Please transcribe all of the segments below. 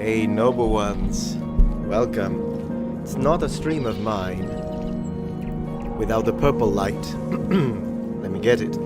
Hey, noble ones, welcome. It's not a stream of mine without the purple light. Let me get it.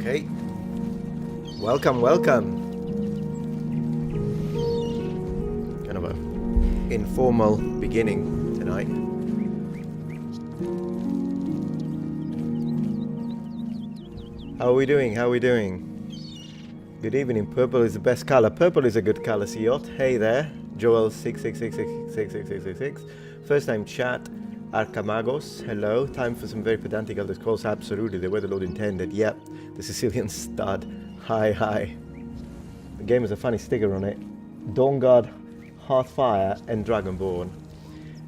Okay. Welcome, welcome. Kind of a informal beginning tonight. How are we doing? How are we doing? Good evening. Purple is the best color. Purple is a good color, Siot. Hey there. Joel 666666666. First time chat. Arcamagos, hello. Time for some very pedantic Elder Scrolls. Absolutely, the way the Lord intended. Yep. The Sicilian stud. Hi, hi. The game has a funny sticker on it. Dawnguard, Hearthfire, and Dragonborn.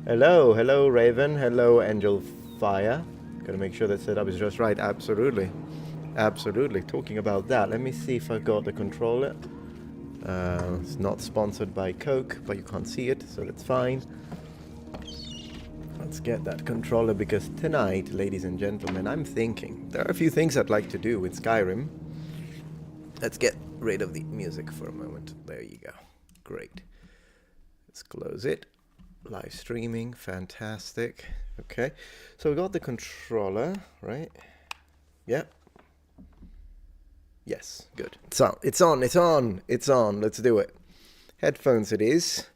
Hello, hello, Raven. Hello, Angel Fire. Gotta make sure that setup is just right. Absolutely. Absolutely. Talking about that, let me see if I got the controller. It's not sponsored by Coke, but you can't see it, so that's fine. Let's get that controller, because tonight, ladies and gentlemen, I'm thinking there are a few things I'd like to do with Skyrim. Let's get rid of the music for a moment. There you go. Great. Let's close it. Live streaming. Fantastic. Okay. So we got the controller, right? Yep. Yes. Good. It's on. It's on. It's on. It's on. Let's do it. Headphones it is.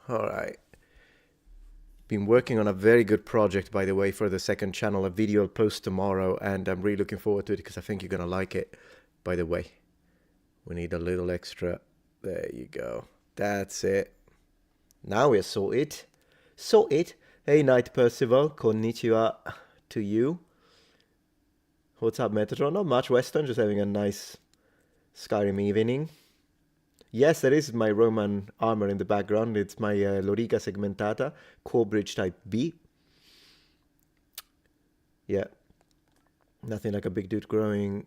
All right. Been working on a very good project, by the way, for the second channel. A video I'll post tomorrow, and I'm really looking forward to it because I think you're gonna like it. By the way, we need a little extra. There you go. That's it. Now we're sorted. Sorted. Hey, Knight Percival. Konnichiwa to you. What's up, Metatron? Not much, Western. Just having a nice Skyrim evening. Yes, there is my Roman armor in the background. It's my Loriga Segmentata, Core Bridge Type B. Yeah. Nothing like a big dude growling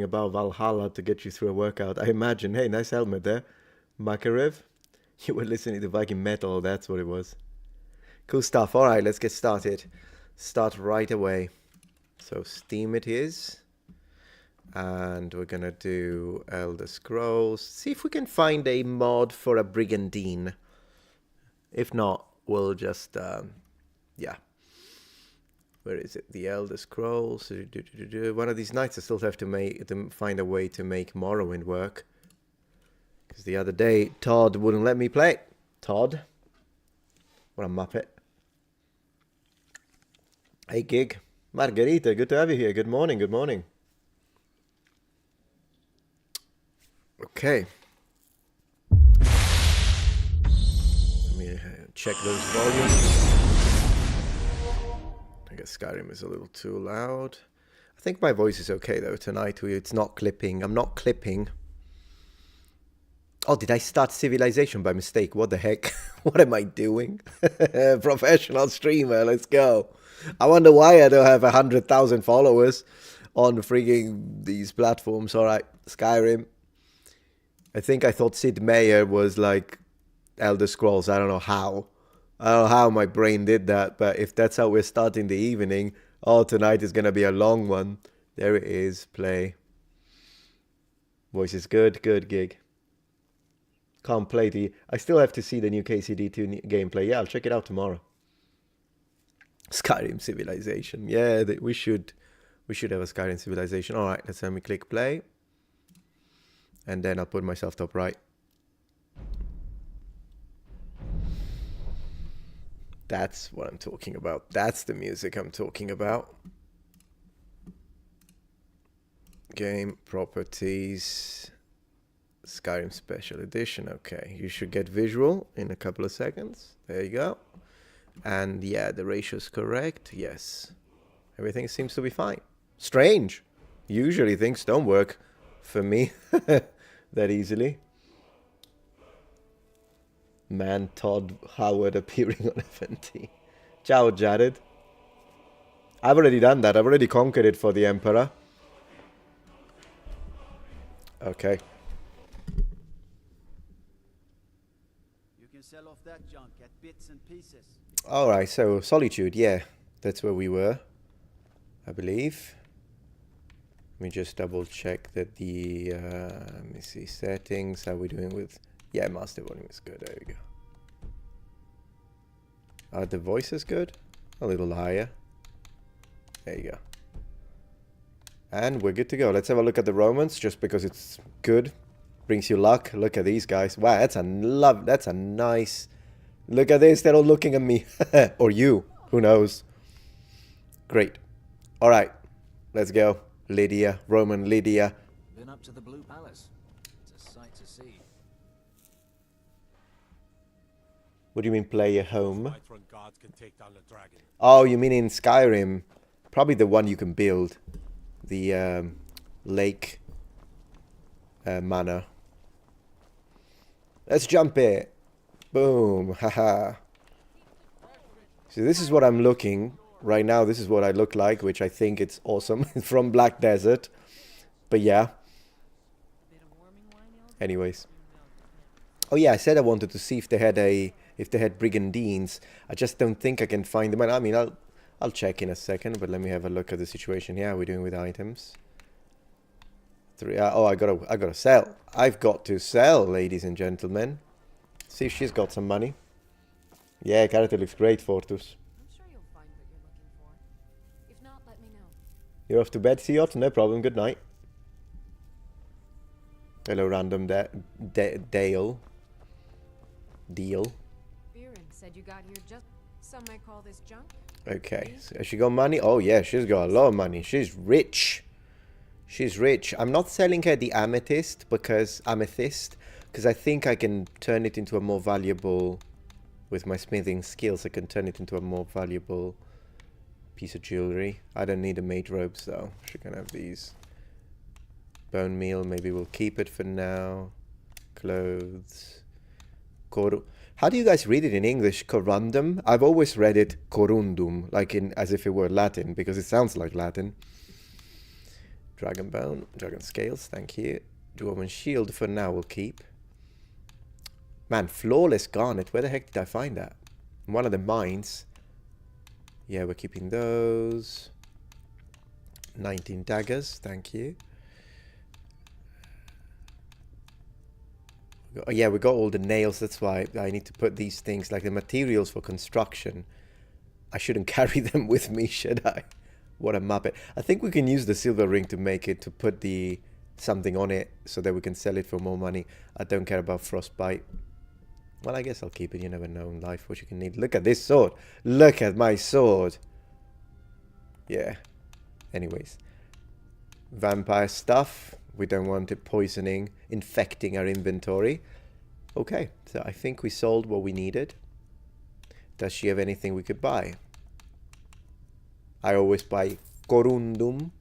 about Valhalla to get you through a workout. I imagine. Hey, nice helmet there. Makarev. You were listening to Viking Metal. That's what it was. Cool stuff. All right, let's get started. Start right away. So Steam it is. And we're gonna do Elder Scrolls. See if we can find a mod for a Brigandine. If not, we'll just, yeah. Where is it? The Elder Scrolls. One of these nights I still have to find a way to make Morrowind work. Because the other day, Todd wouldn't let me play. Todd? What a muppet. Hey, Gig. Margarita, good to have you here. Good morning, good morning. Okay. Let me check those volumes. I guess Skyrim is a little too loud. I think my voice is okay though tonight. It's not clipping. I'm not clipping. Oh, did I start Civilization by mistake? What the heck? What am I doing? Professional streamer, let's go. I wonder why I don't have 100,000 followers on freaking these platforms. All right, Skyrim. I think I thought Sid Meier was like Elder Scrolls. I don't know how. I don't know how my brain did that, but if that's how we're starting the evening, oh, tonight is going to be a long one. There it is, play. Voice is good, good Gig. Can't play the... I still have to see the new KCD2 gameplay. Yeah, I'll check it out tomorrow. Skyrim Civilization. Yeah, we should have a Skyrim Civilization. All right, let's let me click play. And then I'll put myself top right. That's what I'm talking about. That's the music I'm talking about. Game properties. Skyrim Special Edition. Okay, you should get visual in a couple of seconds. There you go. And yeah, the ratio is correct. Yes. Everything seems to be fine. Strange. Usually things don't work for me that easily. Man, Todd Howard appearing on FNT. Ciao, Jared. I've already done that. I've already conquered it for the Emperor. Okay. You can sell off that junk at bits and pieces. Alright, so Solitude, yeah. That's where we were, I believe. Let me just double check that the, let me see, settings, how are we doing with... Yeah, master volume is good. There we go. Are the voices good? A little higher. There you go. And we're good to go. Let's have a look at the Romans, just because it's good. Brings you luck. Look at these guys. Wow, that's a nice... Look at this. They're all looking at me. Or you. Who knows? Great. All right. Let's go. Lydia. Roman Lydia. Been up to the Blue Palace. It's a sight to see. What do you mean play at home? Oh, you mean in Skyrim? Probably the one you can build. The lake manor. Let's jump it. Boom. Haha. So this is what I'm looking right now. This is what I look like, which I think it's awesome. From Black Desert. But yeah. Anyways. Oh yeah, I said I wanted to see if they had brigandines. I just don't think I can find them. I mean, I'll check in a second, but let me have a look at the situation here. How are we doing with items? Oh, I gotta sell. I've got to sell, ladies and gentlemen. See if she's got some money. Yeah, character looks great, Fortus. I'm sure you'll find what you're looking for. If not, let me know. You're off to bed, Siot? No problem. Good night. Hello, random Dale. Deal. Viren said you got here just... Some might call this junk. Okay, so has she got money? Oh yeah, she's got a lot of money. She's rich. She's rich. I'm not selling her the amethyst because I think I can turn it into a more valuable, with my smithing skills, I can turn it into a more valuable piece of jewelry. I don't need a maid robes though. She can have these. Bone meal, maybe we'll keep it for now. Clothes. How do you guys read it in English? Corundum? I've always read it corundum, like as if it were Latin, because it sounds like Latin. Dragon bone, dragon scales, thank you. Dwarven shield for now we'll keep. Man, flawless garnet, where the heck did I find that? In one of the mines. Yeah, we're keeping those. 19 daggers, thank you. Oh, yeah, we got all the nails. That's why I need to put these things, like the materials for construction. I shouldn't carry them with me, should I? What a muppet. I think we can use the silver ring to make it, to put the something on it so that we can sell it for more money. I don't care about frostbite. Well, I guess I'll keep it. You never know in life what you can need. Look at this sword. Look at my sword. Yeah. Anyways. Vampire stuff. We don't want it poisoning, infecting our inventory. Okay. So I think we sold what we needed. Does she have anything we could buy? I always buy corundum.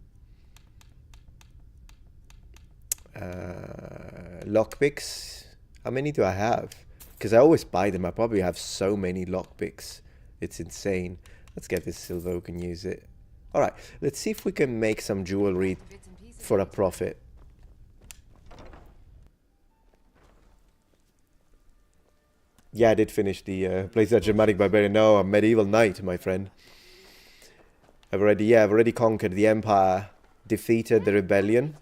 Lockpicks. How many do I have? Because I always buy them. I probably have so many lockpicks. It's insane. Let's get this silver. We can use it. Alright. Let's see if we can make some jewelry for a profit. Yeah, I did finish the Place that Germanic Barbarian. No, a medieval knight, my friend. I've already conquered the Empire. Defeated the rebellion.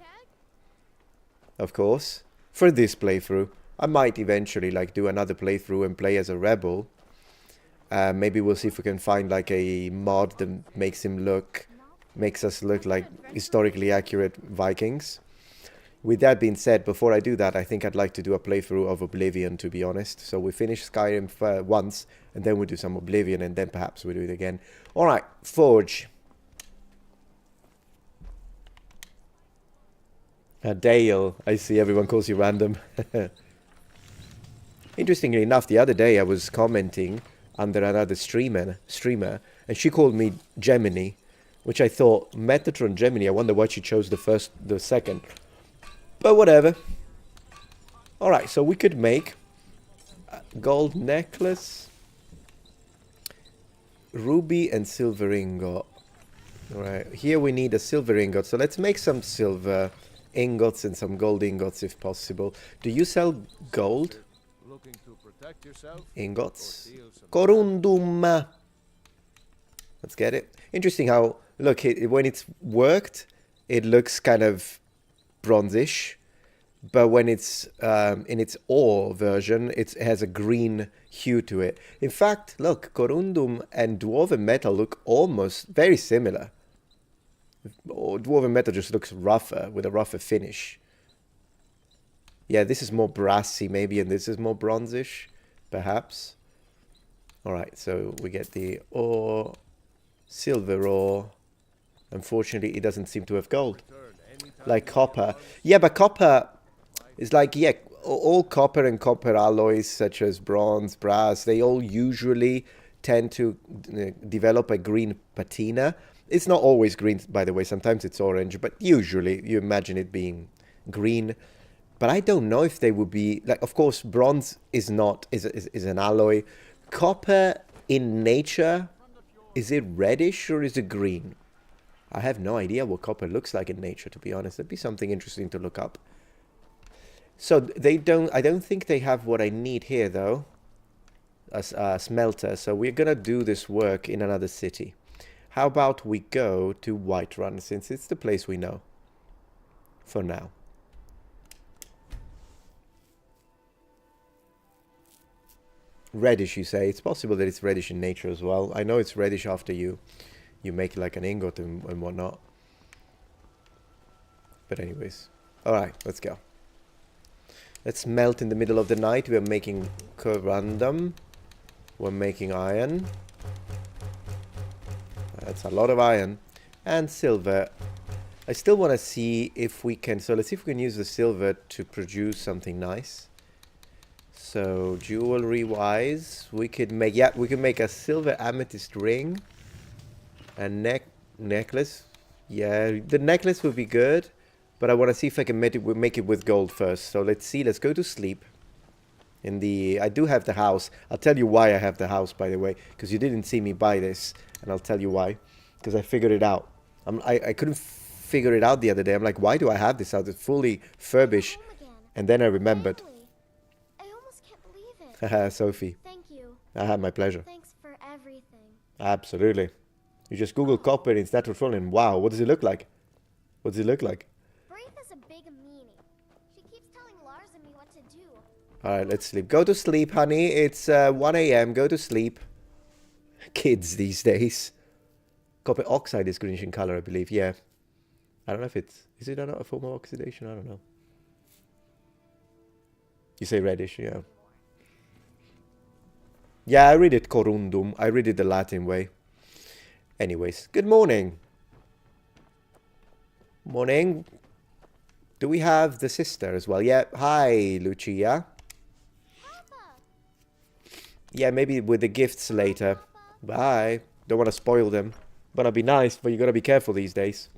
Of course. For this playthrough. I might eventually like do another playthrough and play as a rebel. Maybe we'll see if we can find like a mod that makes us look like historically accurate Vikings. With that being said, before I do that, I think I'd like to do a playthrough of Oblivion, to be honest. So we finish Skyrim once, and then we'll do some Oblivion, and then perhaps we'll do it again. Alright, Forge. Dale. I see everyone calls you random. Interestingly enough, the other day I was commenting under another streamer, and she called me Gemini, which I thought, Metatron Gemini, I wonder why she chose the second. But whatever. Alright, so we could make a gold necklace, ruby and silver ingot. Alright, here we need a silver ingot, so let's make some silver ingots and some gold ingots if possible. Do you sell gold? Ingots. Corundum. Let's get it. Interesting how, look, when it's worked, it looks kind of bronzish. But when it's in its ore version, it has a green hue to it. In fact, look, corundum and dwarven metal look almost very similar. Dwarven metal just looks rougher, with a rougher finish. Yeah, this is more brassy maybe, and this is more bronzish, perhaps. Alright, so we get the ore, silver ore. Unfortunately, it doesn't seem to have gold. Like copper. Yeah, but copper is like, yeah, all copper and copper alloys, such as bronze, brass, they all usually tend to develop a green patina. It's not always green, by the way. Sometimes it's orange, but usually you imagine it being green. But I don't know if they would be, like, of course, bronze is an alloy. Copper in nature, is it reddish or is it green? I have no idea what copper looks like in nature, to be honest. That'd be something interesting to look up. So I don't think they have what I need here, though. A smelter. So we're gonna do this work in another city. How about we go to Whiterun, since it's the place we know. For now. Reddish, you say? It's possible that it's reddish in nature as well. I know it's reddish after you make like an ingot and whatnot. But anyways. Alright, let's go. Let's melt in the middle of the night. We're making corundum. We're making iron. That's a lot of iron. And silver. I still want to see if we can... So let's see if we can use the silver to produce something nice. So jewelry-wise, we could make... Yeah, we can make a silver amethyst ring. A necklace. Yeah, the necklace would be good. But I want to see if I can make it with gold first. So let's see. Let's go to sleep. I do have the house. I'll tell you why I have the house, by the way. Because you didn't see me buy this. And I'll tell you why. Because I figured it out. I couldn't figure it out the other day. I'm like, why do I have this out? It's fully furbished. And then I remembered. I almost can't believe it. Haha, Sophie. Thank you. My pleasure. Thanks for everything. Absolutely. You just Google copper in its natural form and wow, what does it look like? What does it look like? Braith is a big meanie. She keeps telling Lars and me what to do. Alright, let's sleep. Go to sleep, honey. It's 1 a.m. Go to sleep. kids these days. Copper oxide is greenish in color, I believe. Yeah. I don't know if it's... Is it a form of oxidation? I don't know. You say reddish, yeah. Yeah, I read it corundum. I read it the Latin way. Anyways, good morning. Morning. Do we have the sister as well? Yeah. Hi, Lucia. Yeah, maybe with the gifts later. Bye. Don't want to spoil them. Wanna be nice, but you gotta be careful these days.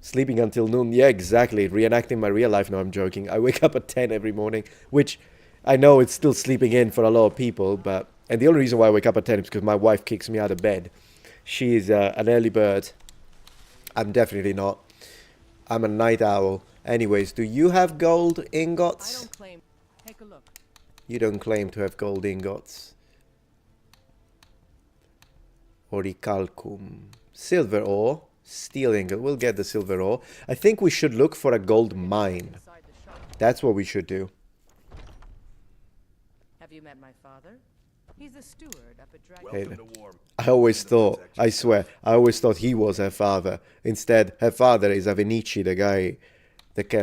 Sleeping until noon. Yeah, exactly. Reenacting my real life. No, I'm joking. I wake up at 10 every morning, which I know it's still sleeping in for a lot of people, but... And the only reason why I wake up at 10 is because my wife kicks me out of bed. She's an early bird. I'm definitely not. I'm a night owl. Anyways, do you have gold ingots? I don't claim. Take a look. You don't claim to have gold ingots. Orichalcum. Silver ore. Steel ingot. We'll get the silver ore. I think we should look for a gold mine. That's what we should do. Have you met my father? He's the steward up at Dragon. Hey, I always thought, I swear, I always thought he was her father. Instead, her father is Avenici, the guy,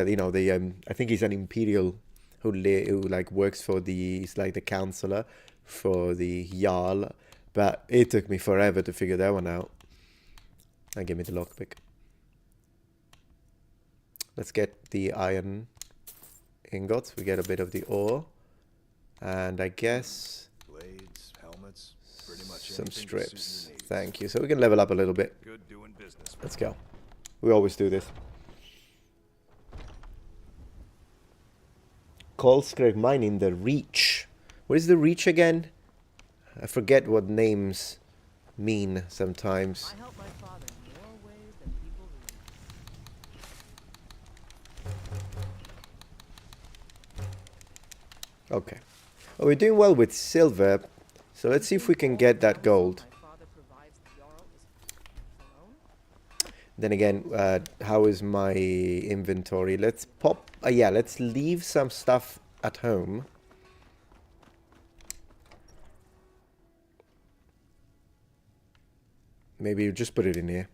you know, I think he's an imperial who like works for he's like the counselor for the Jarl. But it took me forever to figure that one out. And give me the lockpick. Let's get the iron ingots. We get a bit of the ore. And I guess... Blades, helmets, pretty much some anything to suit strips. your needs. Thank you. So we can level up a little bit. Good doing business. Let's go. We always do this. Coalscrape mine in the Reach. What is the Reach again? I forget what names mean sometimes. I help my father in more ways than people realize. Okay. Well, we're doing well with silver, so let's see if we can get that gold. My father provides the Jarl is alone. Then again, how is my inventory? Let's pop... yeah, let's leave some stuff at home. Maybe you just put it in here.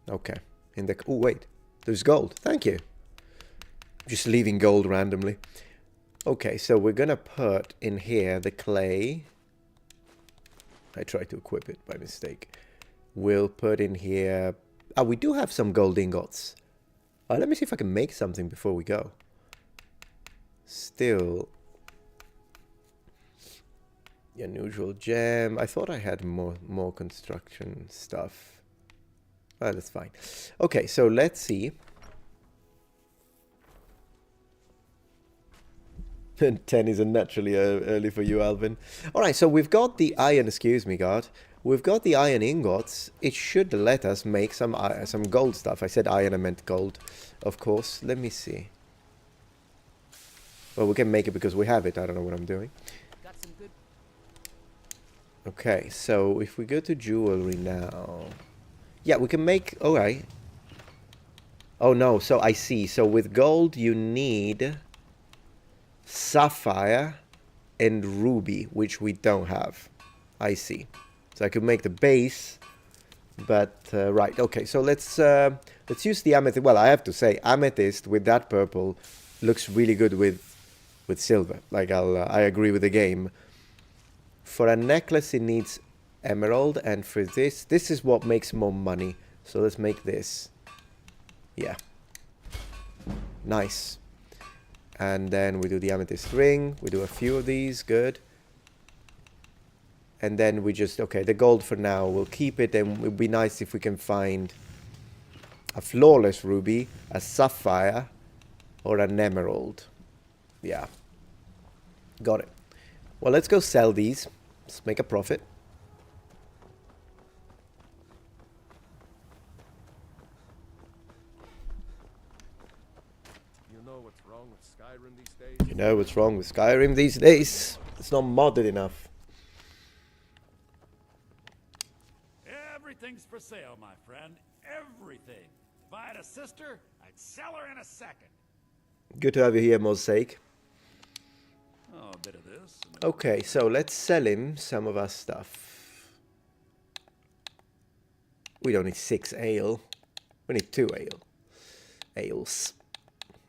Okay. In the... Oh, wait. There's gold. Thank you. Just leaving gold randomly. Okay, so we're gonna put in here the clay. I tried to equip it by mistake. We'll put in here... Oh, we do have some gold ingots. Let me see if I can make something before we go. Still... The unusual gem. I thought I had more construction stuff. Well, that's fine. Okay, so let's see. 10 is unnaturally early for you, Alvin. Alright, so we've got the iron, excuse me, God. We've got the iron ingots. It should let us make some gold stuff. I said iron, I meant gold, of course. Let me see. Well, we can make it because we have it. I don't know what I'm doing. Got some good. Okay, so if we go to jewelry now... Yeah, we can make... Alright. Oh, no, so I see. So with gold, you need... sapphire and ruby, which we don't have. I see. So I could make the base, but right. Okay, so let's use the amethyst. Well, I have to say, amethyst with that purple looks really good with silver. Like I agree with the game. For a necklace, it needs emerald, and for this is what makes more money. So let's make this. Yeah. Nice. And then we do the amethyst ring. We do a few of these. Good. And then we just... Okay, the gold for now. We'll keep it. And it would be nice if we can find a flawless ruby, a sapphire, or an emerald. Yeah. Got it. Well, let's go sell these. Let's make a profit. You know what's wrong with Skyrim these days? You know what's wrong with Skyrim these days? It's not modded enough. Everything's for sale, my friend. Everything. If I had a sister, I'd sell her in a second. Good to have you here, Mosaic. Oh, a bit of this. Okay, so let's sell him some of our stuff. We don't need 6 ale. We need 2 ales.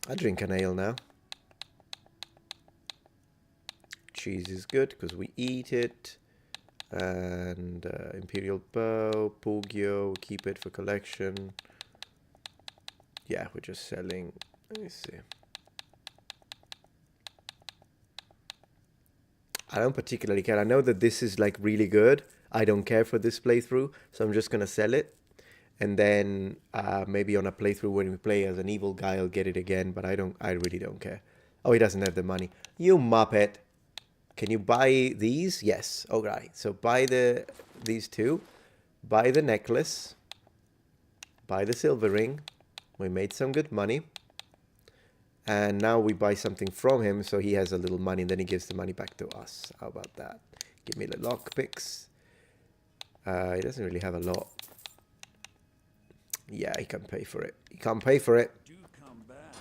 I drink an ale now. Cheese is good because we eat it. And Imperial Bow, Pugio, keep it for collection. Yeah, we're just selling. Let me see. I don't particularly care. I know that this is like really good. I don't care for this playthrough, so I'm just gonna sell it. And then maybe on a playthrough when we play as an evil guy, I'll get it again. But I really don't care. Oh, he doesn't have the money. You muppet. Can you buy these? Yes. All right. So buy these two. Buy the necklace. Buy the silver ring. We made some good money. And now we buy something from him so he has a little money and then he gives the money back to us. How about that? Give me the lockpicks. He doesn't really have a lot. Yeah, he can pay for it. He can't pay for it. Do come back.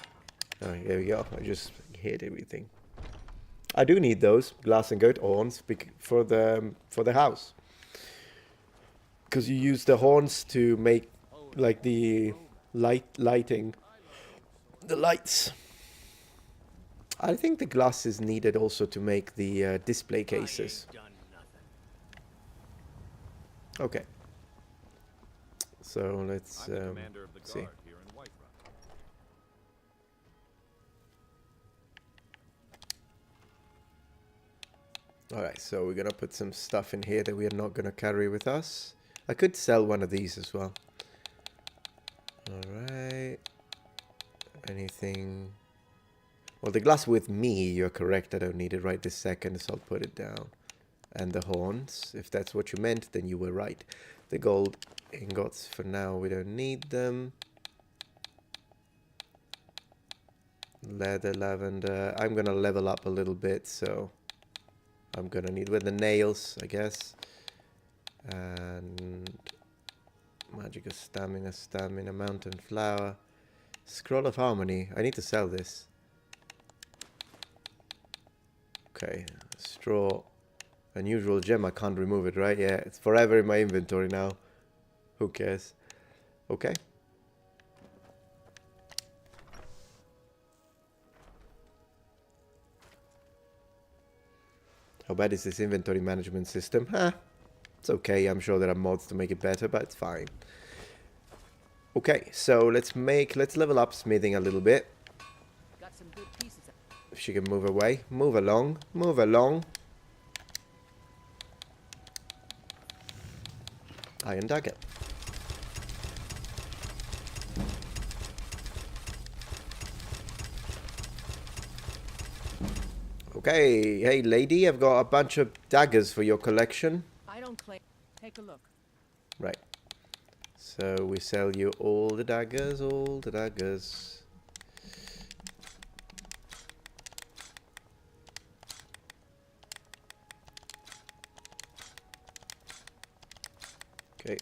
Oh, here we go. I just hit everything. I do need those glass and goat horns for the house. Because you use the horns to make like the lighting. The lights. I think the glass is needed also to make the display cases. Okay. So let's I'm the commander of the see. guard here in Whiterun. Alright, so we're gonna put some stuff in here that we are not gonna carry with us. I could sell one of these as well. Alright. Anything? Well, the glass with me, you're correct. I don't need it right this second, so I'll put it down. And the horns, if that's what you meant, then you were right. The gold ingots, for now, we don't need them. Leather, lavender. I'm gonna level up a little bit, so I'm gonna need with the nails, I guess. And magical stamina, mountain flower. Scroll of Harmony. I need to sell this. Okay, straw. Unusual gem. I can't remove it, right? Yeah, it's forever in my inventory now. Who cares? Okay. How bad is this inventory management system? Huh. It's okay. I'm sure there are mods to make it better, but it's fine. Okay, so let's level up smithing a little bit. Got some good pieces. If she can move away. Move along. Move along. Iron dagger. Okay, hey lady, I've got a bunch of daggers for your collection. I don't claim. Take a look. Right. So we sell you all the daggers, all the daggers. Okay.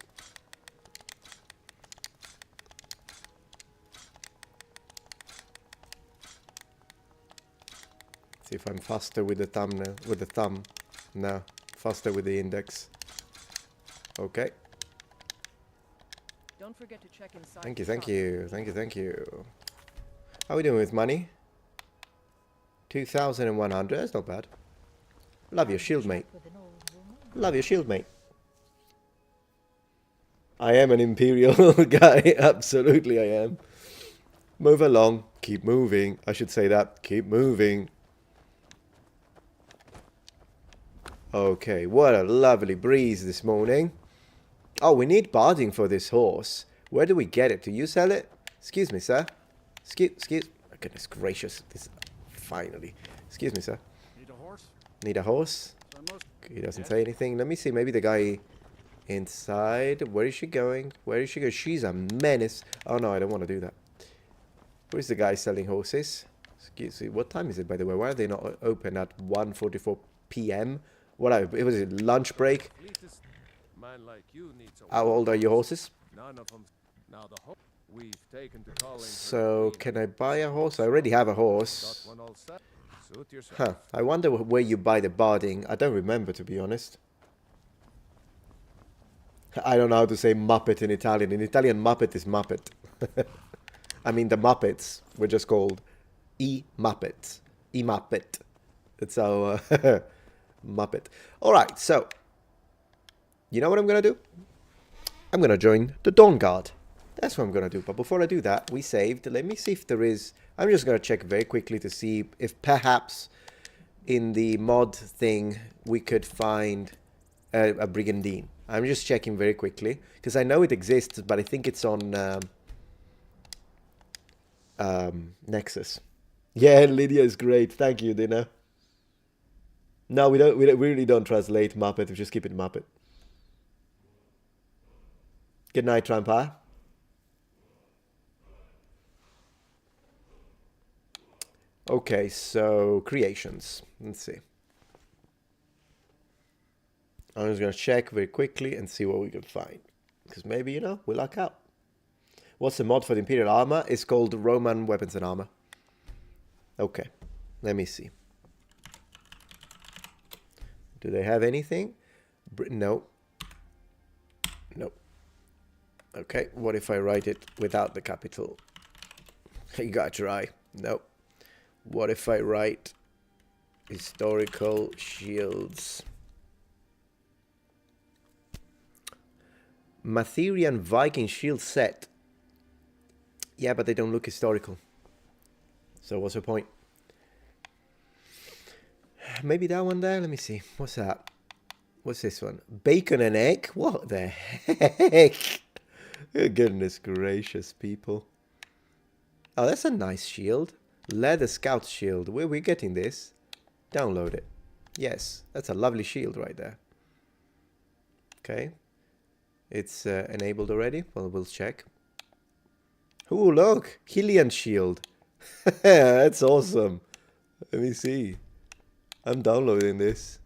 See if I'm faster with the thumbnail, with the thumb. No, faster with the index. Okay. Don't forget to check inside. Thank you, the thank shop. you, thank you, thank you. How are we doing with money? 2,100, that's not bad. Love your shield, mate. Love your shield, mate. I am an Imperial guy, absolutely I am. Move along, keep moving. I should say that, keep moving. Okay, what a lovely breeze this morning. Oh, we need barding for this horse. Where do we get it? Do you sell it? Excuse me, sir. Excuse. Oh, goodness gracious. This finally. Excuse me, sir. Need a horse? Need a horse? So most He doesn't say anything. Let me see. Maybe the guy inside. Where is she going? Where is she going? She's a menace. Oh no, I don't want to do that. Where's the guy selling horses? Excuse me. What time is it, by the way? Why are they not open at 1:44 p.m.? It was a lunch break. Fleetest man like you needs a How old are your horses? None of them. Now the hope we've taken to calling. So, can I buy a horse? I already have a horse. Got one all set. Suit yourself. Huh. I wonder where you buy the barding. I don't remember, to be honest. I don't know how to say Muppet in Italian. In Italian, Muppet is Muppet. I mean, the Muppets were just called E-Muppets. E-Muppet. That's how Muppet. Alright, so. You know what I'm going to do? I'm going to join the Dawnguard. That's what I'm going to do. But before I do that, we saved. Let me see if there is... I'm just going to check very quickly to see if perhaps in the mod thing we could find a Brigandine. I'm just checking very quickly. Because I know it exists, but I think it's on Nexus. Yeah, Lydia is great. Thank you, Dina. No, we really don't translate Muppet. We just keep it Muppet. Good night, Trampa. Okay, so creations. Let's see. I'm just going to check very quickly and see what we can find. Because maybe, you know, we luck out. What's the mod for the Imperial Armor? It's called Roman Weapons and Armor. Okay, let me see. Do they have anything? No. No. Okay, what if I write it without the capital? You gotta try. No. What if I write historical shields? Matherian Viking shield set. Yeah, but they don't look historical. So what's the point? Maybe that one there? Let me see. What's that? What's this one? Bacon and egg? What the heck? Goodness gracious, people. Oh, that's a nice shield. Leather scout shield. Where are we getting this? Download it. Yes, that's a lovely shield right there. Okay. It's enabled already. Well, we'll check. Ooh, look. Hylian shield. That's awesome. Let me see. I'm downloading this.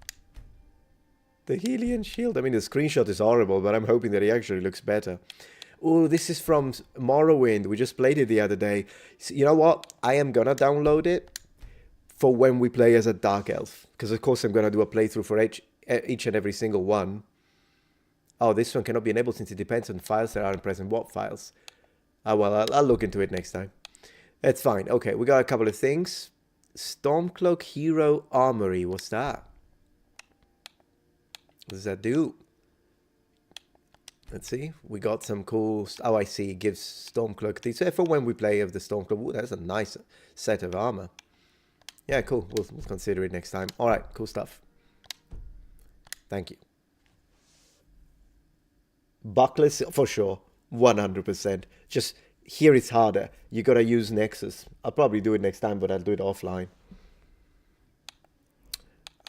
The Hylian shield. I mean, the screenshot is horrible, but I'm hoping that it actually looks better. Oh, this is from Morrowind. We just played it the other day. So, you know what? I am gonna download it for when we play as a Dark Elf. Because, of course, I'm gonna do a playthrough for each and every single one. Oh, this one cannot be enabled since it depends on files that aren't present. What files? Oh, well, I'll look into it next time. That's fine. Okay, we got a couple of things. Stormcloak Hero Armory. What's that? What does that do? Let's see. We got some cool... Oh, I see. It gives Stormcloak... These are for when we play of the Stormcloak. Ooh, that's a nice set of armor. Yeah, cool. We'll consider it next time. All right, cool stuff. Thank you. Buckless, for sure. 100%. Just... Here it's harder. You gotta use Nexus. I'll probably do it next time, but I'll do it offline.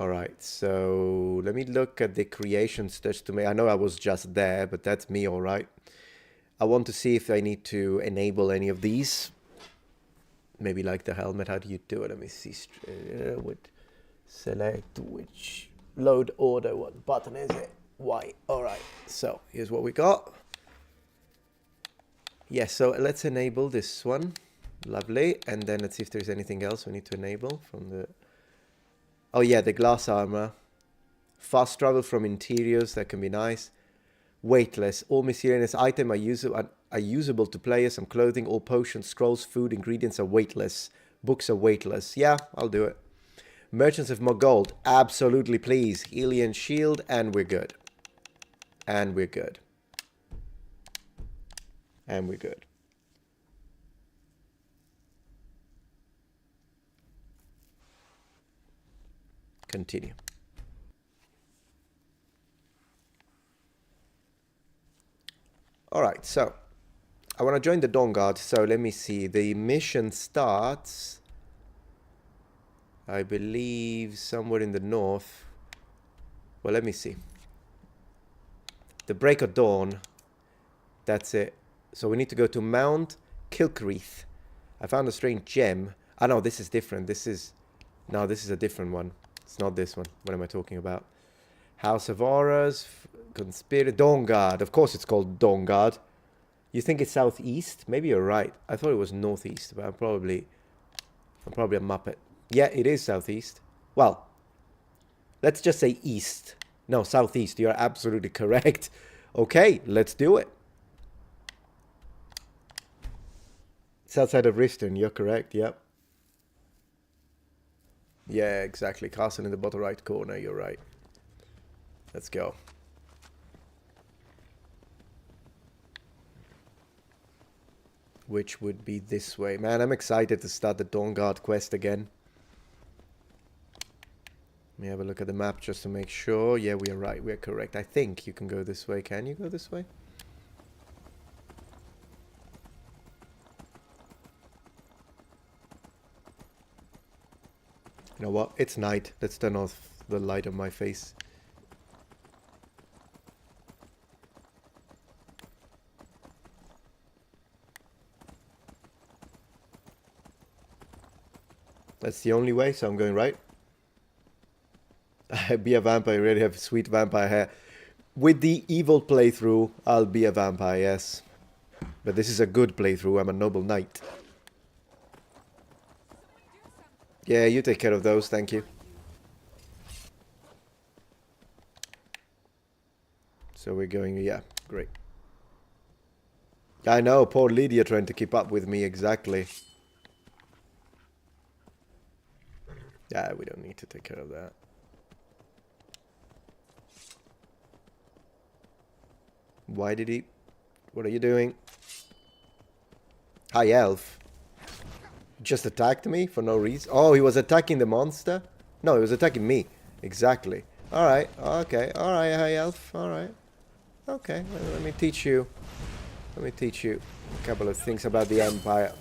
Alright, so let me look at the creation stats to me. I know I was just there, but that's me, alright. I want to see if I need to enable any of these. Maybe like the helmet. How do you do it? Let me see. Select which load order. What button is it? Y. Alright, so here's what we got. Yes, so let's enable this one. Lovely. And then let's see if there's anything else we need to enable from the... Oh yeah, the glass armor. Fast travel from interiors, that can be nice. Weightless. All miscellaneous items are usable to players. Some clothing, all potions, scrolls, food, ingredients are weightless. Books are weightless. Yeah, I'll do it. Merchants of more gold. Absolutely, please. Hylian shield, and we're good. And we're good. And we're good. Continue. Alright, so I want to join the Dawnguard, so let me see. The mission starts, I believe, somewhere in the north. Well, let me see. The break of dawn. That's it. So we need to go to Mount Kilcreath. I found a strange gem. Ah, no, this is different. This is... No, this is a different one. It's not this one. What am I talking about? House of Horrors. Conspiracy. Dawnguard. Of course it's called Dawnguard. You think it's southeast? Maybe you're right. I thought it was northeast, but I'm probably a Muppet. Yeah, it is southeast. Well, let's just say east. No, southeast. You're absolutely correct. Okay, let's do it. It's outside of Riston, you're correct, yep. Yeah, exactly. Castle in the bottom right corner, you're right. Let's go. Which would be this way. Man, I'm excited to start the Dawnguard quest again. Let me have a look at the map just to make sure. Yeah, we are right. We are correct. I think you can go this way. Can you go this way? You know what? It's night. Let's turn off the light on my face. That's the only way, so I'm going right. Be a vampire, you already have sweet vampire hair. With the evil playthrough, I'll be a vampire, yes. But this is a good playthrough, I'm a noble knight. Yeah, you take care of those, thank you. So we're going, yeah, great. I know, poor Lydia trying to keep up with me, exactly. Yeah, we don't need to take care of that. Why did he... What are you doing? Hi, elf. Just attacked me for no reason. Oh, he was attacking the monster? No, he was attacking me. Exactly. Alright, okay. Alright, hi, elf. Alright. Okay, well, let me teach you. Let me teach you a couple of things about the Empire.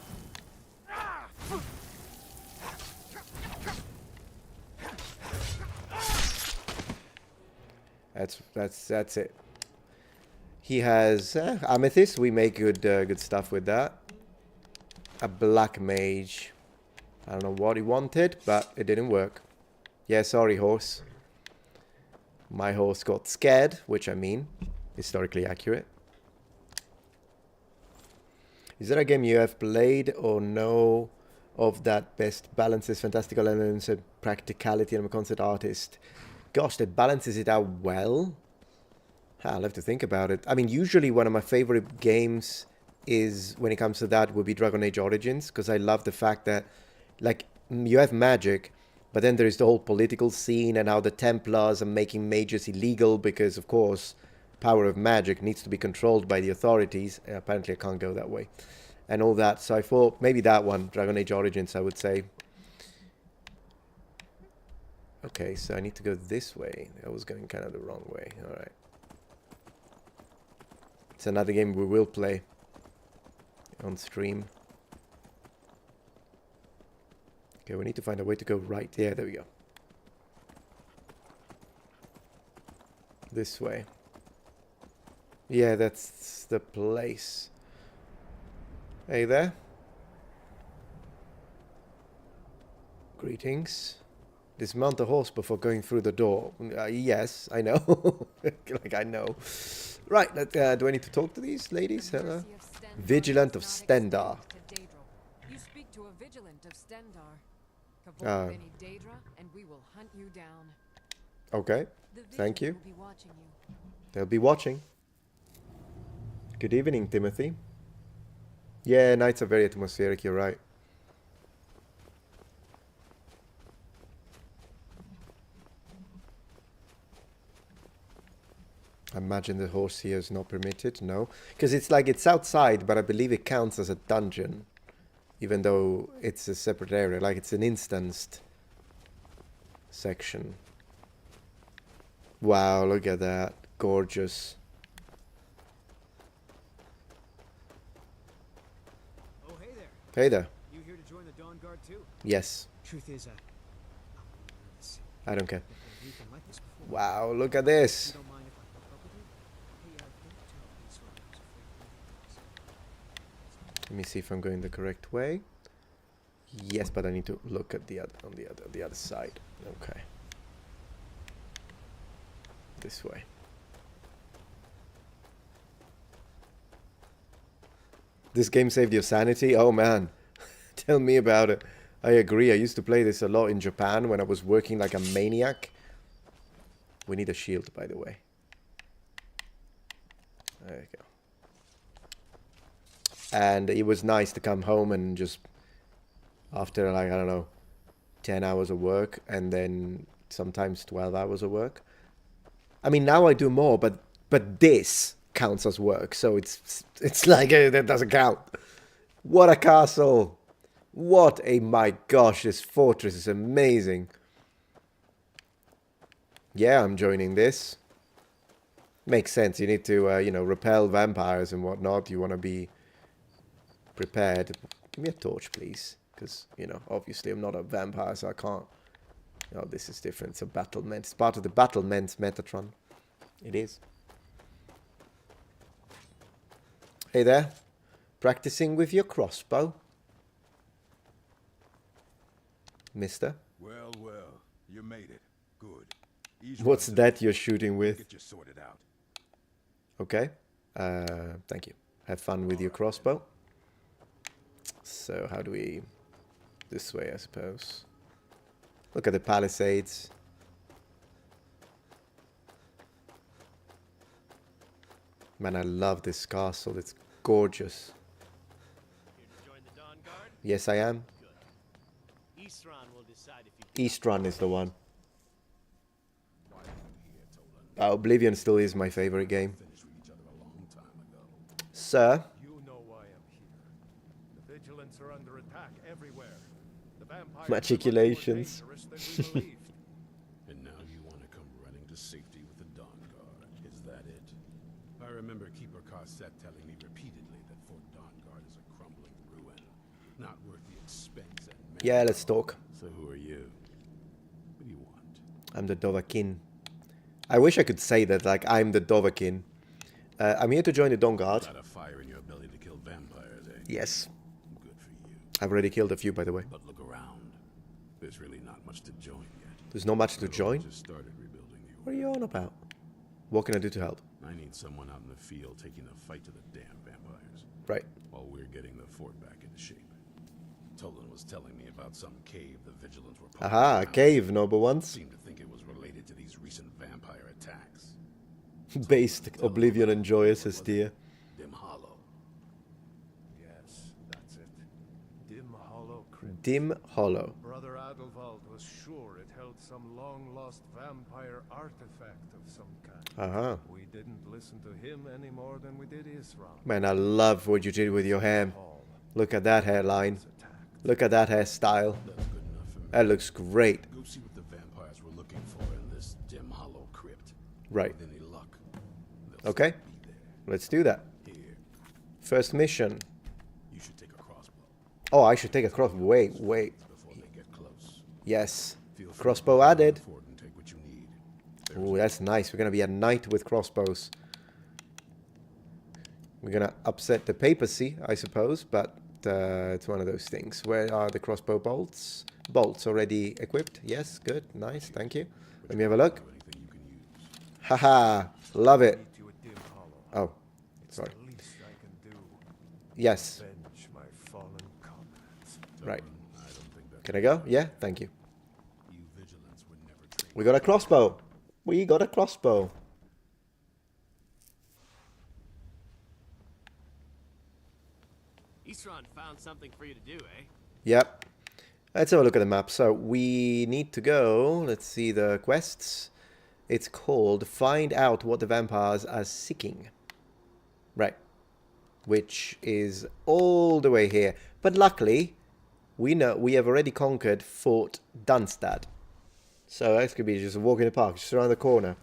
That's it. He has amethyst. We make good stuff with that. A black mage. I don't know what he wanted, but it didn't work. Yeah, sorry, horse. My horse got scared, which I mean, historically accurate. Is there a game you have played or know of that best balances fantastical elements and practicality? I'm a concept artist. Gosh, that balances it out well. I'll have to think about it. I mean, usually one of my favorite games is, when it comes to that, would be Dragon Age Origins, because I love the fact that, like, you have magic, but then there is the whole political scene and how the Templars are making mages illegal because, of course, power of magic needs to be controlled by the authorities. Apparently, I can't go that way. And all that. So I thought maybe that one, Dragon Age Origins, I would say. Okay, so I need to go this way. I was going kind of the wrong way. All right. It's another game we will play on stream. Okay, we need to find a way to go right. Yeah, there we go. This way. Yeah, that's the place. Hey there. Greetings. Dismount the horse before going through the door. Yes, I know. Like, I know. Right, do I need to talk to these ladies? Hello? Vigilant of Stendar. You speak to a Vigilant of Stendar. Avoid any Daedra, and we will hunt you down. Okay, thank you. Will be watching you. They'll be watching. Good evening, Timothy. Yeah, nights are very atmospheric, you're right. I imagine the horse here is not permitted, no. Because it's like, it's outside, but I believe it counts as a dungeon. Even though it's a separate area, like it's an instanced section. Wow, look at that. Gorgeous. Oh, hey there. Hey there. You here to join the Dawnguard too? Yes. Truth is, I don't care. we've been like this before. Wow, look at this. You don't mind if I hook up with you? Hey, don't tell these soldiers if Let me see if I'm going the correct way. Yes, but I need to look at the other side. Okay. This way. This game saved your sanity? Oh man. Tell me about it. I agree. I used to play this a lot in Japan when I was working like a maniac. We need a shield, by the way. There you go. And it was nice to come home and just after like, I don't know, 10 hours of work and then sometimes 12 hours of work. I mean, now I do more, but this counts as work, so it's like that doesn't count. What a castle! What a, my gosh, this fortress is amazing. Yeah, I'm joining this. Makes sense. You need to, you know, repel vampires and whatnot. You want to be prepared. Give me a torch, please. Because, you know, obviously I'm not a vampire, so I can't. Oh, this is different. It's a battlement. It's part of the battlement Metatron. It is. Hey there. Practicing with your crossbow? Mister? Well, you made it. Good. What's that you're shooting with? Get you sorted out. Okay. Thank you. Have fun with your crossbow. So how do we... This way, I suppose. Look at the palisades. Man, I love this castle. It's gorgeous. Here to join the Dawnguard? Yes, I am. Good. Eastron will decide if you Eastron is the one. Oblivion still is my favorite game. Sir? You know why I'm here. The vigilants are under attack everywhere. The vampires Matriculations. are much more dangerous than we believed. And now you want to come running to safety with the Dawnguard. Is that it? I remember Keeper Carset telling me repeatedly that Fort Dawnguard is a crumbling ruin. Not worth the expense and Yeah, let's talk. So who are you? What do you want? I'm the Dovahkiin. I wish I could say that, like, I'm the Dovahkiin. I'm here to join the Dawnguard. Got a fire in your belly to kill vampires, eh? Yes. Good for you. I've already killed a few, by the way. But look around. There's really not much to join yet. There's not much to join? Just started rebuilding the What are you on about? What can I do to help? I need someone out in the field taking the fight to the damn vampires. Right. While we're getting the fort back into shape. Tolan was telling me about some cave the vigilants were poking Aha, a around. cave, noble ones. Seemed to think it was related to these recent vampire attacks. Based Oblivion and Joyous as dear. Dimhollow. Yes, that's it. Dimhollow Crypt. Dimhollow. Brother Adelwald was sure it held some long-lost vampire artifact of some kind. Uh-huh. We didn't listen to him any more than we did Isran. Man, I love what you did with your hair. Hall Look at that hairline. was attacked. Look at that hairstyle. That's good enough for me. That looks great. Go see what the vampires were looking for in this Dimhollow Crypt. Right. With any luck, they'll Okay. still be there. Let's do that. Here, First mission. you should take a crossbow Oh, I should take a cross. Wait. before they get close. Yes. Feel free to Crossbow go around the added. fort and take what you need. Ooh, that's nice. We're gonna be a knight with crossbows. We're gonna upset the papacy, I suppose, but it's one of those things. Where are the crossbow bolts? Bolts already equipped. Yes, good, nice, thank you. Let me have a look. Do anything you can use. Haha, love it. Meet you at Dimhollow. Oh, It's sorry. the least I can do. Yes, Avenge my fallen comrades. right. I don't think that Can I go? Yeah, thank you. you vigilants were never trained. We got a crossbow. We got a crossbow. Eastron found something for you to do, eh? Yep. Let's have a look at the map. So we need to go. Let's see the quests. It's called Find Out What the Vampires Are Seeking. Right. Which is all the way here. But luckily, we know we have already conquered Fort Dunstad. So that could be just a walk in the park, just around the corner.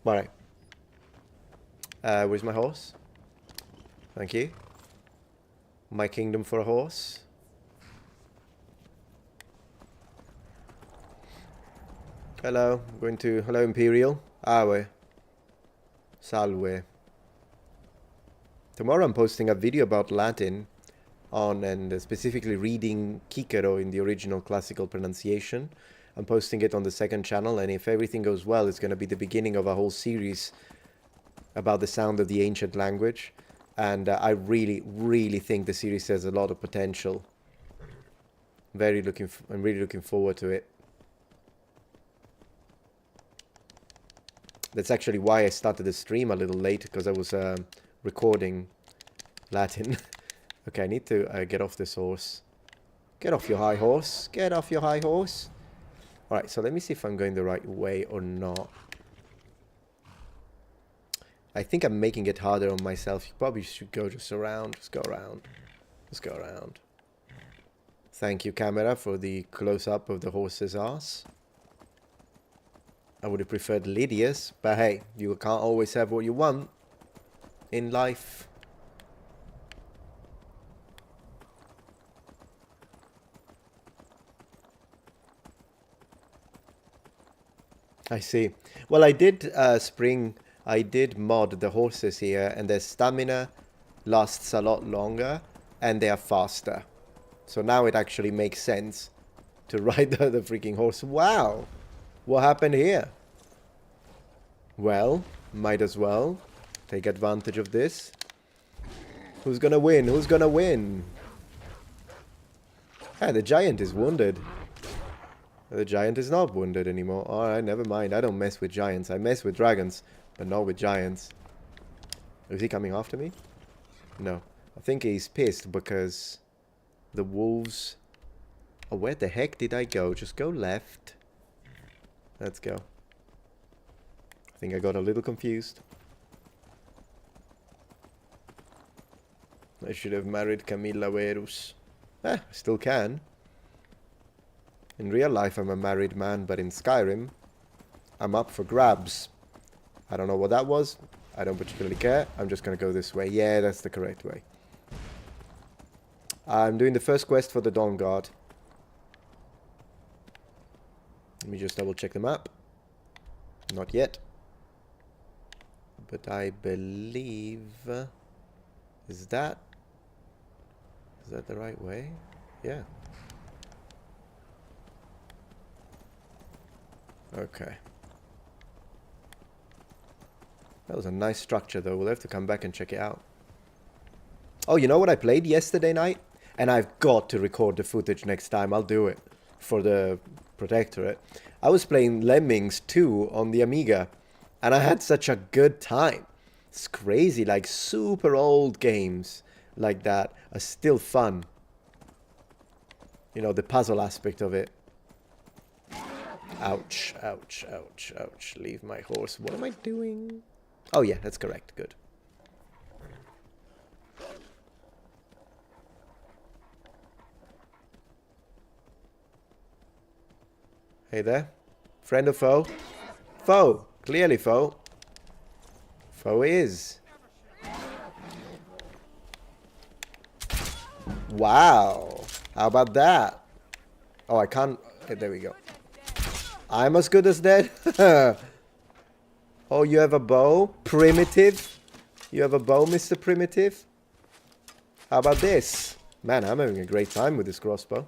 Alright. Where's my horse? Thank you. My kingdom for a horse. Hello, I'm going to... Hello, Imperial. Awe. Salve. Tomorrow I'm posting a video about Latin on, and specifically reading Cicero in the original classical pronunciation. I'm posting it on the second channel, and if everything goes well, it's going to be the beginning of a whole series about the sound of the ancient language. And I really, really think the series has a lot of potential. I'm really looking forward to it. That's actually why I started the stream a little late, because I was recording Latin. Okay, I need to get off this horse. Get off your high horse. Get off your high horse. Alright, so let me see if I'm going the right way or not. I think I'm making it harder on myself. You probably should go just around. Just go around. Just go around. Thank you, camera, for the close-up of the horse's ass. I would have preferred Lydia's, but hey, you can't always have what you want in life. I see. Well, I did I did mod the horses here, and their stamina lasts a lot longer, and they are faster. So now it actually makes sense to ride the freaking horse. Wow! What happened here? Well, might as well take advantage of this. Who's gonna win? Who's gonna win? Ah, the giant is wounded. The giant is not wounded anymore. Alright, never mind. I don't mess with giants. I mess with dragons, but not with giants. Is he coming after me? No. I think he's pissed because the wolves... Oh, where the heck did I go? Just go left. Let's go. I think I got a little confused. I should have married Camilla Verus. I still can. In real life, I'm a married man, but in Skyrim, I'm up for grabs. I don't know what that was. I don't particularly care. I'm just going to go this way. Yeah, that's the correct way. I'm doing the first quest for the Dawnguard. Let me just double check the map. Not yet. But I believe... Is that the right way? Yeah. Okay. That was a nice structure, though. We'll have to come back and check it out. Oh, you know what I played yesterday night? And I've got to record the footage next time. I'll do it for the Protectorate. I was playing Lemmings 2 on the Amiga. And I had such a good time. It's crazy. Like, super old games like that are still fun. You know, the puzzle aspect of it. Ouch, ouch, ouch, ouch. Leave my horse. What am I doing? Oh, yeah, that's correct. Good. Hey there. Friend or foe? Foe. Clearly foe. Foe is. Wow. How about that? Oh, I can't... Okay, there we go. I'm as good as dead. Oh, you have a bow? Primitive? You have a bow, Mr. Primitive? How about this? Man, I'm having a great time with this crossbow.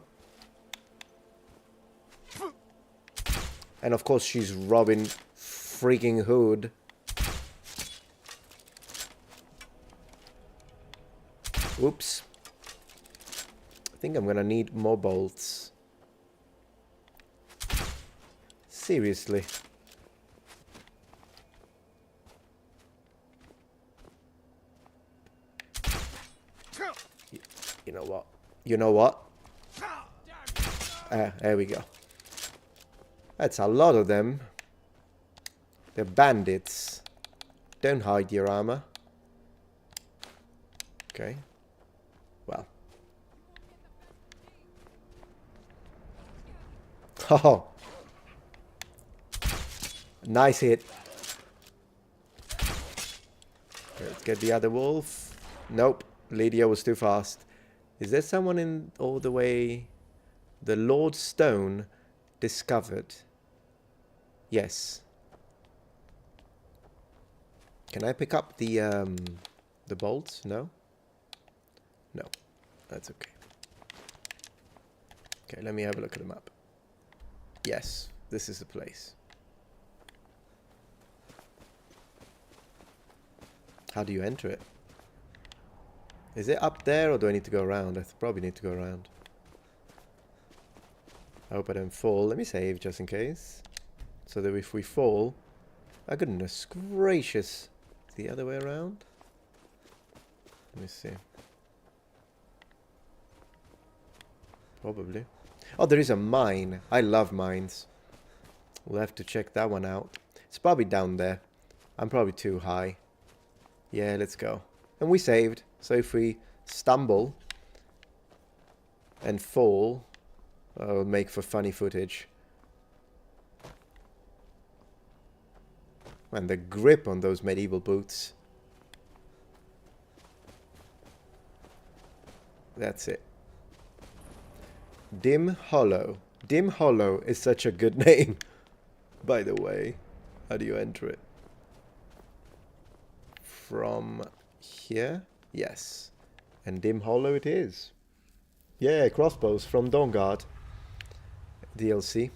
And of course she's Robin freaking Hood. Oops. I think I'm gonna need more bolts. Seriously. You know what? You know what? There we go. That's a lot of them. They're bandits. Don't hide your armor. Okay. Well. Oh. Nice hit. Let's get the other wolf. Nope. Lydia was too fast. Is there someone in all the way? The Lord Stone discovered. Yes. Can I pick up the bolts? No? No. That's okay. Okay, let me have a look at the map. Yes, this is the place. How do you enter it? Is it up there or do I need to go around? I probably need to go around. I hope I don't fall. Let me save just in case. So that if we fall, Oh, goodness gracious. The other way around? Let me see. Probably. Oh, there is a mine. I love mines. We'll have to check that one out. It's probably down there. I'm probably too high. Yeah, let's go. And we saved. So if we stumble and fall, it'll make for funny footage. Man, the grip on those medieval boots. That's it. Dimhollow. Dimhollow is such a good name. By the way, how do you enter it? From here? Yes. And Dimhollow it is. Yeah, crossbows from Dawnguard. DLC.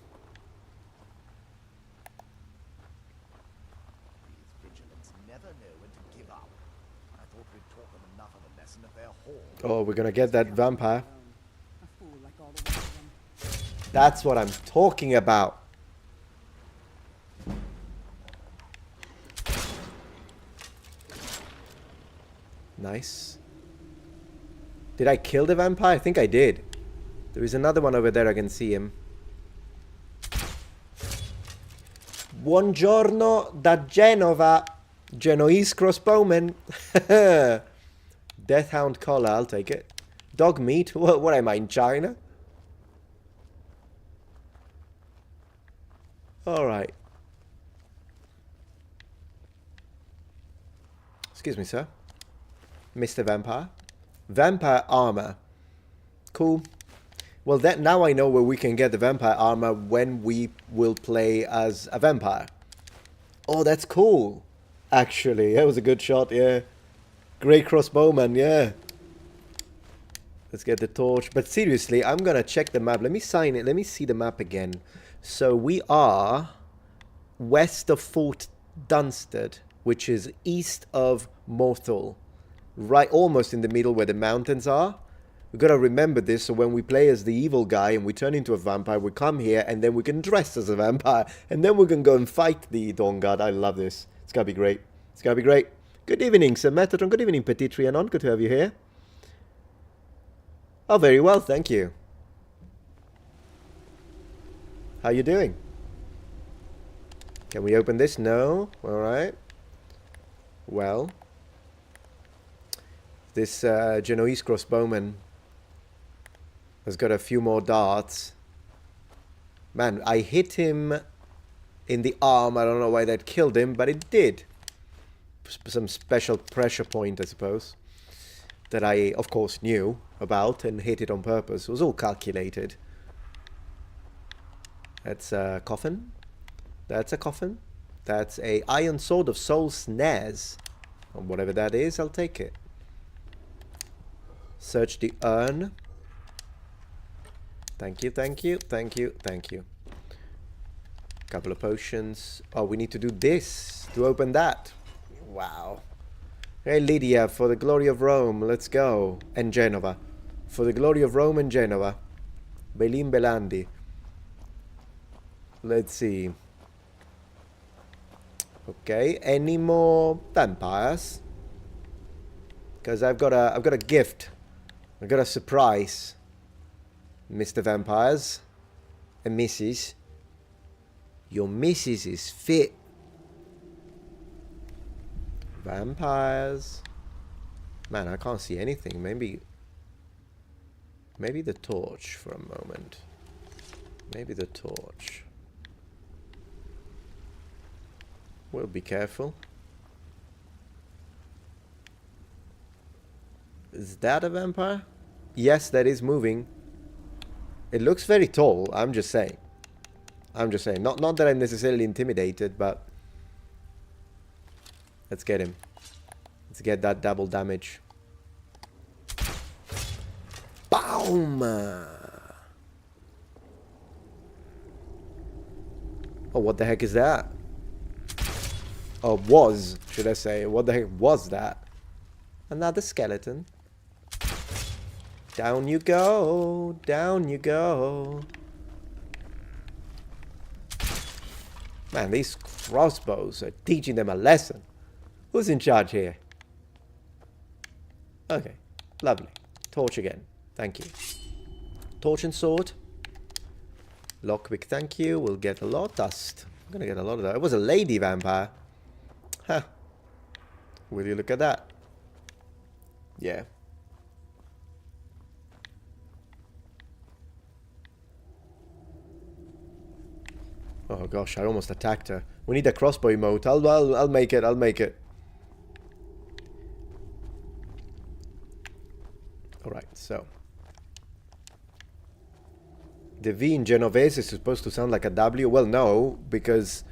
Oh, we're gonna get that vampire. That's what I'm talking about. Nice. Did I kill the vampire? I think I did. There is another one over there. I can see him. Buongiorno da Genova. Genoese crossbowman. Deathhound collar. I'll take it. Dog meat. What am I, in China? Alright. Excuse me, sir. Mr. Vampire. Vampire armor. Cool. Well, that now I know where we can get the vampire armor when we will play as a vampire. Oh, that's cool. Actually, that was a good shot, yeah. Great crossbowman, yeah. Let's get the torch. But seriously, I'm gonna check the map. Let me sign it. Let me see the map again. So we are west of Fort Dunsted, which is east of Morthal. Right, almost in the middle where the mountains are. We've got to remember this, so when we play as the evil guy and we turn into a vampire, we come here and then we can dress as a vampire. And then we can go and fight the Dawnguard. I love this. It's going to be great. It's going to be great. Good evening, Sir Metatron. Good evening, Petit Trianon. Good to have you here. Oh, very well, thank you. How you doing? Can we open this? No? Alright. Well. This Genoese crossbowman has got a few more darts. Man, I hit him in the arm. I don't know why that killed him, but it did. Some special pressure point, I suppose, that I, of course, knew about and hit it on purpose. It was all calculated. That's a coffin. That's a coffin. That's a Iron Sword of Soul Snares. Or whatever that is, I'll take it. Search the urn. Thank you, thank you, thank you, thank you. Couple of potions. Oh, we need to do this to open that. Wow. Hey, Lydia, for the glory of Rome, let's go. And Genova. For the glory of Rome and Genova. Belin Belandi. Let's see. Okay, any more vampires? Because I've got a gift. I've got a surprise, Mr. Vampires and Mrs. Your missus is fit. Vampires. Man, I can't see anything. Maybe the torch for a moment. Maybe the torch. We'll be careful. Is that a vampire? Yes, that is moving. It looks very tall, I'm just saying. I'm just saying. Not that I'm necessarily intimidated, but... Let's get him. Let's get that double damage. Boom! Oh, what the heck is that? Oh, was, should I say. What the heck was that? Another skeleton. Down you go. Down you go. Man, these crossbows are teaching them a lesson. Who's in charge here? Okay, lovely. Torch again. Thank you. Torch and sword. Lockpick, thank you. We'll get a lot of dust. I'm gonna get a lot of that. It was a lady vampire. Huh. Will you look at that? Yeah. Oh gosh, I almost attacked her. We need a crossbow emote. I'll make it. I'll make it. All right, so the V in Genovese is supposed to sound like a W. Well, no, because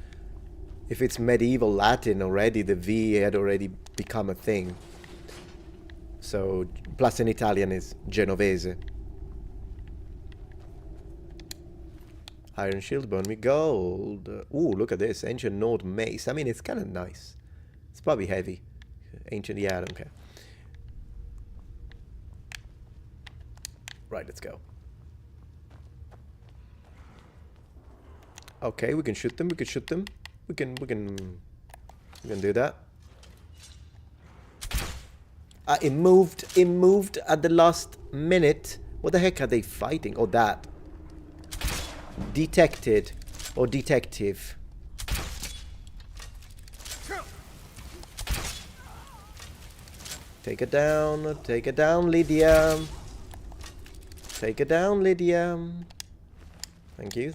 if it's medieval Latin already, the V had already become a thing. So plus in Italian is Genovese. Iron shield, bone me gold. Ooh, look at this. Ancient Nord mace. I mean, it's kind of nice. It's probably heavy. Ancient, yeah, I don't care. Right, let's go. Okay, we can shoot them. We can shoot them. We can do that. It moved at the last minute. What the heck are they fighting? Oh, that. Detected or detective. Take it down, Lydia. Take it down, Lydia. Thank you.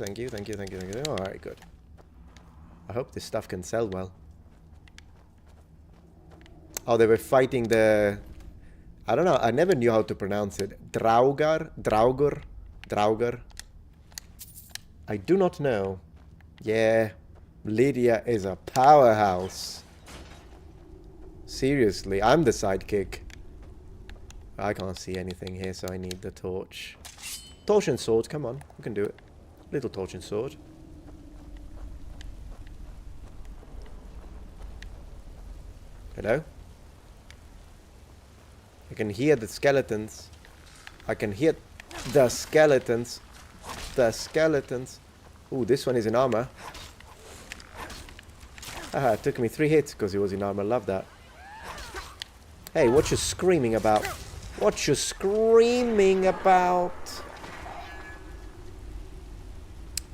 Alright, good. I hope this stuff can sell well. Oh, they were fighting the... I don't know, I never knew how to pronounce it. Draugr. I do not know. Yeah, Lydia is a powerhouse. Seriously, I'm the sidekick. I can't see anything here, so I need the torch. Torch and sword, come on, we can do it. Little torch and sword. Hello? I can hear the skeletons. I can hear the skeletons. Ooh, this one is in armor. Haha, it took me 3 hits because he was in armor. Love that. Hey, what you screaming about? What you screaming about?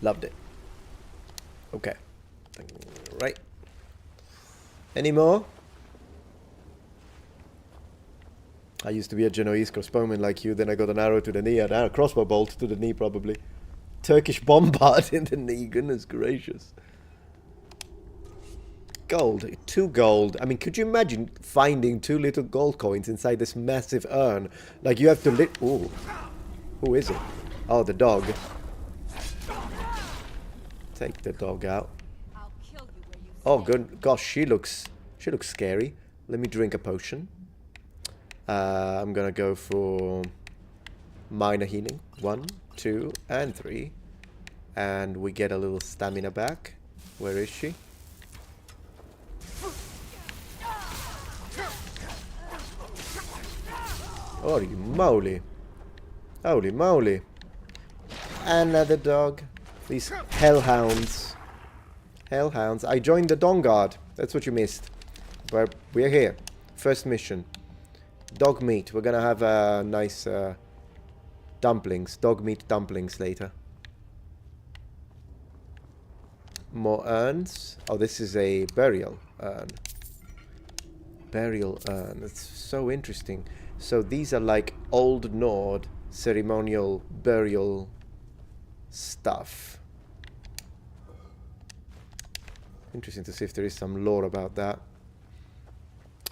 Loved it. Okay. Right. Any more? I used to be a Genoese crossbowman like you, then I got an arrow to the knee, and a crossbow bolt to the knee probably. Turkish bombard in the knee, goodness gracious. Gold, 2 gold. I mean, could you imagine finding 2 little gold coins inside this massive urn? Like you have to ooh. Who is it? Oh, the dog. Take the dog out. Oh, good. Gosh, she looks scary. Let me drink a potion. I'm gonna go for minor healing. 1, 2, and 3. And we get a little stamina back. Where is she? Holy moly. Holy moly. Another dog. These hellhounds. Hellhounds. I joined the Dawnguard. That's what you missed. But we're here. First mission. Dog meat. We're gonna have nice dumplings. Dog meat dumplings later. More urns. Oh, this is a burial urn. Burial urn. That's so interesting. So these are like Old Nord ceremonial burial stuff. Interesting to see if there is some lore about that.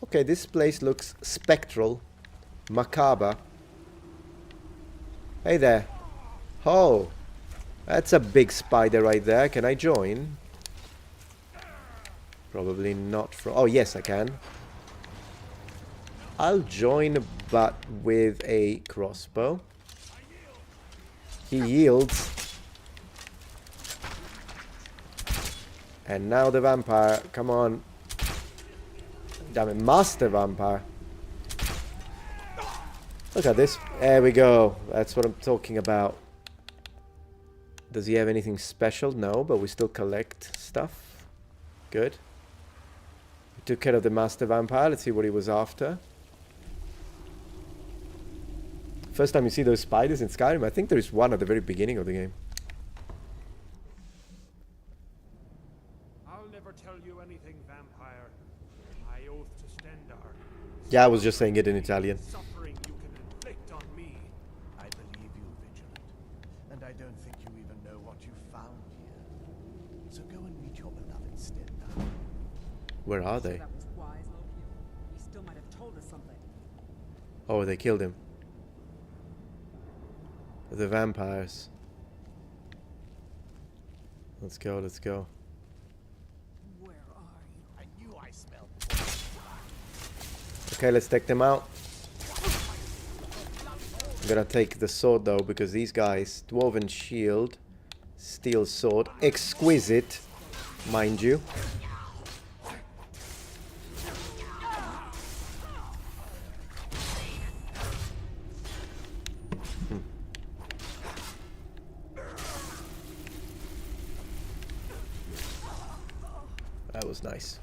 Okay, this place looks spectral, macabre. Hey there. Oh, that's a big spider right there. Can I join? Probably not from... Oh, yes, I can. I'll join, but with a crossbow. He yields. And now the vampire. Come on. Damn it, Master Vampire. Look at this. There we go. That's what I'm talking about. Does he have anything special? No, but we still collect stuff. Good. We took care of the master vampire. Let's see what he was after. First time you see those spiders in Skyrim. I think there is one at the very beginning of the game. I'll never tell you anything, vampire. My oath to Stendar. Yeah, I was just saying it in Italian. Suffering you can inflict on me. I believe you, Vigilant. And I don't think you even know what you found here. So go and meet your beloved Stendar. Where are So they? that was wise, Volkihar. He still might have told us something. Oh, they killed him. The vampires. Let's go, let's go. Where are you? I knew I smelled. Okay, let's take them out. I'm gonna take the sword though, because these guys, dwarven shield, steel sword, exquisite, mind you. That was nice.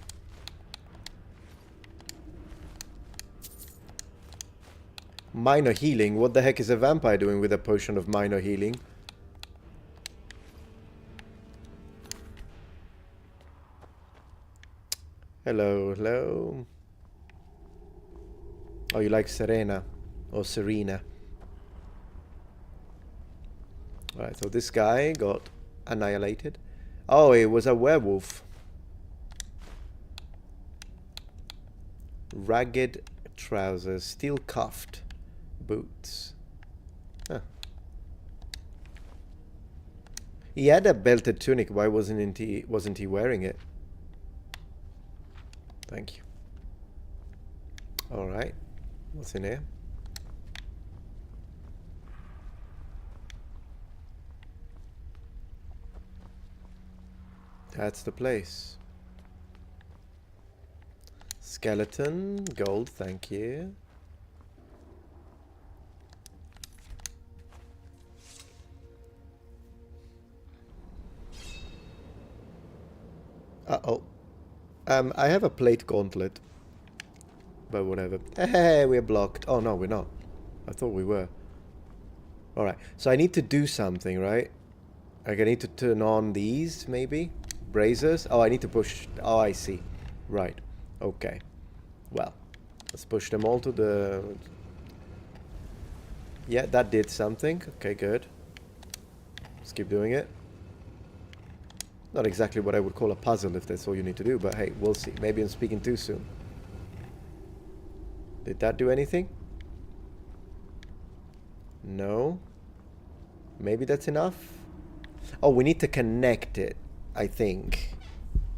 Minor healing? What the heck is a vampire doing with a potion of minor healing? Hello, hello. Oh, you like Serena or Serena. Alright, so this guy got annihilated. Oh, it was a werewolf. Ragged trousers, steel cuffed boots. Huh. He had a belted tunic. Why wasn't he wearing it? Thank you. All right. What's in here? That's the place. Skeleton, gold, thank you. Uh-oh. I have a plate gauntlet. But whatever. Hey, we're blocked. Oh, no, we're not. I thought we were. Alright, so I need to do something, right? Like, I need to turn on these, maybe? Braziers? Oh, I need to push... Oh, I see. Right. Okay. Well, let's push them all to the... Yeah, that did something. Okay, good. Let's keep doing it. Not exactly what I would call a puzzle if that's all you need to do, but hey, we'll see. Maybe I'm speaking too soon. Did that do anything? No. Maybe that's enough? Oh, we need to connect it, I think.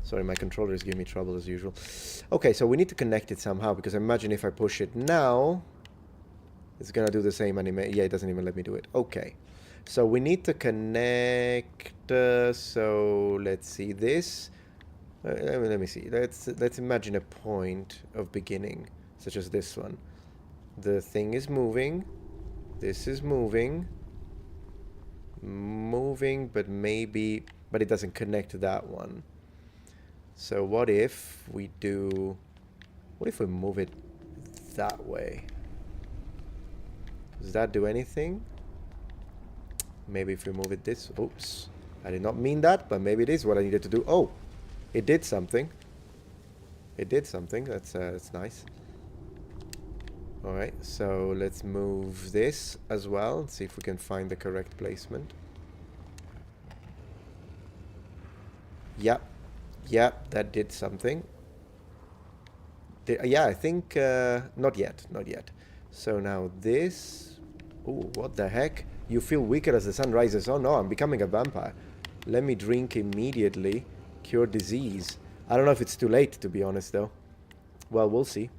Sorry, my controller is giving me trouble as usual. Okay, so we need to connect it somehow, because I imagine if I push it now, it's gonna do the same animation. Yeah, it doesn't even let me do it. Okay. So we need to connect, so let's see this. Let me see. Let's imagine a point of beginning, such as this one. The thing is moving. This is moving. Moving, but it doesn't connect to that one. So what if we move it that way? Does that do anything? Maybe if we move it this... Oops. I did not mean that, but maybe it is what I needed to do. Oh! It did something. It did something. That's nice. Alright, so let's move this as well. See if we can find the correct placement. Yep. Yep, that did something. Yeah, I think... not yet. Not yet. So now this... Ooh, what the heck? You feel weaker as the sun rises. Oh no, I'm becoming a vampire. Let me drink immediately. Cure disease. I don't know if it's too late, to be honest, though. Well, we'll see.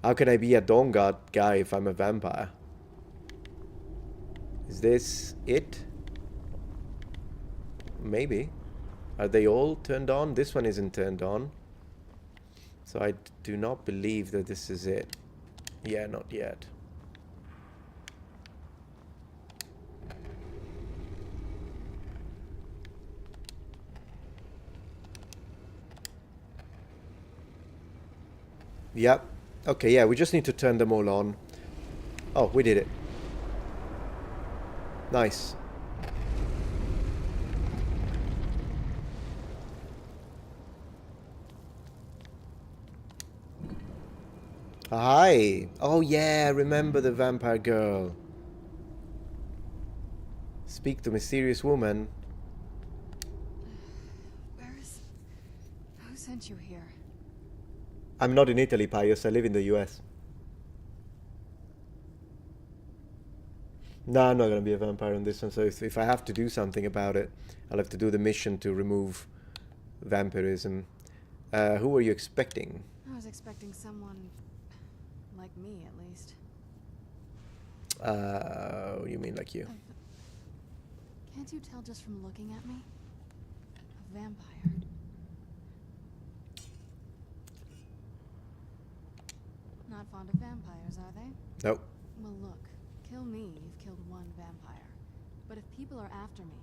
How can I be a Dawnguard guy if I'm a vampire? Is this it? Maybe. Are they all turned on? This one isn't turned on. So I do not believe that this is it. Yeah, not yet. Yep. Okay, yeah, we just need to turn them all on. Oh, we did it. Nice. Hi. Oh yeah, remember the vampire girl. Speak to mysterious woman. Who sent you here? I'm not in Italy, Pius. I live in the US. No, I'm not going to be a vampire on this one. So if I have to do something about it, I'll have to do the mission to remove vampirism. Who were you expecting? I was expecting someone like me, at least. You mean like you? Can't you tell just from looking at me? A vampire. Not fond of vampires, are they? Nope. Well, look. Kill me, you've killed one vampire. But if people are after me,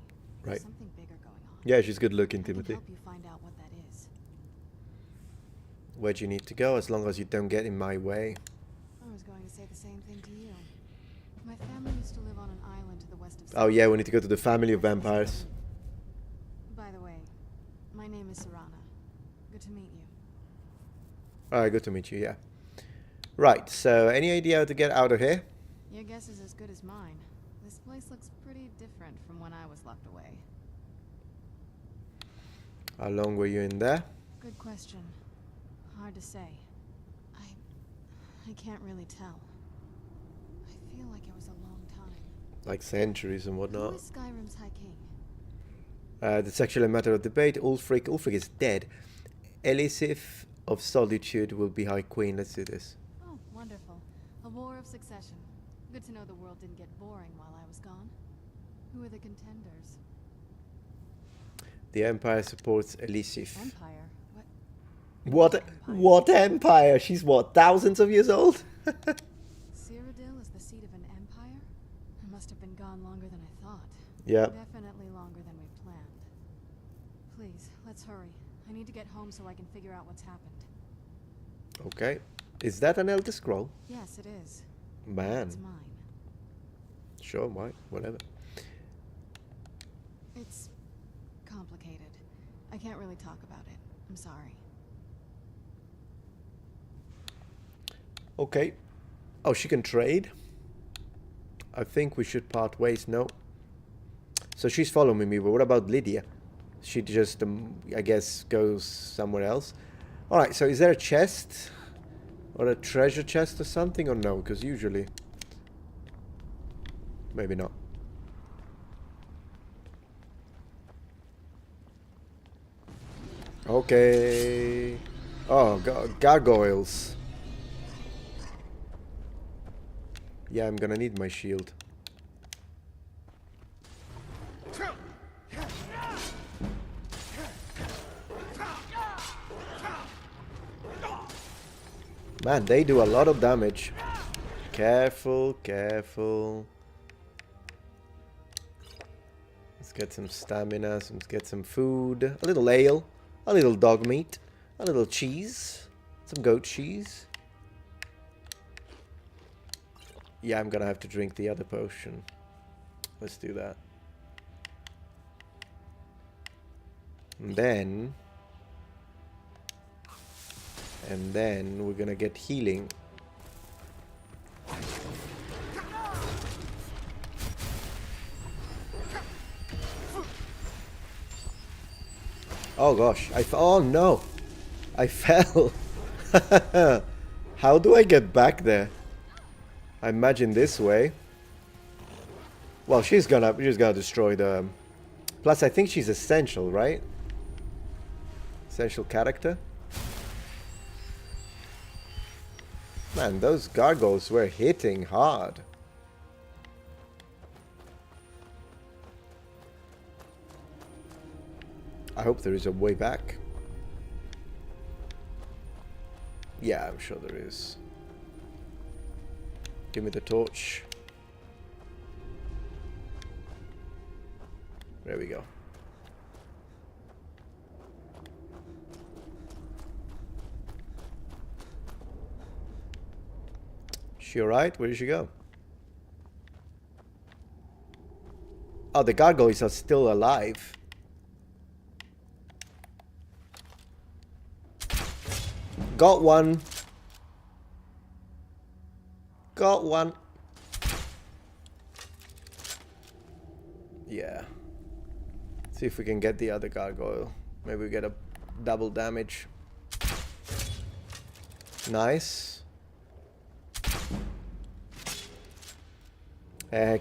Right. there's something bigger going on. Yeah, she's good looking, I can Timothy. help you find out what that is. Where do you need to go, as long as you don't get in my way? I was going to say the same thing to you. My family used to live on an island to the west of Oh yeah, we need to go to the family of vampires. By the way, my name is Serana. Good to meet you. Alright, good to meet you, yeah. Right, so any idea how to get out of here? Your guess is as good as mine. This place looks pretty different from when I was locked away. How long were you in there? Good question. Hard to say. I can't really tell. I feel like it was a long time. Like centuries and Who whatnot. is Skyrim's High King? That's actually a matter of debate. Ulfric is dead. Elisif of Solitude will be High Queen. Let's do this. Oh, wonderful. A war of succession. Good to know the world didn't get boring while I was gone. Who are the contenders? The Empire supports Elisif. Empire? What? What empire? She's what, thousands of years old? Cyrodiil is the seat of an empire? I must have been gone longer than I thought. Yeah. Definitely longer than we planned. Please, let's hurry. I need to get home so I can figure out what's happened. Okay. Is that an Elder Scroll? Yes, it is. Man. It's mine. Sure, why? Whatever. It's complicated. I can't really talk about it. I'm sorry. Okay. Oh, she can trade? I think we should part ways. No. So she's following me, but what about Lydia? She just, I guess, goes somewhere else. Alright, so is there a chest? Or a treasure chest or something? Or no? Because usually... Maybe not. Okay. Oh, gargoyles. Yeah, I'm gonna need my shield. Man, they do a lot of damage. Careful, careful. Let's get some stamina, let's get some food. A little ale, a little dog meat, a little cheese, some goat cheese. Yeah, I'm gonna have to drink the other potion. Let's do that. And then we're gonna get healing. Oh gosh, oh no! I fell! How do I get back there? I imagine this way. Well, she's gonna destroy the... Plus, I think she's essential, right? Essential character? Man, those gargoyles were hitting hard. I hope there is a way back. Yeah, I'm sure there is. Give me the torch. There we go. She alright? Where did she go? Oh, the gargoyles are still alive. Got one. Got one. Yeah. See if we can get the other gargoyle. Maybe we get a double damage. Nice.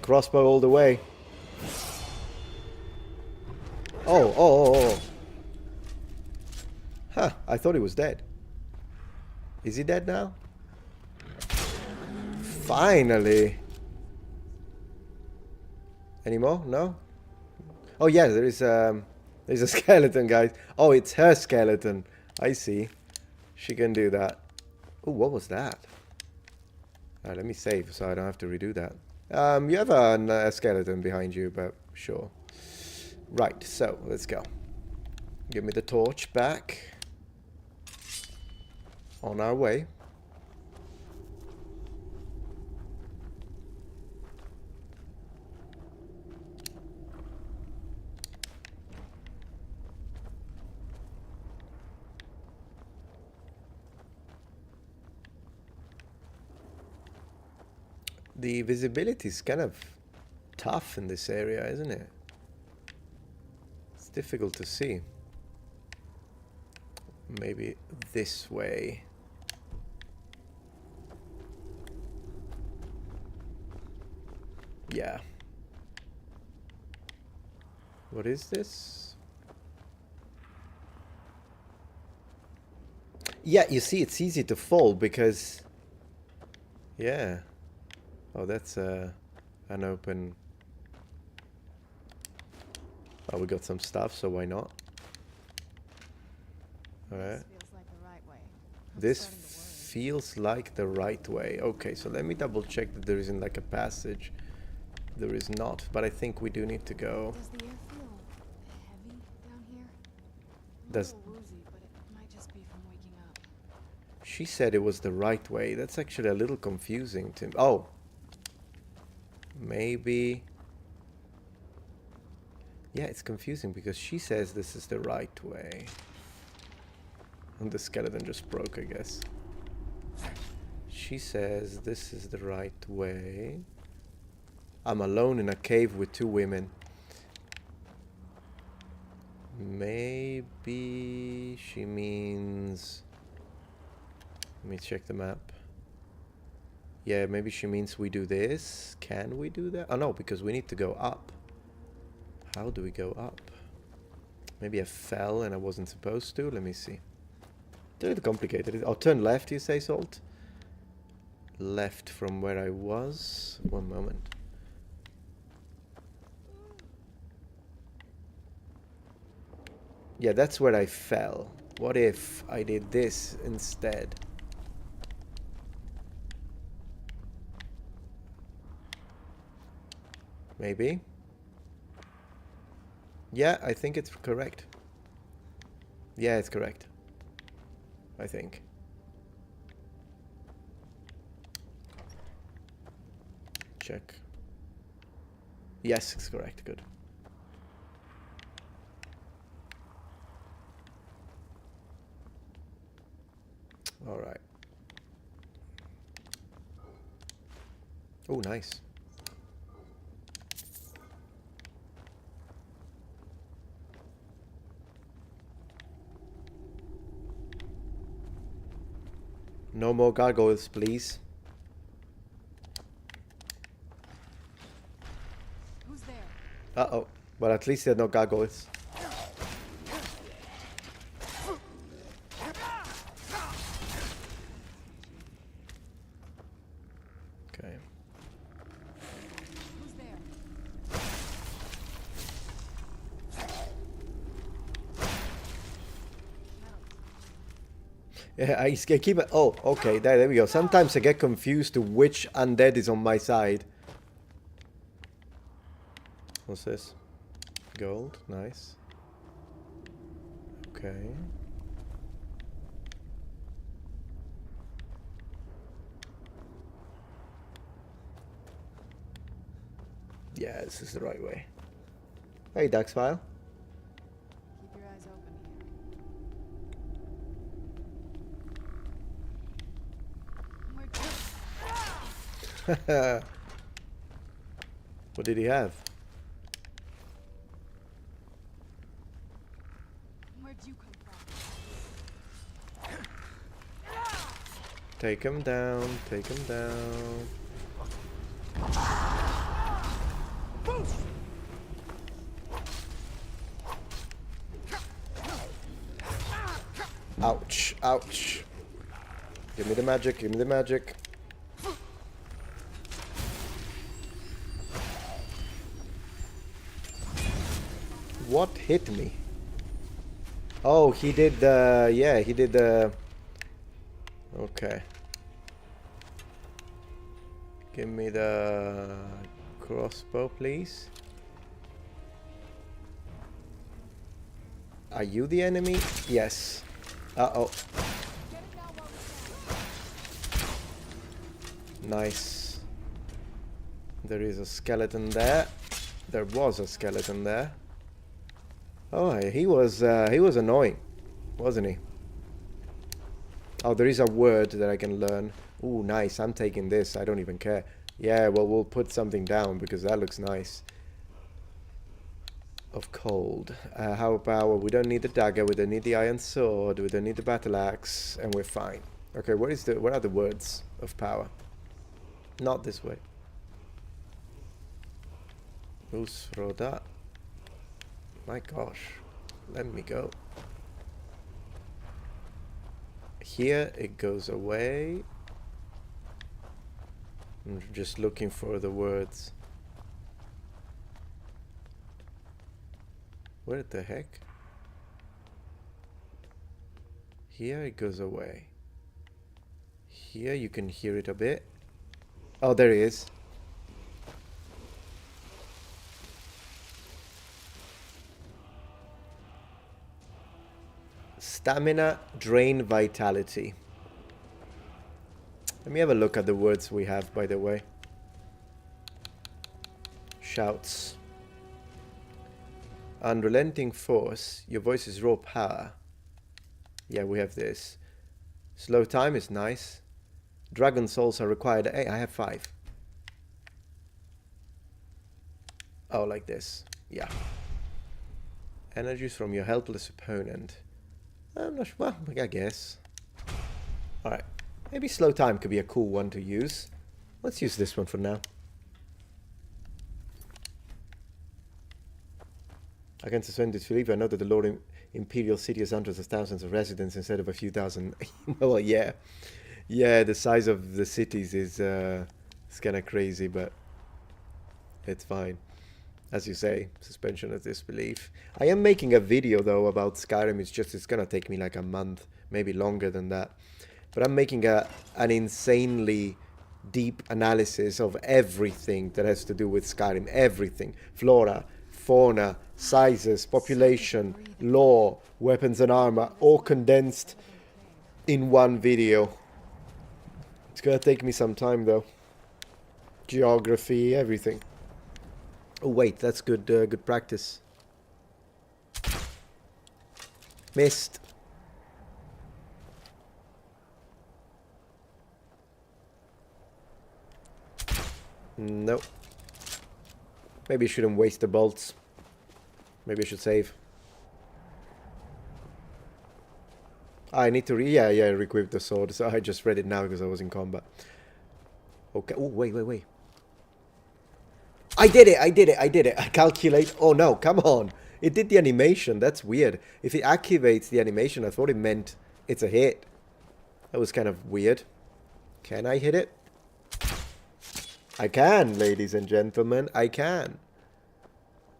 Crossbow all the way. Oh. Huh, I thought he was dead. Is he dead now? Finally. Any more? No? Oh yeah, there's a skeleton, guys. Oh, it's her skeleton. I see. She can do that. Oh, what was that? Let me save so I don't have to redo that. You have a skeleton behind you, but sure. Right, so let's go. Give me the torch back. On our way. The visibility is kind of tough in this area, isn't it? It's difficult to see. Maybe this way. Yeah. What is this? Yeah, you see, it's easy to fall because... Yeah. Oh, that's an open... Oh, we got some stuff, so why not? Alright. This feels like the right way. Okay, so let me double check that there isn't like a passage. There is not, but I think we do need to go. Does the air feel heavy down here? Does... A little woozy, but it might just be from waking up. She said it was the right way. That's actually a little confusing to me. Oh! Maybe... Yeah, it's confusing because she says this is the right way. And the skeleton just broke, I guess. She says this is the right way. I'm alone in a cave with two women. Maybe she means... Let me check the map. Yeah, maybe she means we do this. Can we do that? Oh no, because we need to go up. How do we go up? Maybe I fell and I wasn't supposed to. Let me see. It's a little complicated. Oh, turn left, you say, Salt? Left from where I was. One moment. Yeah, that's where I fell. What if I did this instead? Maybe. Yeah, I think it's correct. Yeah, it's correct. I think. Check. Yes, it's correct. Good. All right. Oh, nice. No more gargoyles, please. Who's there? Uh-oh. Well, at least there are no gargoyles. Okay. Who's there? Yeah, I keep it. Oh, okay. There we go. Sometimes I get confused to which undead is on my side. What's this? Gold. Nice. Okay. Yeah, this is the right way. Hey, Duxfile. Keep your eyes open here. What did he have? Where'd you come from? Take him down, take him down. Ouch, ouch. Give me the magic, give me the magic. What hit me? Oh, he did the... Yeah, he did the... Okay. Give me the crossbow, please. Are you the enemy? Yes. Uh-oh. Nice. There is a skeleton there. There was a skeleton there. Oh, he was annoying, wasn't he? Oh, there is a word that I can learn. Ooh, nice. I'm taking this. I don't even care. Yeah, well, we'll put something down because that looks nice. Of cold. How about, we don't need the dagger, we don't need the iron sword, we don't need the battle axe, and we're fine. Okay, what are the words of power? Not this way. Who's throw that? My gosh. Let me go. Here it goes away. I'm just looking for the words. Where the heck? Here it goes away. Here you can hear it a bit. Oh, there it is. Stamina, drain, vitality. Let me have a look at the words we have, by the way. Shouts. Unrelenting force. Your voice is raw power. Yeah, we have this. Slow time is nice. Dragon souls are required. Hey, I have 5. Oh, like this. Yeah. Energies from your helpless opponent. I'm not sure. Well, I guess. Alright. Maybe slow time could be a cool one to use. Let's use this one for now. I can suspend disbelief. I know that the Lord Imperial City has hundreds of thousands of residents instead of a few thousand. Well, yeah. Yeah, the size of the cities is it's kind of crazy, but it's fine. As you say, suspension of disbelief. I am making a video, though, about Skyrim. It's going to take me like a month, maybe longer than that. But I'm making an insanely deep analysis of everything that has to do with Skyrim. Everything. Flora, fauna, sizes, population, lore, weapons and armor, all condensed in one video. It's gonna take me some time though. Geography, everything. Oh wait, that's good. Good practice. Missed. Nope. Maybe I shouldn't waste the bolts. Maybe I should save. I need to yeah, re-equip the sword. So I just read it now because I was in combat. Okay. Oh, wait. I did it. I calculate. Oh no, come on. It did the animation. That's weird. If it activates the animation, I thought it meant it's a hit. That was kind of weird. Can I hit it? I can, ladies and gentlemen. I can.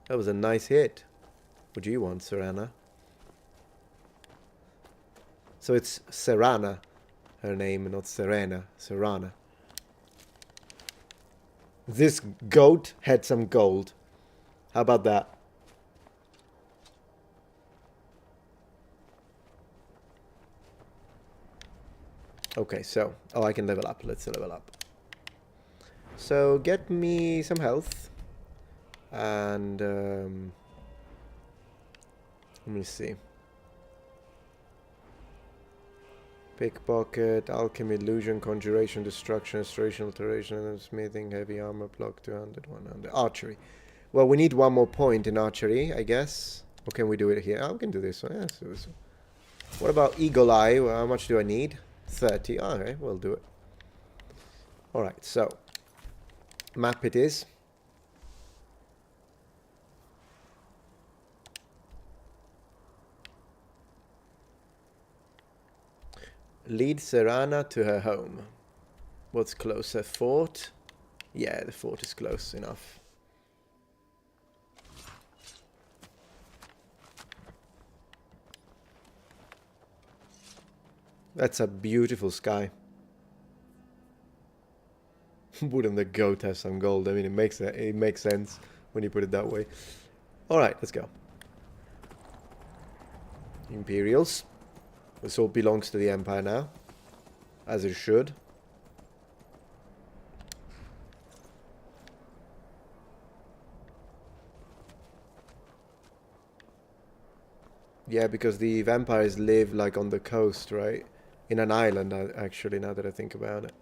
That was a nice hit. What do you want, Serana? So it's Serana, her name, not Serena. Serana. This goat had some gold. How about that? Okay, so... Oh, I can level up. Let's level up. So, get me some health. And let me see. Pickpocket, alchemy, illusion, conjuration, destruction, restoration, alteration, and smithing, heavy armor, block 200, 100. Archery. Well, we need one more point in archery, I guess. Or can we do it here? Oh, we can do this one. Yeah, let's do this one. What about Eagle Eye? Well, how much do I need? 30. Okay, we'll do it. Alright, so. Map it is. Lead Serana to her home. What's closer? Fort? Yeah, the fort is close enough. That's a beautiful sky. Wouldn't the goat have some gold? I mean, it makes sense when you put it that way. All right, let's go. Imperials. This all belongs to the Empire now, as it should. Yeah, because the vampires live like on the coast, right? In an island, actually, now that I think about it.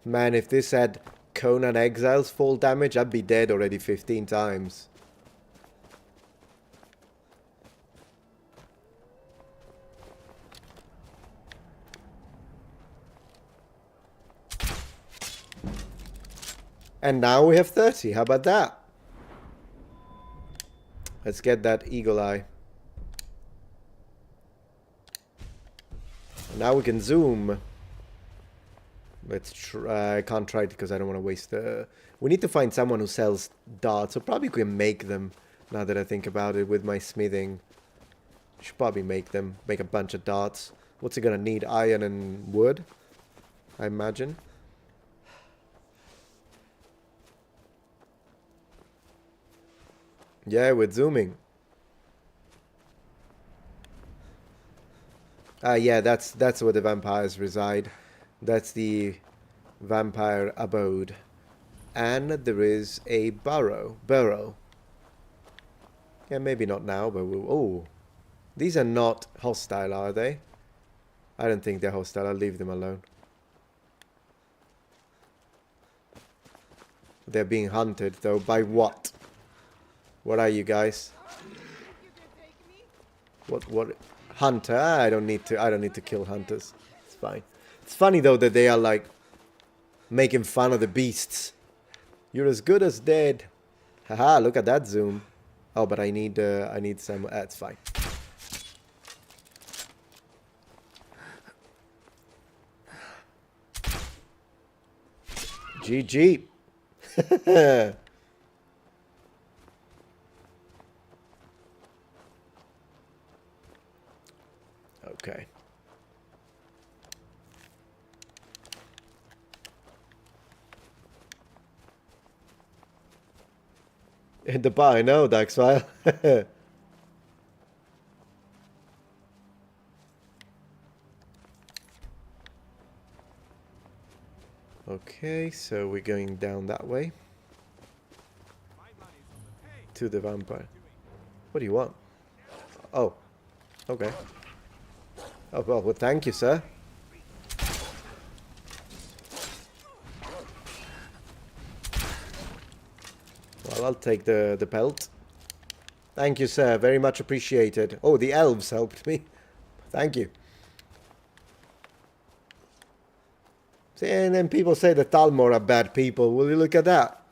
Man, if this had Conan Exile's fall damage, I'd be dead already 15 times. And now we have 30. How about that? Let's get that Eagle Eye. Now we can zoom. Let's try. I can't try it because I don't want to waste the... We need to find someone who sells darts. So probably we can make them. Now that I think about it with my smithing. Should probably make them. Make a bunch of darts. What's it gonna need? Iron and wood? I imagine. Yeah, we're zooming. Yeah, that's where the vampires reside. That's the vampire abode. And there is a burrow. Yeah, maybe not now, but we'll... Oh, these are not hostile, are they? I don't think they're hostile. I'll leave them alone. They're being hunted, though. By what? What are you guys? What? Hunter? I don't need to kill hunters. It's fine. It's funny though that they are like making fun of the beasts. You're as good as dead. Haha, look at that zoom. Oh, but I need some. That's fine. GG. Okay. In the bar, I know, Daxfile. Okay, so we're going down that way. To the vampire. What do you want? Oh. Okay. Oh, well, thank you, sir. Well, I'll take the pelt. Thank you, sir. Very much appreciated. Oh, the elves helped me. Thank you. See, and then people say the Talmor are bad people. Will you look at that?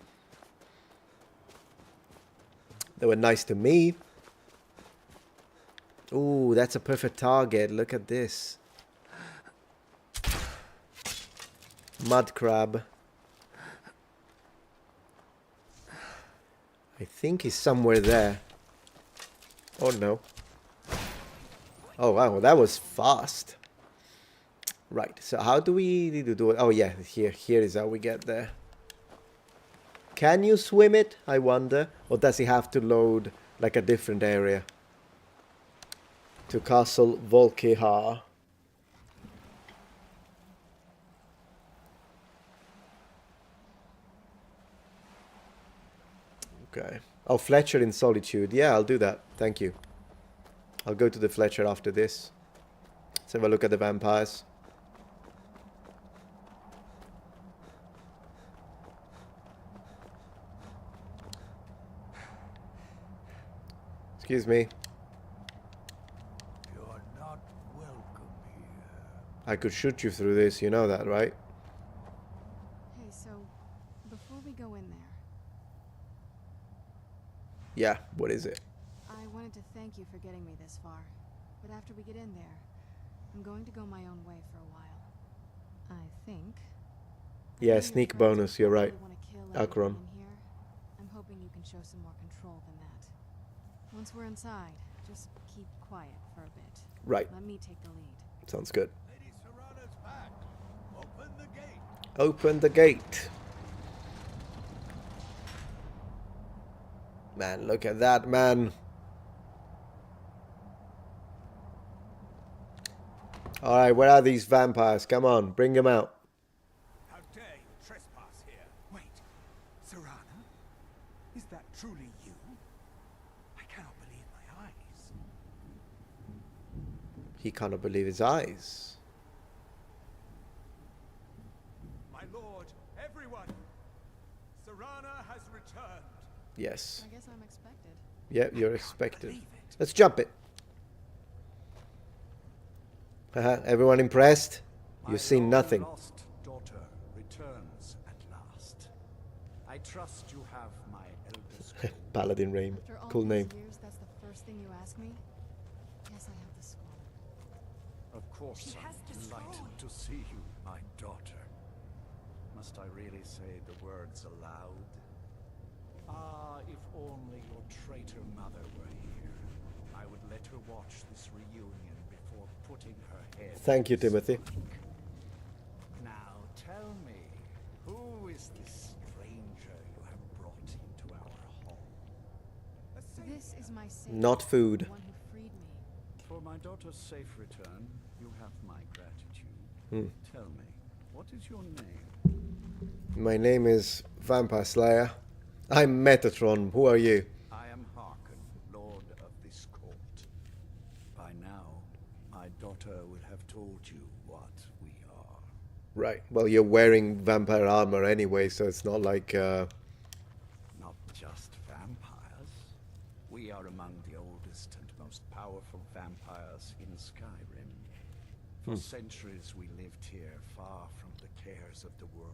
They were nice to me. Ooh, that's a perfect target. Look at this. Mud crab. I think he's somewhere there. Oh no. Oh wow, that was fast. Right, so how do we need to do it? Oh yeah, here is how we get there. Can you swim it, I wonder? Or does he have to load like a different area? To Castle Volkihar. Okay. Oh, Fletcher in Solitude. Yeah, I'll do that. Thank you. I'll go to the Fletcher after this. Let's have a look at the vampires. Excuse me. You're not welcome here. I could shoot you through this, you know that, right? Hey, so before we go in there, Yeah, what is it? I wanted to thank you for getting me this far. But after we get in there, I'm going to go my own way for a while. I think. I know Yeah, your sneak friends bonus, will you're right. probably wanna kill Akron. everyone in here. I'm hoping you can show some more control than that. Once we're inside, just keep quiet for a bit. Right. Let me take the lead. Sounds good. Lady Serana's back. Open the gate. Open the gate. Man, look at that, man. Alright, where are these vampires? Come on, bring them out. How dare you trespass here? Wait, Serana? Is that truly you? I cannot believe my eyes. He cannot believe his eyes. My lord, everyone! Serana has returned. Yes. I guess I'm expected. Yeah, you're expected. Let's jump it. Everyone impressed? You've seen nothing. Lost daughter returns at last. I trust you have my eldest. Paladin Rain. After all Cool these name. years, that's the first thing you ask me? Yes, I have the scroll. Of course, I'm delighted to see you, my daughter. Must I really say the words aloud? Ah, if only your traitor mother were here. I would let her watch this reunion before putting her head. Thank you, Timothy. Now tell me, who is this stranger you have brought into our hall? This is my savior, Not food. the one who freed me. For my daughter's safe return, you have my gratitude. Tell me, what is your name? My name is Vampire Slayer. I'm Metatron. Who are you? I am Harkon, lord of this court. By now, my daughter will have told you what we are. Right. Well, you're wearing vampire armor anyway, so it's not like... Not just vampires. We are among the oldest and most powerful vampires in Skyrim. For centuries we lived here, far from the cares of the world.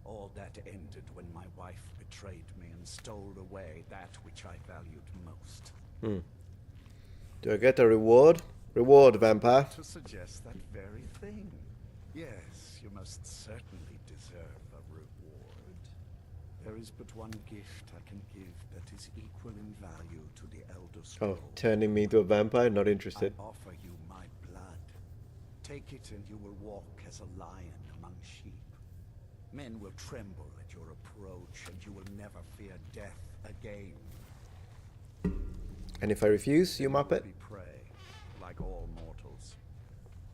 All that ended when my wife betrayed me and stole away that which I valued most. Do I get a reward? Reward, vampire. To suggest that very thing. Yes, you must certainly deserve a reward. There is but one gift I can give that is equal in value to the Elder Scroll. Oh, turning me into a vampire? Not interested. I offer you my blood. Take it and you will walk as a lion among sheep. Men will tremble at your approach and you will never fear death again. And if I refuse, you You will muppet? be prey, like all mortals.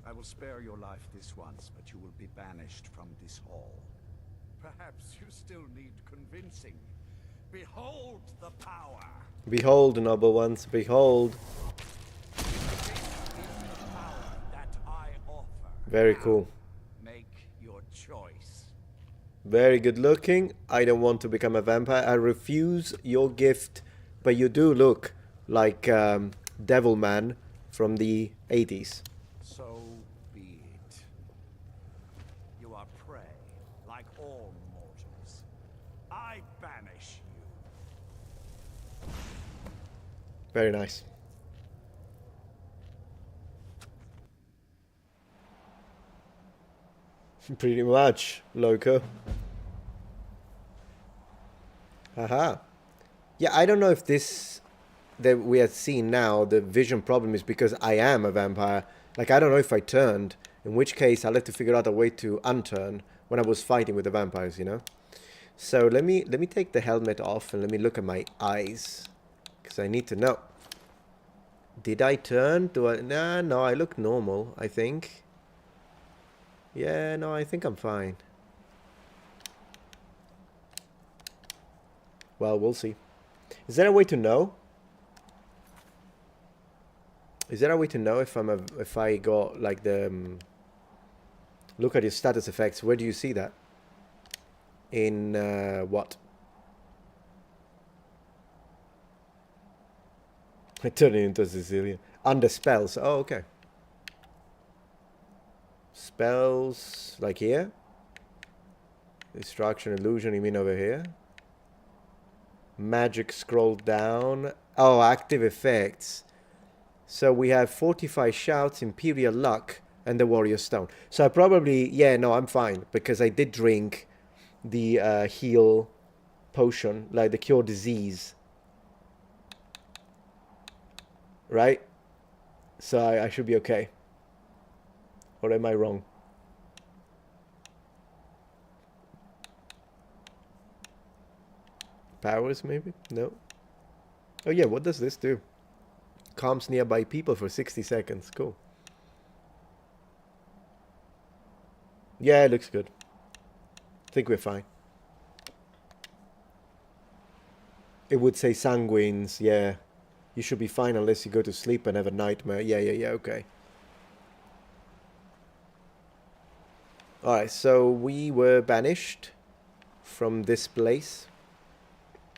I will spare your life this once, but you will be banished from this hall. Perhaps you still need convincing. Behold the power! Behold, noble ones, behold. This is the power that I offer. Very Now, cool. make your choice. Very good looking. I don't want to become a vampire. I refuse your gift. But you do look like Devilman from the 80s. So be it. You are prey, like all mortals. I banish you. Very nice. Pretty much, loco. Haha. Yeah, I don't know if this that we are seeing now, the vision problem, is because I am a vampire. Like, I don't know if I turned, in which case I'll have to figure out a way to unturn when I was fighting with the vampires, you know? So let me take the helmet off and let me look at my eyes, because I need to know. Did I turn? Do I? Nah, no, I look normal, I think. Yeah, no, I think I'm fine. Well, we'll see. Is there a way to know? Is there a way to know if I got like the look at your status effects? Where do you see that? In what? I turned it into a Sicilian. Under spells. Oh, okay. Spells like here. Distraction, illusion. You mean over here? Magic. Scroll down. Oh, active effects. So we have Fortify Shouts, Imperial Luck, and the Warrior Stone. So I probably, yeah, no, I'm fine because I did drink the heal potion, like the cure disease, right? So I should be okay. Or am I wrong? Powers, maybe? No. Oh yeah, what does this do? Calms nearby people for 60 seconds. Cool. Yeah, it looks good. I think we're fine. It would say sanguines, yeah. You should be fine unless you go to sleep and have a nightmare. Yeah, okay. Alright, so we were banished from this place.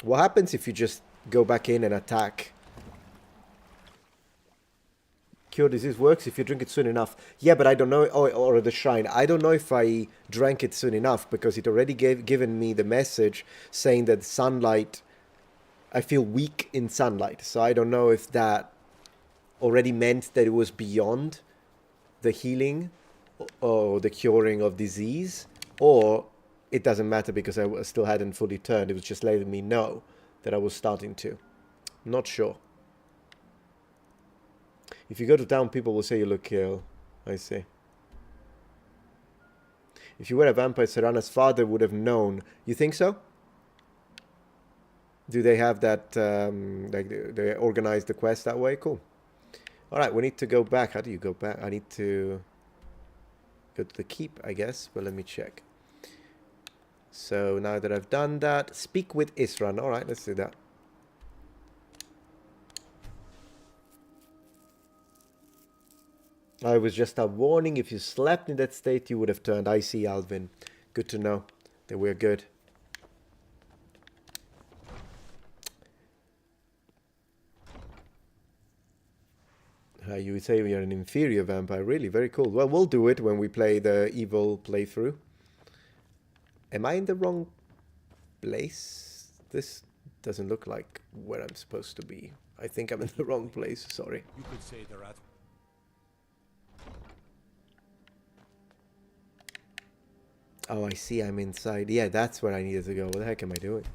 What happens if you just go back in and attack? Cure disease works if you drink it soon enough. Yeah, but I don't know. Or the shrine. I don't know if I drank it soon enough because it already given me the message saying that sunlight, I feel weak in sunlight. So I don't know if that already meant that it was beyond the healing or the curing of disease, or it doesn't matter because I still hadn't fully turned. It was just letting me know that I was starting to. Not sure. If you go to town, people will say you look ill. I see. If you were a vampire, Serana's father would have known. You think so? Do they have that, like, they organize the quest that way? Cool. Alright, we need to go back. How do you go back? I need to go to the keep, I guess. Well, let me check. So, now that I've done that, speak with Isran. Alright, let's do that. I was just a warning. If you slept in that state, you would have turned. I see, Alvin. Good to know that we're good. You would say we are an inferior vampire. Really, very cool. Well, we'll do it when we play the evil playthrough. Am I in the wrong place? This doesn't look like where I'm supposed to be. I think I'm in the wrong place. Sorry. You could say they're at... Oh, I see. I'm inside. Yeah, that's where I needed to go. What the heck am I doing?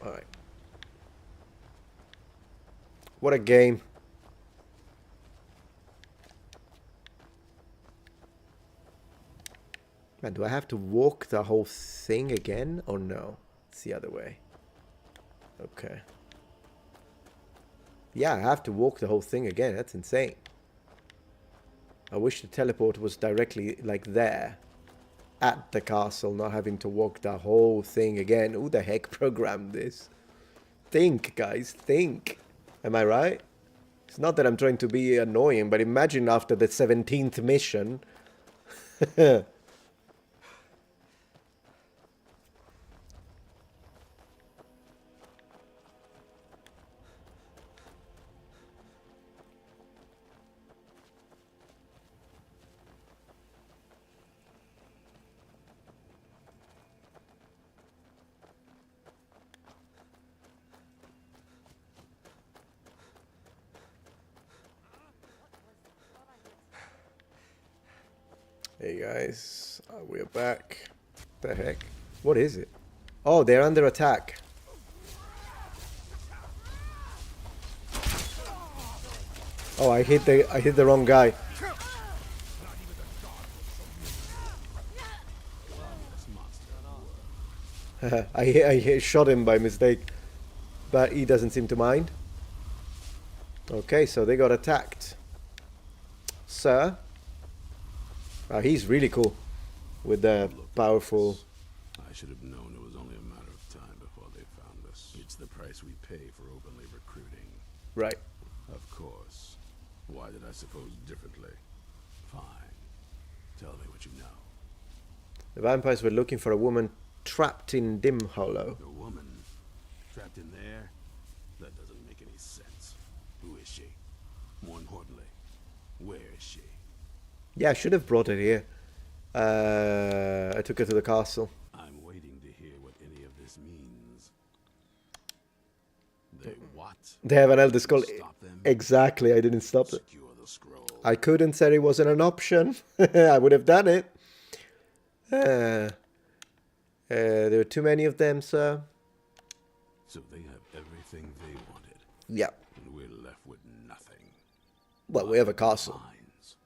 Alright. What a game. Man, do I have to walk the whole thing again or no? It's the other way. Okay. Yeah, I have to walk the whole thing again. That's insane. I wish the teleport was directly like there at the castle, not having to walk the whole thing again. Who the heck programmed this? Think, guys, think. Am I right? It's not that I'm trying to be annoying, but imagine after the 17th mission. Hey guys, we're back. What the heck? What is it? Oh, they're under attack. Oh, I hit the wrong guy. I shot him by mistake, but he doesn't seem to mind. Okay, so they got attacked. Sir. Wow, he's really cool. with the Look at powerful. this. I should have known it was only a matter of time before they found us. It's the price we pay for openly recruiting. Right. Of course. Why did I suppose differently? Fine. Tell me what you know. The vampires were looking for a woman trapped in Dimhollow. A woman trapped in there? That doesn't make any sense. Who is she? More importantly, where is she? Yeah, I should have brought it here. I took her to the castle. I'm waiting to hear what any of this means. They what? They have an Elder Scroll. Stop them? Exactly, I didn't stop it. Secure the scroll. I couldn't say it wasn't an option. I would have done it. There were too many of them, sir. So they have everything they wanted. Yeah. And we're left with nothing. Well, we have a castle. Mines.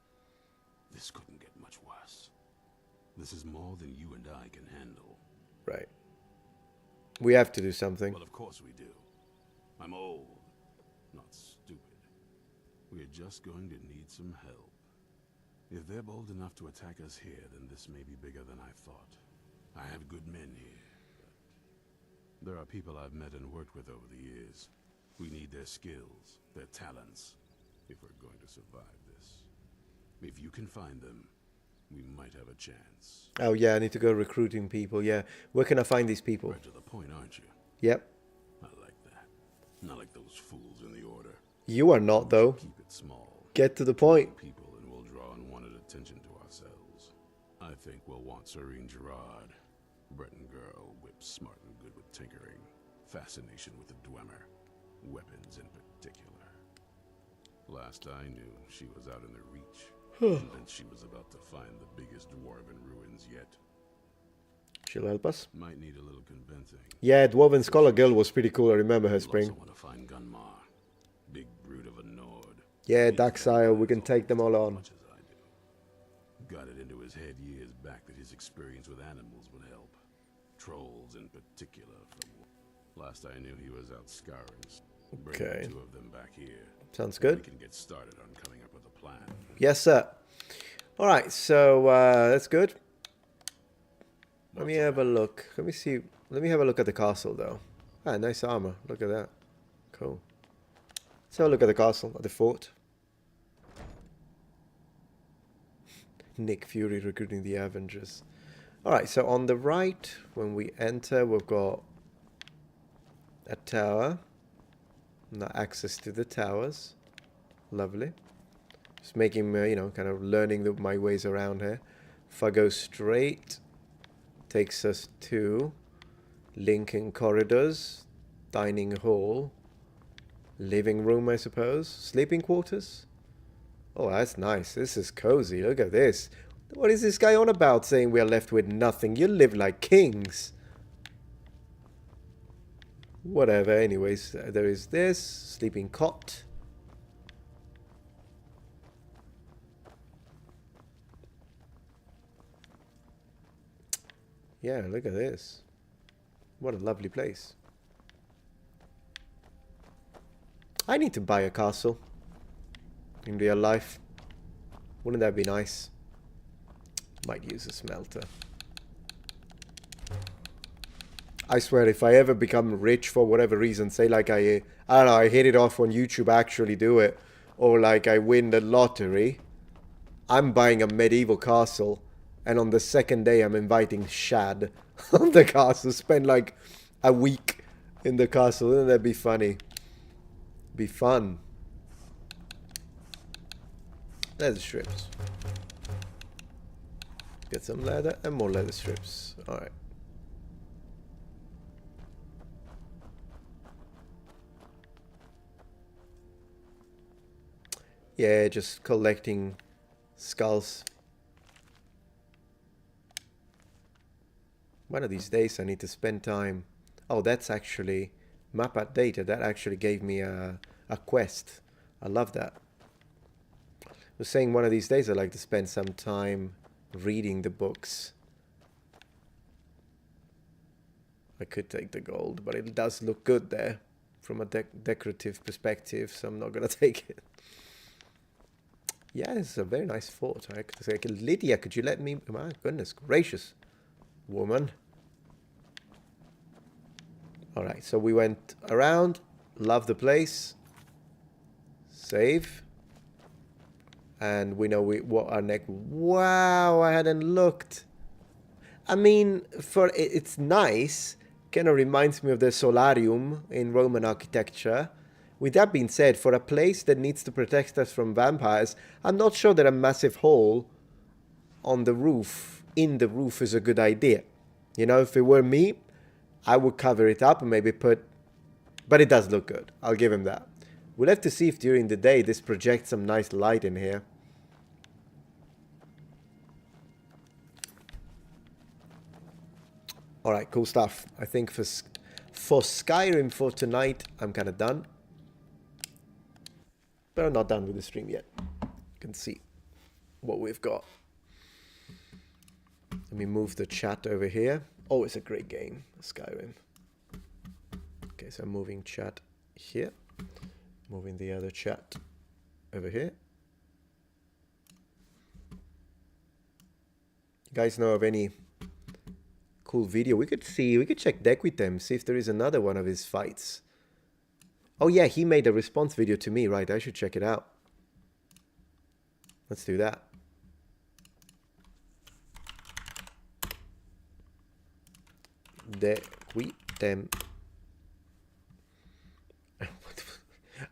This couldn't get much worse. This is more than you and I can handle. Right. We have to do something. Well, of course we do. I'm old, not stupid. We're just going to need some help. If they're bold enough to attack us here, then this may be bigger than I thought. I have good men here, but there are people I've met and worked with over the years. We need their skills, their talents, if we're going to survive this. If you can find them, we might have a chance. Oh, yeah, I need to go recruiting people, yeah. Where can I find these people? Right to the point, aren't you? Yep. I like that. Not like those fools in the order. You are not, though. Keep it small. Get to the point. People, and we'll draw unwanted attention to ourselves. I think we'll want Serene Gerard. Breton girl, whip smart and good with tinkering. Fascination with the Dwemer. Weapons in particular. Last I knew, she was out in the Reach. Convinced she was about to find the biggest dwarven ruins yet. She'll help us. Might need a little convincing. Yeah, Dwarven Scholar Girl was pretty cool. I remember her, Spring. Also want to find Gunmar. Big brute of a Nord. Yeah, Darksire, we can take them all on. Much as I do. Got it into his head years back that his experience with animals would help. Trolls in particular. From last I knew, he was out Skyrim. Okay. 2 of them back here. Sounds good. We can get started on coming up with a plan. Yes, sir. All right, so that's good. Let me have a look. Let me see. Let me have a look at the castle, though. Ah, nice armor. Look at that. Cool. Let's have a look at the castle, at the fort. Nick Fury recruiting the Avengers. All right, so on the right, when we enter, we've got a tower. Now access to the towers. Lovely. Just making, you know, kind of learning my ways around here. If I go straight, takes us to Lincoln corridors, dining hall, living room, I suppose, sleeping quarters. Oh, that's nice. This is cozy. Look at this. What is this guy on about saying we are left with nothing? You live like kings. Whatever, anyways, there is this sleeping cot. Yeah, look at this. What a lovely place. I need to buy a castle in real life. Wouldn't that be nice? Might use a smelter. I swear, if I ever become rich for whatever reason, say like I don't know, I hit it off on YouTube, actually do it, or like I win the lottery, I'm buying a medieval castle, and on the second day I'm inviting Shad on the castle, spend like a week in the castle. Wouldn't that be funny? Be fun. Leather strips. Get some leather and more leather strips. Alright. Yeah, just collecting skulls. One of these days I need to spend time. Oh, that's actually map at data. That actually gave me a quest. I love that. I was saying one of these days I'd like to spend some time reading the books. I could take the gold, but it does look good there from a decorative perspective, so I'm not gonna take it. Yeah, it's a very nice fort. I could say, Lydia, could you let me... My goodness gracious, woman. Alright, so we went around. Love the place. Save. And we know what our next... Wow, I hadn't looked. I mean, it's nice. Kind of reminds me of the solarium in Roman architecture. With that being said, for a place that needs to protect us from vampires, I'm not sure that a massive hole on the roof, in the roof, is a good idea. You know, if it were me, I would cover it up and maybe put... But it does look good. I'll give him that. We'll have to see if during the day this projects some nice light in here. Alright, cool stuff. I think for Skyrim for tonight, I'm kind of done. But I'm not done with the stream yet. You can see what we've got. Let me move the chat over here. Oh, it's a great game, Skyrim. Okay, so I'm moving chat here. Moving the other chat over here. You guys know of any cool video? We could check deck with them, see if there is another one of his fights. Oh yeah, he made a response video to me, right? I should check it out. Let's do that. Deck with them.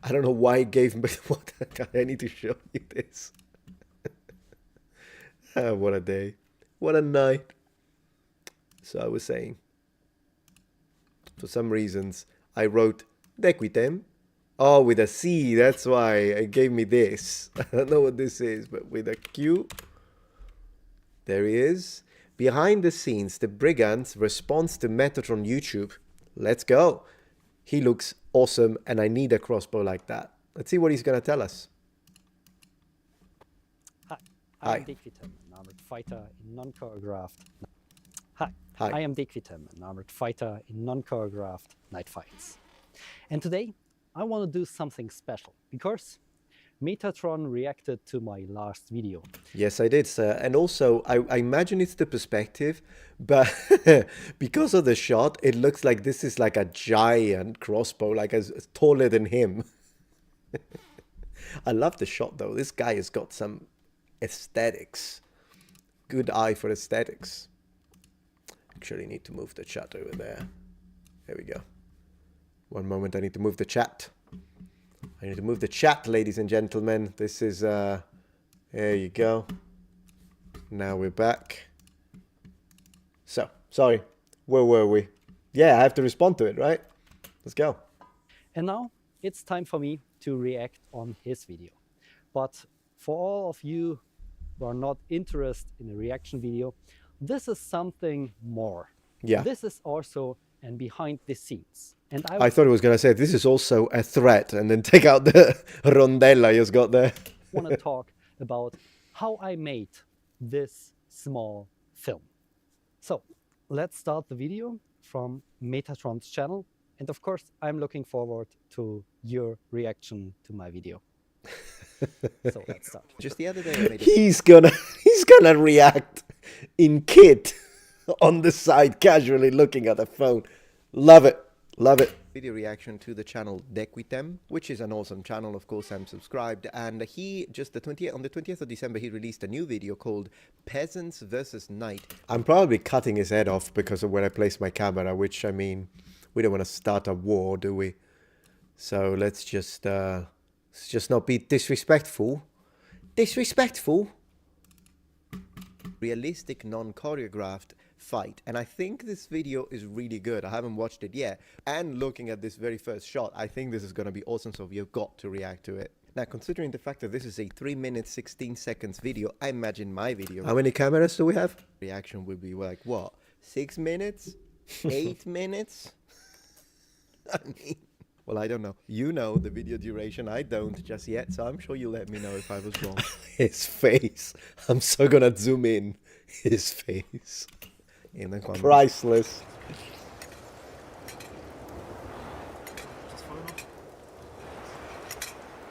I don't know why it gave me, but I need to show you this. Ah, what a day. What a night. So I was saying, for some reasons, I wrote deck with them. Oh, with a C, that's why it gave me this. I don't know what this is, but with a Q. There he is. Behind the scenes, the Brigand's response to Metatron YouTube. Let's go. He looks awesome, and I need a crossbow like that. Let's see what he's going to tell us. Hi. Hi. I'm Dickvitem, an armored fighter in non-choreographed... Hi. Hi. I am Dickvitem, an armored fighter in non-choreographed night fights. And today, I want to do something special, because Metatron reacted to my last video. Yes, I did, sir. And also, I imagine it's the perspective, but because of the shot, it looks like this is like a giant crossbow, like as taller than him. I love the shot, though. This guy has got some aesthetics. Good eye for aesthetics. Actually, need to move the chat over there. There we go. One moment, I need to move the chat. I need to move the chat, ladies and gentlemen. This is, there you go. Now we're back. So, sorry. Where were we? Yeah, I have to respond to it, right? Let's go. And now, it's time for me to react on his video. But for all of you who are not interested in a reaction video, this is something more. Yeah. This is also and behind the scenes. And I thought it was going to say, this is also a threat, and then take out the rondella he's got there. want to talk about how I made this small film. So let's start the video from Metatron's channel. And of course, I'm looking forward to your reaction to my video. So let's start. Just the other day, I made he's gonna react in kit on the side, casually looking at the phone. Love it. Love it. Video reaction to the channel Dequitem, which is an awesome channel. Of course, I'm subscribed. And he just on the 20th of December, he released a new video called Peasants versus Knight. I'm probably cutting his head off because of where I place my camera, which, I mean, we don't want to start a war, do we? So let's just not be disrespectful. Disrespectful. Realistic, non-choreographed fight. And I think this video is really good. I haven't watched it yet. And looking at this very first shot, I think this is going to be awesome. So you've got to react to it. Now, considering the fact that this is a 3 minutes, 16 seconds video, I imagine my video. How many cameras do we have? Reaction would be like, what? 6 minutes? 8 minutes? I mean, well, I don't know. You know the video duration. I don't just yet. So I'm sure you'll let me know if I was wrong. His face. I'm so gonna zoom in. His face. In the comments. Priceless.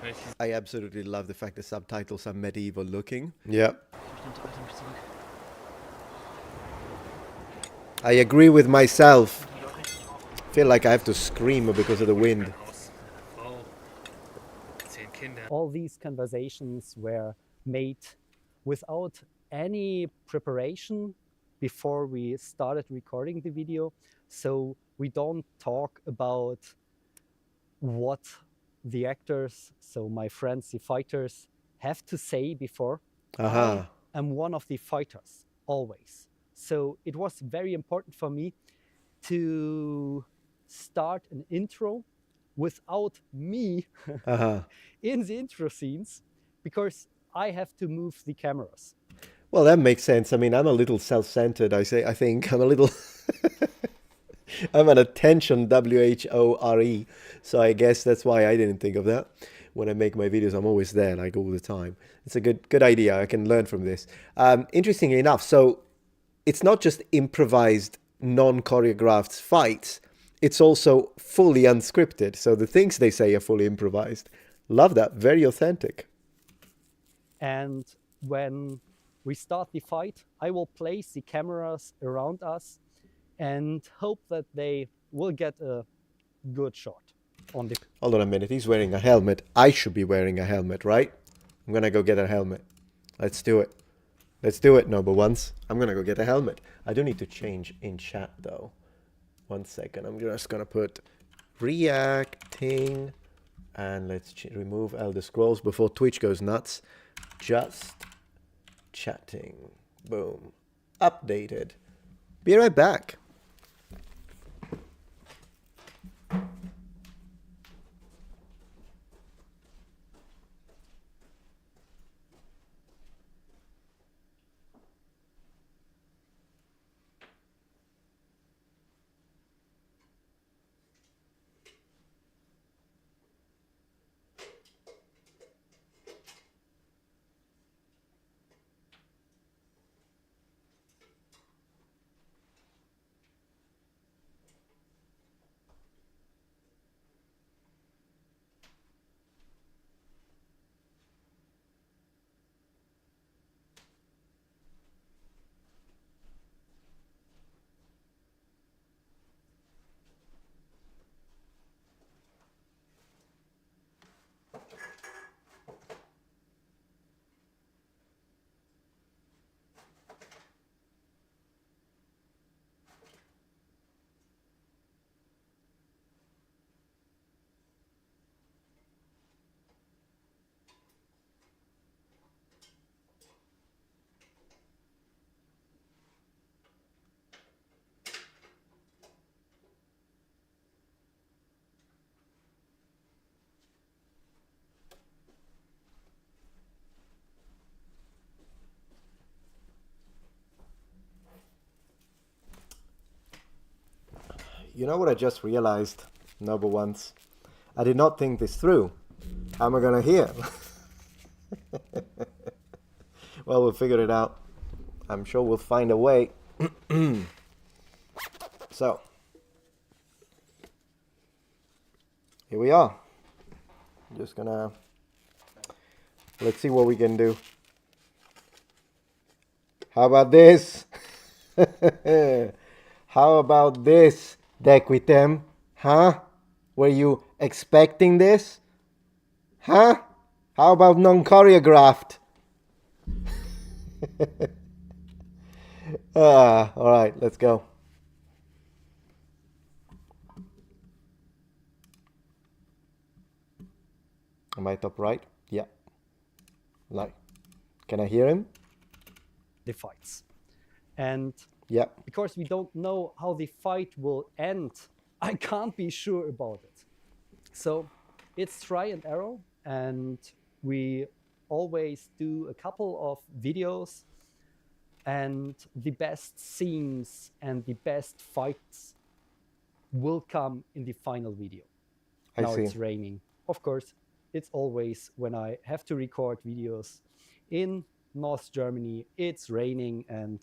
Hey, I absolutely love the fact the subtitles are medieval looking. Yeah. I agree with myself. I feel like I have to scream because of the wind. All these conversations were made without any preparation before we started recording the video. So we don't talk about what the actors, so my friends, the fighters, have to say before. I am one of the fighters, always. So it was very important for me to start an intro without me in the intro scenes, because I have to move the cameras. Well, that makes sense. I mean, I'm a little self-centered. I think I'm a little. I'm an attention WHORE, so I guess that's why I didn't think of that. When I make my videos, I'm always there, like all the time. It's a good idea. I can learn from this. Interestingly enough, so it's not just improvised, non-choreographed fights. It's also fully unscripted. So the things they say are fully improvised. Love that. Very authentic. And when we start the fight, I will place the cameras around us and hope that they will get a good shot on the... Hold on a minute. He's wearing a helmet. I should be wearing a helmet, right? I'm going to go get a helmet. Let's do it. Let's do it, number ones. I'm going to go get a helmet. I do need to change in chat, though. 1 second. I'm just going to put reacting. And let's remove Elder Scrolls before Twitch goes nuts. Just chatting. Boom. Updated. Be right back. You know what I just realized, number ones? I did not think this through. How am I going to hear? Well, we'll figure it out. I'm sure we'll find a way. So, here we are. Just gonna... Let's see what we can do. How about this? How about this, Dequitem? Huh? Were you expecting this? Huh? How about non-choreographed? Alright, let's go. Am I top right? Yeah. Like, can I hear him? The fights. And yeah, because we don't know how the fight will end, I can't be sure about it. So it's try and error, and we always do a couple of videos, and the best scenes and the best fights will come in the final video. Now it's raining. Of course, it's always when I have to record videos in North Germany, it's raining, and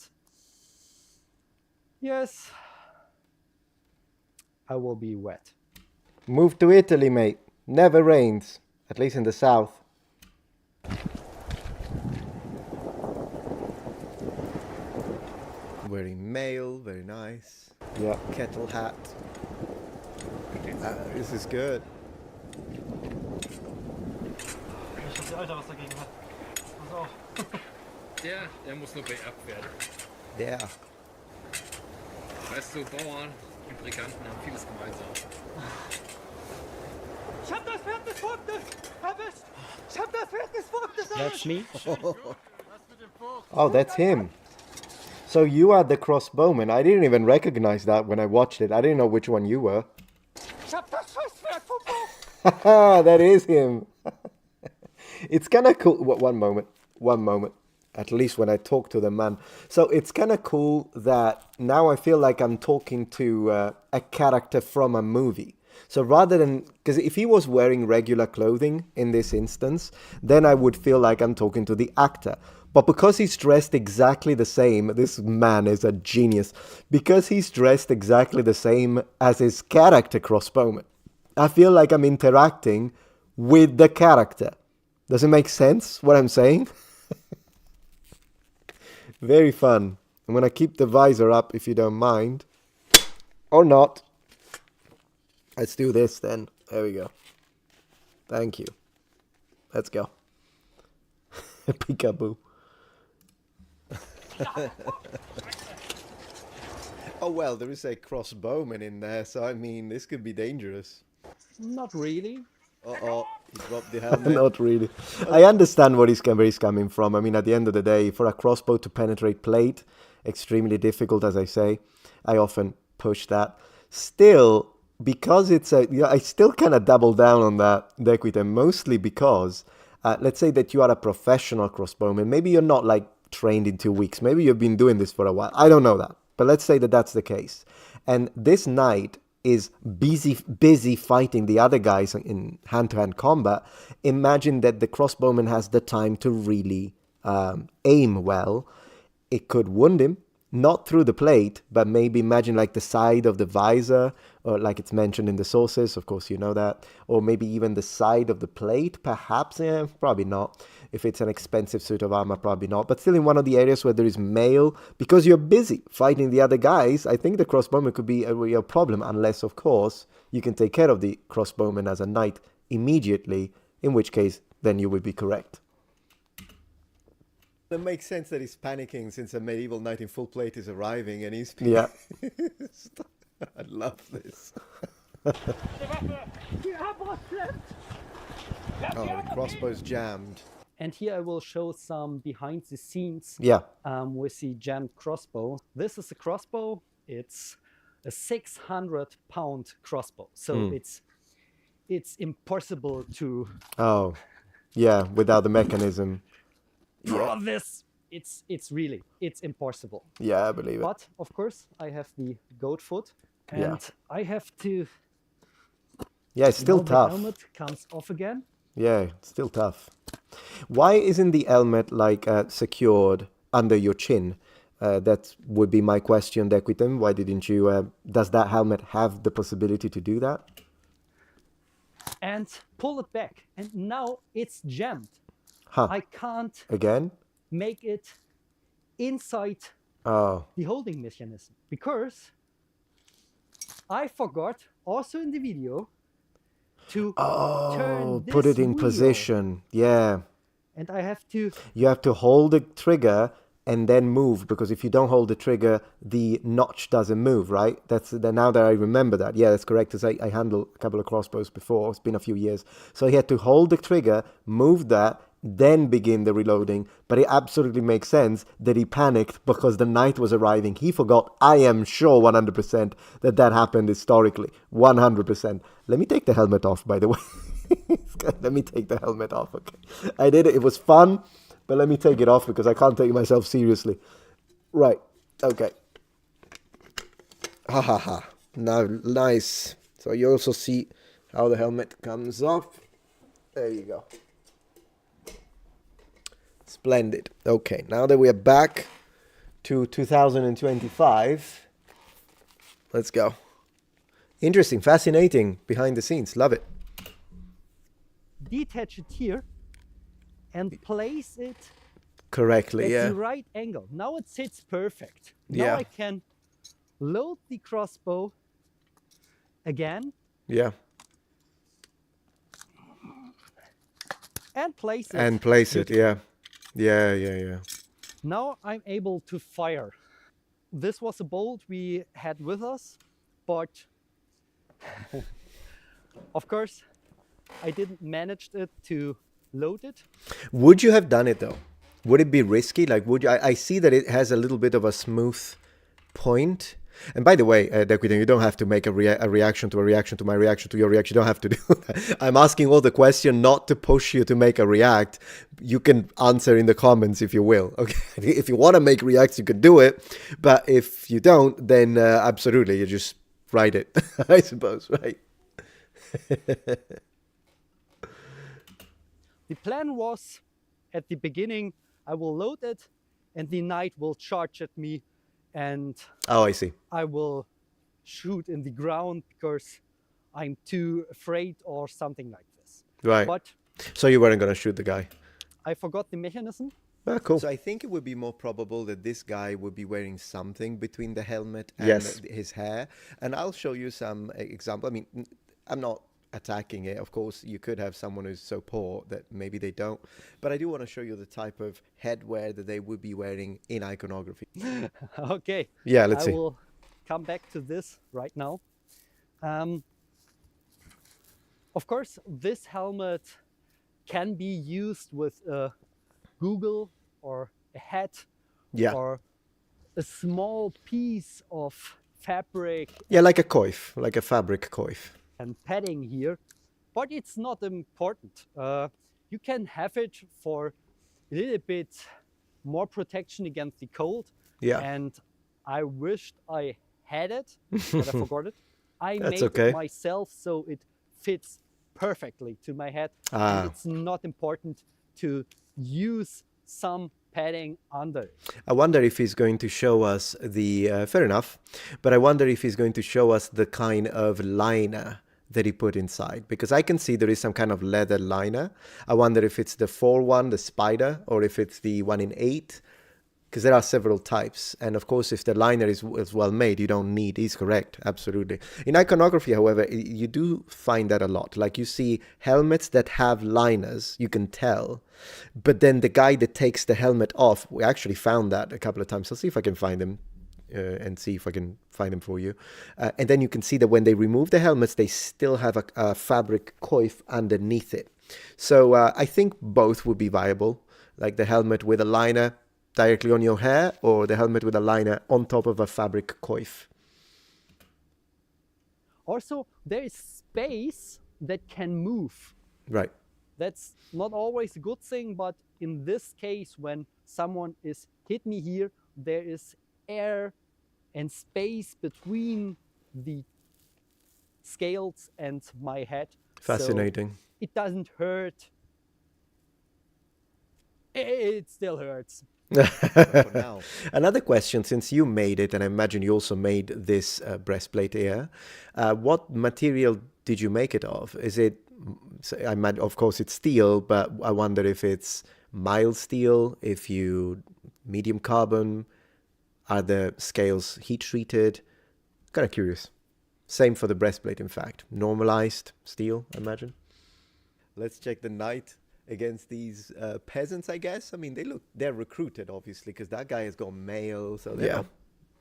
yes, I will be wet. Move to Italy, mate. Never rains. At least in the south. Wearing mail, very nice. Yeah, kettle hat. This is good. Ich weiß nicht, Alter, was dagegen hat. Pass auf. Der muss nur beerbt werden. Der. Weißt du, Bauern und Briganten haben vieles gemeinsam. Ich hab das Pferd des Vogtes erwischt! Ich hab das Pferd des Vogtes That's me. Oh, that's him. So you are the crossbowman. I didn't even recognize that when I watched it. I didn't know which one you were. Ich hab das Scheißpferd vom Bauch! Haha, that is him. It's kind of cool. One moment. At least when I talk to the man. So it's kind of cool that now I feel like I'm talking to a character from a movie. So rather than, because if he was wearing regular clothing in this instance, then I would feel like I'm talking to the actor. But because he's dressed exactly the same, this man is a genius. Because he's dressed exactly the same as his character crossbowman, I feel like I'm interacting with the character. Does it make sense what I'm saying? Very fun. I'm going to keep the visor up if you don't mind. Or not. Let's do this then. There we go. Thank you. Let's go. Peekaboo. Oh well, there is a crossbowman in there, so I mean, this could be dangerous. Not really. Uh-oh, he dropped the helmet. Not really. I understand where he's coming from. I mean, at the end of the day, for a crossbow to penetrate plate, extremely difficult, as I say. I often push that. Still, because it's a... Yeah, I still kind of double down on that, Dequite, mostly because, let's say that you are a professional crossbowman. Maybe you're not, like, trained in 2 weeks. Maybe you've been doing this for a while. I don't know that. But let's say that that's the case. And this knight is busy fighting the other guys in hand-to-hand combat. Imagine that the crossbowman has the time to really aim well. It could wound him, not through the plate, but maybe imagine like the side of the visor, or like it's mentioned in the sources, of course you know that, or maybe even the side of the plate, perhaps, probably not. If it's an expensive suit of armor, probably not. But still in one of the areas where there is mail, because you're busy fighting the other guys, I think the crossbowman could be a real problem, unless, of course, you can take care of the crossbowman as a knight immediately, in which case, then you would be correct. It makes sense that he's panicking since a medieval knight in full plate is arriving and he's... Yeah. I love this. Oh, the crossbow's jammed. And here I will show some behind the scenes with the jammed crossbow. This is a crossbow. It's a 600-pound crossbow. So it's impossible to... Oh, yeah, without the mechanism. Draw this. It's impossible. Yeah, I believe it. But, of course, I have the goat foot. And I have to... Yeah, it's still tough. The helmet comes off again. Yeah, it's still tough. Why isn't the helmet like secured under your chin? That would be my question, Dequitum. Why didn't you? Does that helmet have the possibility to do that? And pull it back, and now it's jammed. Huh. I can't make it inside the holding mechanism because I forgot also in the video to turn this put it in wheel. Position. Yeah. And I have to... You have to hold the trigger and then move, because if you don't hold the trigger, the notch doesn't move, right? That's now that I remember that. Yeah, that's correct, because I handled a couple of crossbows before. It's been a few years. So he had to hold the trigger, move that, then begin the reloading. But it absolutely makes sense that he panicked because the knight was arriving. He forgot. I am sure 100% that happened historically. 100%. Let me take the helmet off, by the way. Let me take the helmet off. Okay, I did it. It was fun, but let me take it off because I can't take myself seriously. Right. Okay. Ha ha ha. Now, nice. So you also see how the helmet comes off. There you go. Splendid. Okay, now that we are back to 2025, let's go. Interesting, fascinating, behind the scenes. Love it. detach it here and place it correctly, at the right angle. Now it sits perfect. Now Yeah. I can load the crossbow again Yeah. and place it. And place it, yeah. Yeah, yeah, yeah. Now I'm able to fire. This was a bolt we had with us, but of course I didn't manage it to load it. Would you have done it though? Would it be risky? Like, would you? I see that it has a little bit of a smooth point. And by the way, Dequidin, you don't have to make a reaction to a reaction to my reaction to your reaction. You don't have to do that. I'm asking all the question not to push you to make a react. You can answer in the comments if you will. Okay, if you want to make reacts, you can do it. But if you don't, then absolutely, you just write it, I suppose, right? The plan was, at the beginning, I will load it and the knight will charge at me and Oh, I see. I will shoot in the ground because I'm too afraid or something like this. Right. But So you weren't going to shoot the guy? I forgot the mechanism. Ah, cool. So I think it would be more probable that this guy would be wearing something between the helmet and Yes. his hair. And I'll show you some example. I mean, I'm not attacking it. Of course, you could have someone who's so poor that maybe they don't. But I do want to show you the type of headwear that they would be wearing in iconography. Okay. Yeah, let's see. I will come back to this right now. Of course, this helmet can be used with a Google or a hat Yeah. or a small piece of fabric Yeah, like a coif, like a fabric coif. and padding here, but it's not important. You can have it for a little bit more protection against the cold. Yeah. And I wished I had it, but I forgot it. I That's made okay. it myself so it fits perfectly to my head. Ah. And it's not important to use some padding under it. I wonder if he's going to show us the, fair enough, but I wonder if he's going to show us the kind of liner that he put inside, because I can see there is some kind of leather liner. I wonder if it's the 4-1, the Spider, or if it's the 1 in 8, because there are several types. And of course, if the liner is well made, you don't need, he's correct, absolutely. In iconography, however, you do find that a lot. Like you see helmets that have liners, you can tell, but then the guy that takes the helmet off, we actually found that a couple of times. I'll see if I can find them. And see if I can find them for you. And then you can see that when they remove the helmets, they still have a fabric coif underneath it. So I think both would be viable, like the helmet with a liner directly on your hair or the helmet with a liner on top of a fabric coif. Also, there is space that can move. Right. That's not always a good thing, but in this case, when someone is hit me here, there is air and space between the scales and my head. Fascinating. So it doesn't hurt. It still hurts. For now. Another question, since you made it, and I imagine you also made this breastplate here, what material did you make it of? Is it, of course it's steel, but I wonder if it's mild steel, if you medium carbon, are the scales heat treated? Kind of curious. Same for the breastplate, in fact. Normalized steel, I imagine. Let's check the knight against these peasants, I guess. I mean, they're recruited, obviously, because that guy has got mail, so they're not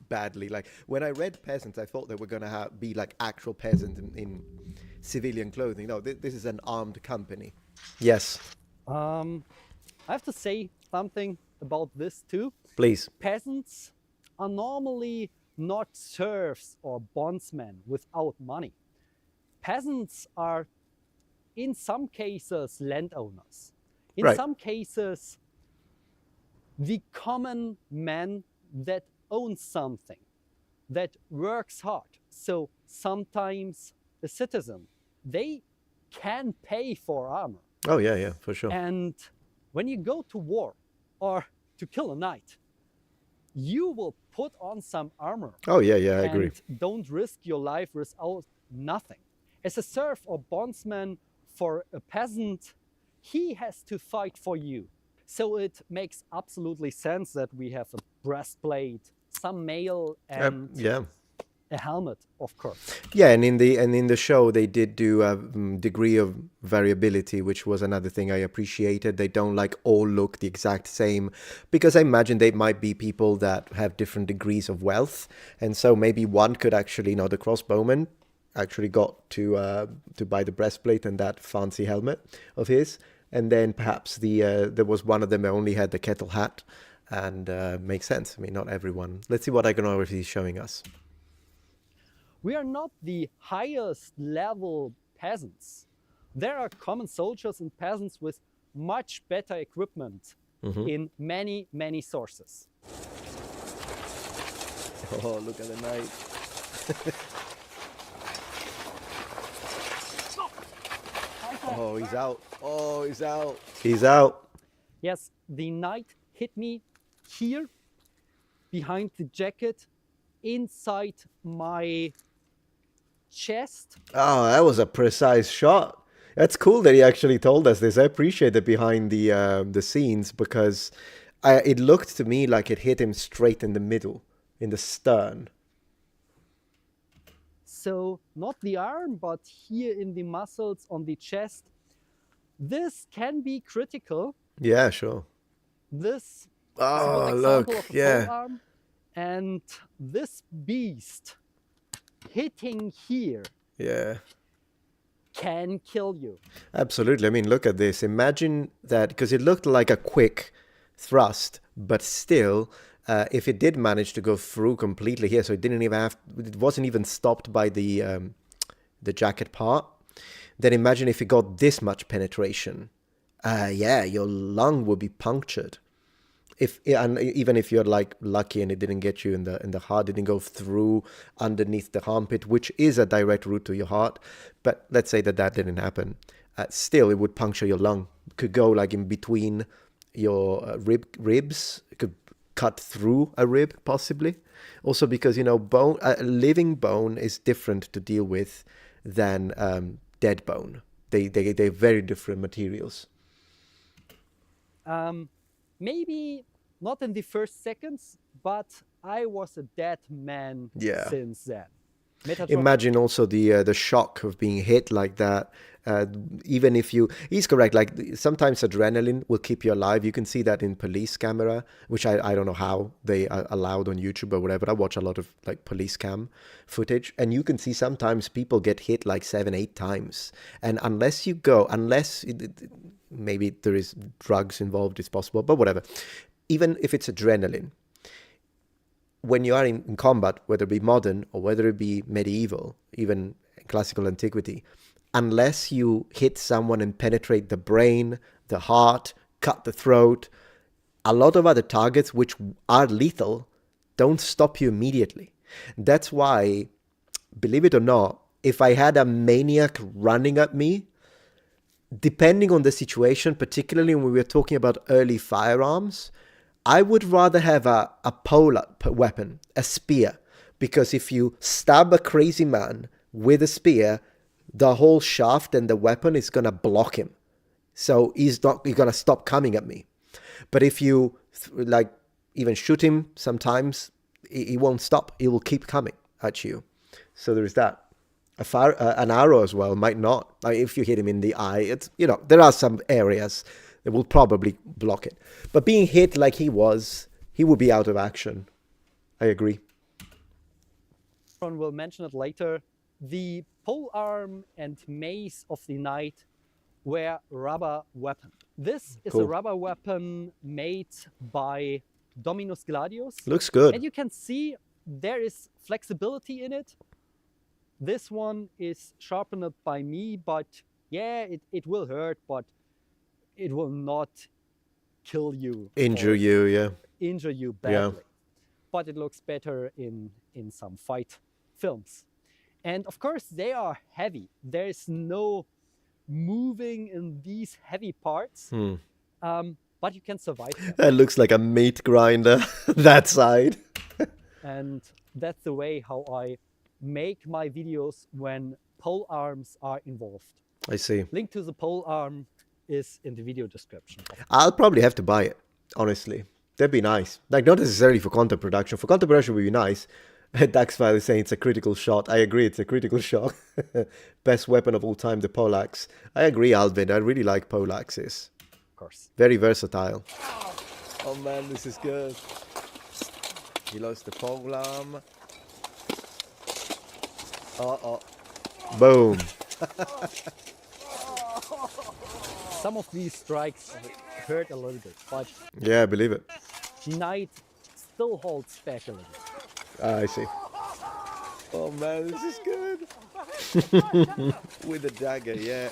badly. Like, when I read peasants, I thought they were going to be like actual peasants in civilian clothing. No, this is an armed company. Yes. I have to say something about this too. Please. Peasants are normally not serfs or bondsmen without money. Peasants are, in some cases, landowners. In some cases, the common man that owns something, that works hard. So sometimes a citizen, they can pay for armor. Oh, yeah, for sure. And when you go to war or to kill a knight, you will put on some armor. Oh, yeah, I agree. And don't risk your life without nothing. As a serf or bondsman for a peasant, he has to fight for you. So it makes absolutely sense that we have a breastplate, some mail, and a helmet, of course. Yeah, and in the show they did do a degree of variability, which was another thing I appreciated. They don't like all look the exact same, because I imagine they might be people that have different degrees of wealth, and so maybe one could actually, you know, the crossbowman actually got to buy the breastplate and that fancy helmet of his, and then perhaps there was one of them that only had the kettle hat, and makes sense. I mean, not everyone. Let's see what iconography is showing us. We are not the highest level peasants. There are common soldiers and peasants with much better equipment in many, many sources. Oh, look at the knight. Oh, he's out. Oh, he's out. He's out. Yes, the knight hit me here, behind the jacket, inside my chest. Oh, that was a precise shot. That's cool that he actually told us this. I appreciate it behind the scenes, because it looked to me like it hit him straight in the middle, in the stern. So not the arm, but here in the muscles on the chest. This can be critical. Yeah, sure. This oh, is an look, example of a yeah. polearm, and this beast hitting here can kill you. Absolutely. I mean, look at this. Imagine that, because it looked like a quick thrust, but still, if it did manage to go through completely here, so it wasn't even stopped by the jacket part, then imagine if it got this much penetration. Yeah, your lung would be punctured. And even if you're like lucky and it didn't get you in the heart, didn't go through underneath the armpit, which is a direct route to your heart. But let's say that didn't happen. Still, it would puncture your lung. It could go like in between your ribs. It could cut through a rib, possibly. Also because, you know, bone, living bone is different to deal with than dead bone. They're very different materials. Maybe not in the first seconds, but I was a dead man since then. Metatron. Imagine also the shock of being hit like that. Even if he's correct, like sometimes adrenaline will keep you alive. You can see that in police camera, which I don't know how they are allowed on YouTube or whatever. I watch a lot of like police cam footage, and you can see sometimes people get hit like 7-8 times. And maybe there is drugs involved, it's possible, but whatever. Even if it's adrenaline, when you are in combat, whether it be modern or whether it be medieval, even classical antiquity, unless you hit someone and penetrate the brain, the heart, cut the throat, a lot of other targets which are lethal don't stop you immediately. That's why, believe it or not, if I had a maniac running at me, depending on the situation, particularly when we were talking about early firearms, I would rather have a polar weapon, a spear, because if you stab a crazy man with a spear, the whole shaft and the weapon is going to block him. So he's going to stop coming at me. But if you even shoot him sometimes, he won't stop. He will keep coming at you. So there is that. An arrow as well might not. If you hit him in the eye, it's, you know, there are some areas that will probably block it. But being hit like he would be out of action. I agree. We'll mention it later. The polearm and mace of the knight were rubber weapon. This is a rubber weapon made by Dominus Gladius. Looks good. And you can see there is flexibility in it. This one is sharpened by me, but yeah, it will hurt, but it will not kill you. Injure you, yeah. Injure you badly. Yeah. But it looks better in some fight films. And of course, they are heavy. There is no moving in these heavy parts, but you can survive them. That looks like a meat grinder, that side. And that's the way how I make my videos when pole arms are involved. I see. Link to the pole arm is in the video description. I'll probably have to buy it, honestly. That'd be nice. Like, not necessarily for content production. For content production would be nice. Daxfile is saying it's a critical shot. I agree, it's a critical shot. Best weapon of all time, the poleaxe. I agree, Alvin. I really like poleaxes. Of course. Very versatile. Oh man, this is good. He lost the polearm. Uh-oh. Boom. Some of these strikes hurt a little bit, but yeah, I believe it. Knight still holds back a little. I see. Oh man, this is good. With the dagger, yeah.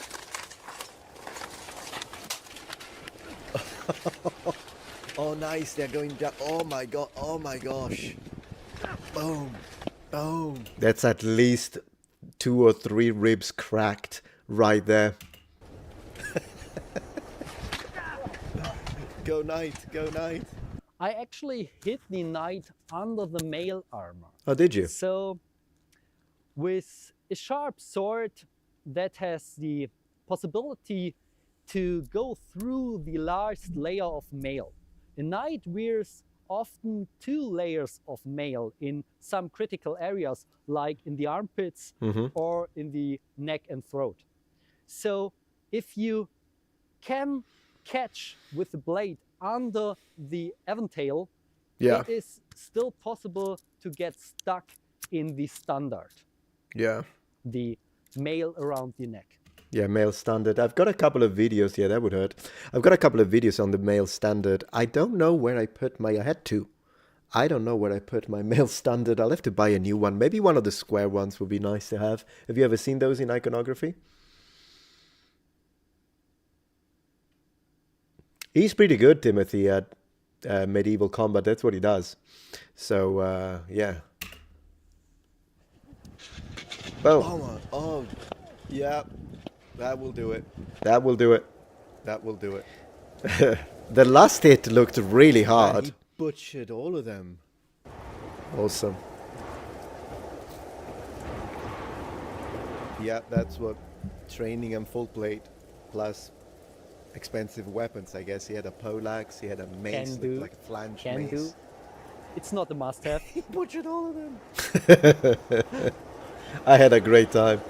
Oh nice, they're going down. Oh my god, oh my gosh. Boom, boom. That's at least 2 or 3 ribs cracked right there. Go Knight, go Knight. I actually hit the Knight under the mail armor. Oh, did you? So, with a sharp sword that has the possibility to go through the last layer of mail. The Knight wears often 2 layers of mail in some critical areas, like in the armpits or in the neck and throat. So, if you can catch with the blade under the eventail, it is still possible to get stuck in the standard. Yeah. The mail around the neck. Yeah, mail standard. I've got a couple of videos. Yeah, that would hurt. I've got a couple of videos on the mail standard. I don't know where I put my... I had to. I don't know where I put my mail standard. I'll have to buy a new one. Maybe one of the square ones would be nice to have. Have you ever seen those in iconography? He's pretty good, Timothy, at medieval combat. That's what he does. So, yeah. Oh, oh, yeah. That will do it. That will do it. That will do it. The last hit looked really hard. He butchered all of them. Awesome. Yeah, that's what training and full plate plus expensive weapons, I guess. He had a poleaxe, he had a mace, like a flange mace. It's not a must-have. He butchered all of them. I had a great time.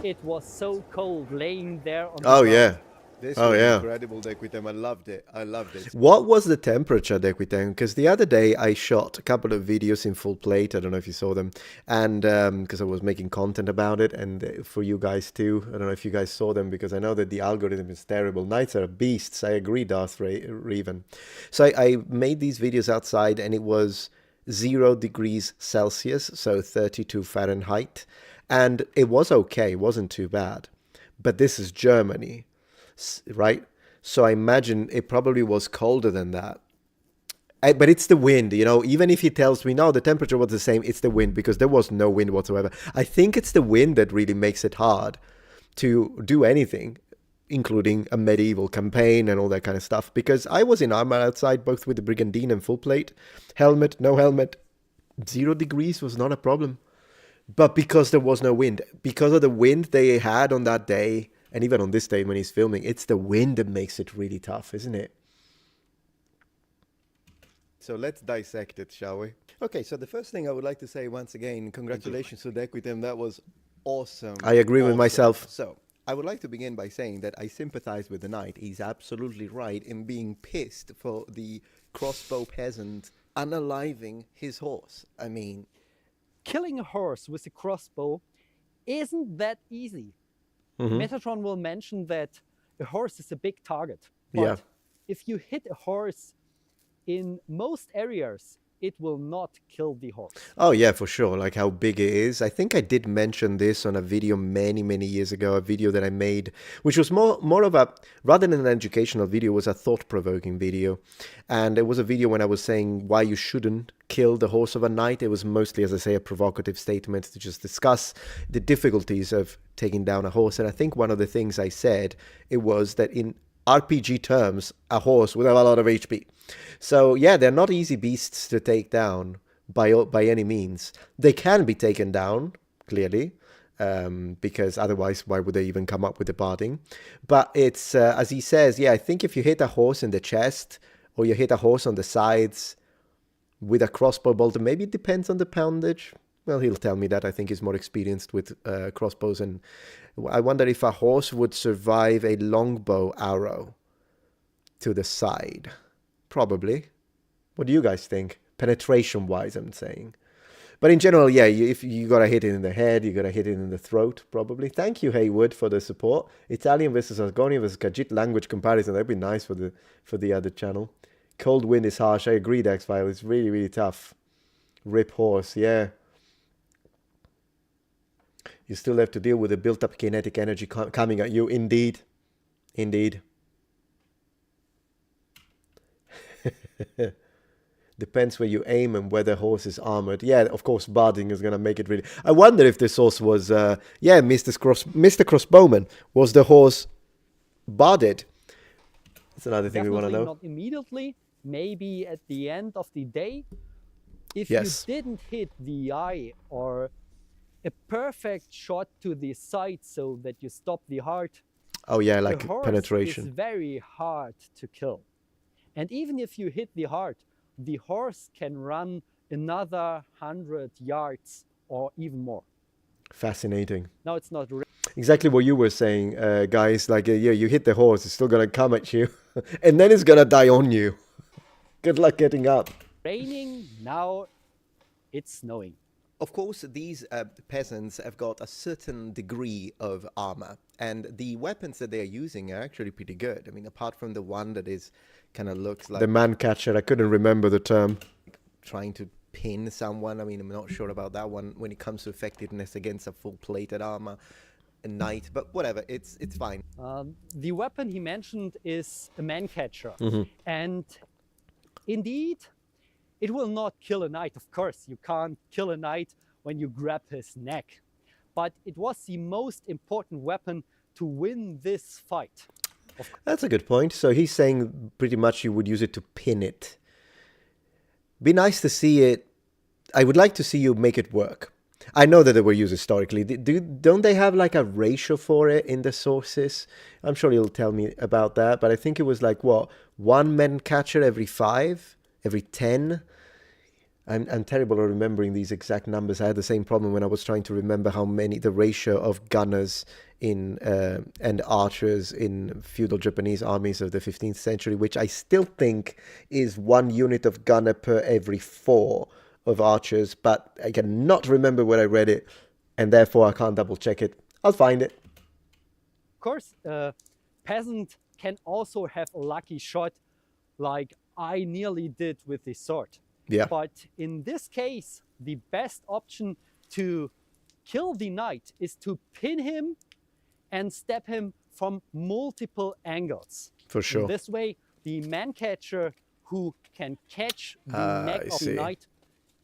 It was so cold laying there on the ground. Yeah. This was incredible, Dequitem. I loved it. I loved it. What was the temperature, Dequitem? Because the other day I shot a couple of videos in full plate. I don't know if you saw them. And because I was making content about it. And for you guys too. I don't know if you guys saw them, because I know that the algorithm is terrible. Knights are beasts. I agree, Darth Revan. So I made these videos outside, and it was 0 degrees Celsius. So 32 Fahrenheit. And it was okay. It wasn't too bad. But this is Germany. Right? So I imagine it probably was colder than that. But it's the wind, you know, even if he tells me, no, the temperature was the same, it's the wind, because there was no wind whatsoever. I think it's the wind that really makes it hard to do anything, including a medieval campaign and all that kind of stuff. Because I was in armor outside, both with the Brigandine and full plate. Helmet, no helmet. 0 degrees was not a problem. But because there was no wind, because of the wind they had on that day, and even on this day when he's filming, it's the wind that makes it really tough, isn't it? So let's dissect it, shall we? Okay, so the first thing I would like to say once again, congratulations to Dequitem. That was awesome. I agree with myself. So I would like to begin by saying that I sympathize with the knight. He's absolutely right in being pissed for the crossbow peasant unaliving his horse. I mean, killing a horse with a crossbow isn't that easy. Metatron will mention that a horse is a big target. But if you hit a horse in most areas, it will not kill the horse. Oh, yeah, for sure. Like how big it is. I think I did mention this on a video many, many years ago, a video that I made, which was more of a, rather than an educational video, was a thought-provoking video. And it was a video when I was saying why you shouldn't kill the horse of a knight. It was mostly, as I say, a provocative statement to just discuss the difficulties of taking down a horse. And I think one of the things I said, it was that in RPG terms, a horse would have a lot of HP. So yeah, they're not easy beasts to take down by any means. They can be taken down clearly, because otherwise, why would they even come up with the barding? But it's, as he says, yeah, I think if you hit a horse in the chest or you hit a horse on the sides with a crossbow bolt, maybe it depends on the poundage. Well, he'll tell me that. I think he's more experienced with crossbows. And I wonder if a horse would survive a longbow arrow to the side. Probably. What do you guys think? Penetration-wise, I'm saying. But in general, yeah, if you got to hit it in the head, you got to hit it in the throat, probably. Thank you, Haywood, for the support. Italian versus Argonian versus Khajiit language comparison. That'd be nice for the other channel. Cold wind is harsh. I agree, X-File. It's really, really tough. Rip horse, yeah. You still have to deal with the built-up kinetic energy coming at you. Indeed. Indeed. Depends where you aim and whether horse is armored. Yeah, of course, barding is going to make it really... I wonder if this horse was... yeah, Mr. Crossbowman. Was the horse barded? That's another thing we want to know. Not immediately. Maybe at the end of the day. If yes. you didn't hit the eye or a perfect shot to the side so that you stop the heart. Oh yeah, like the horse penetration. Is very hard to kill. And even if you hit the heart, the horse can run another 100 yards or even more. Fascinating. No, it's not. Exactly what you were saying, guys. Like, yeah, you hit the horse, it's still going to come at you. And then it's going to die on you. Good luck getting up. Raining, now it's snowing. Of course, these peasants have got a certain degree of armor. And the weapons that they're using are actually pretty good. I mean, apart from the one that is kind of looks like... The man catcher, I couldn't remember the term. Trying to pin someone. I mean, I'm not sure about that one when it comes to effectiveness against a full-plated armor. A knight, but whatever, it's fine. The weapon he mentioned is a man catcher. And indeed, it will not kill a knight. Of course, you can't kill a knight when you grab his neck. But it was the most important weapon to win this fight. That's a good point. So he's saying pretty much you would use it to pin it. Be nice to see it. I would like to see you make it work. I know that they were used historically. Don't they have like a ratio for it in the sources? I'm sure you'll tell me about that. But I think it was like, what, 1 man catcher every 5? Every 10? I'm terrible at remembering these exact numbers. I had the same problem when I was trying to remember how many, the ratio of gunners in and archers in feudal Japanese armies of the 15th century, which I still think is 1 unit of gunner per every 4 of archers, but I cannot remember where I read it, and therefore I can't double check it. I'll find it. Of course, peasant can also have a lucky shot like I nearly did with the sword. Yeah. But in this case, the best option to kill the knight is to pin him and stab him from multiple angles. For sure. In this way, the man catcher who can catch the neck of the knight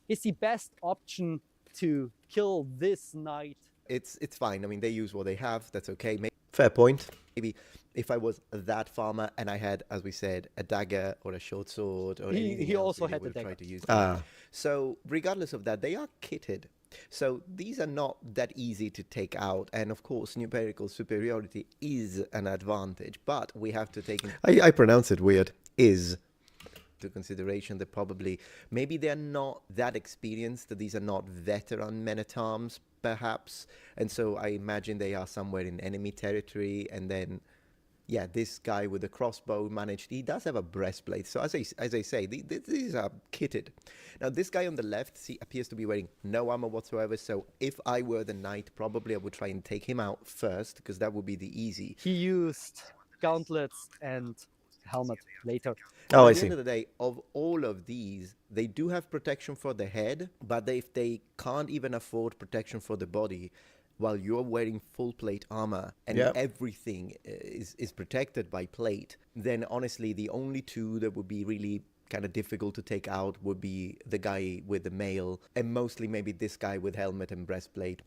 is the best option to kill this knight. It's fine. I mean, they use what they have. That's okay. Fair point. Maybe if I was that farmer and I had, as we said, a dagger or a short sword or anything he else, also really had the would dagger. try to use that. So regardless of that, they are kitted. So these are not that easy to take out. And of course, numerical superiority is an advantage. But we have to take... I pronounce it weird. Is... to consideration that probably maybe they're not that experienced, that these are not veteran men-at-arms perhaps, and so I imagine they are somewhere in enemy territory. And then yeah, this guy with the crossbow he does have a breastplate, so as I say, these are kitted. Now this guy on the left appears to be wearing no armor whatsoever, so if I were the knight, probably I would try and take him out first, because that would be the easy. He used gauntlets and helmet later. Oh, I see. At the end of the day, of all of these, they do have protection for the head, but if they can't even afford protection for the body, while you're wearing full plate armor and everything is protected by plate, then honestly, the only two that would be really kind of difficult to take out would be the guy with the mail, and mostly maybe this guy with helmet and breastplate.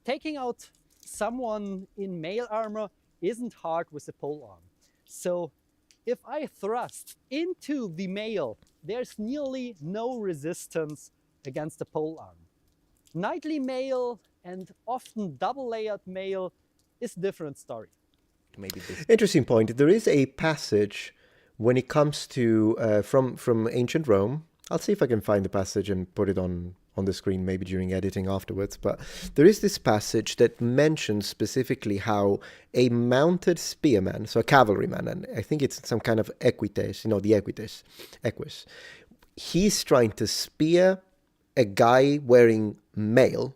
Taking out someone in mail armor isn't hard with a polearm. So if I thrust into the mail, there's nearly no resistance against the polearm. Knightly mail and often double-layered mail is different story. Maybe this. Interesting point. There is a passage when it comes to from ancient Rome. I'll see if I can find the passage and put it on the screen, maybe during editing afterwards. But there is this passage that mentions specifically how a mounted spearman, so a cavalryman, and I think it's some kind of equites, the equites, he's trying to spear a guy wearing mail,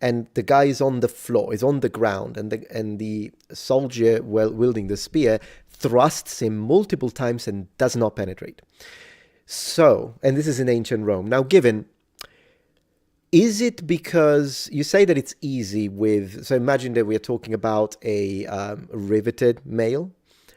and the guy is on the floor, is on the ground, and the soldier wielding the spear thrusts him multiple times and does not penetrate. So, and this is in ancient Rome. Now, is it because you say that it's easy with, so imagine that we're talking about a riveted mail,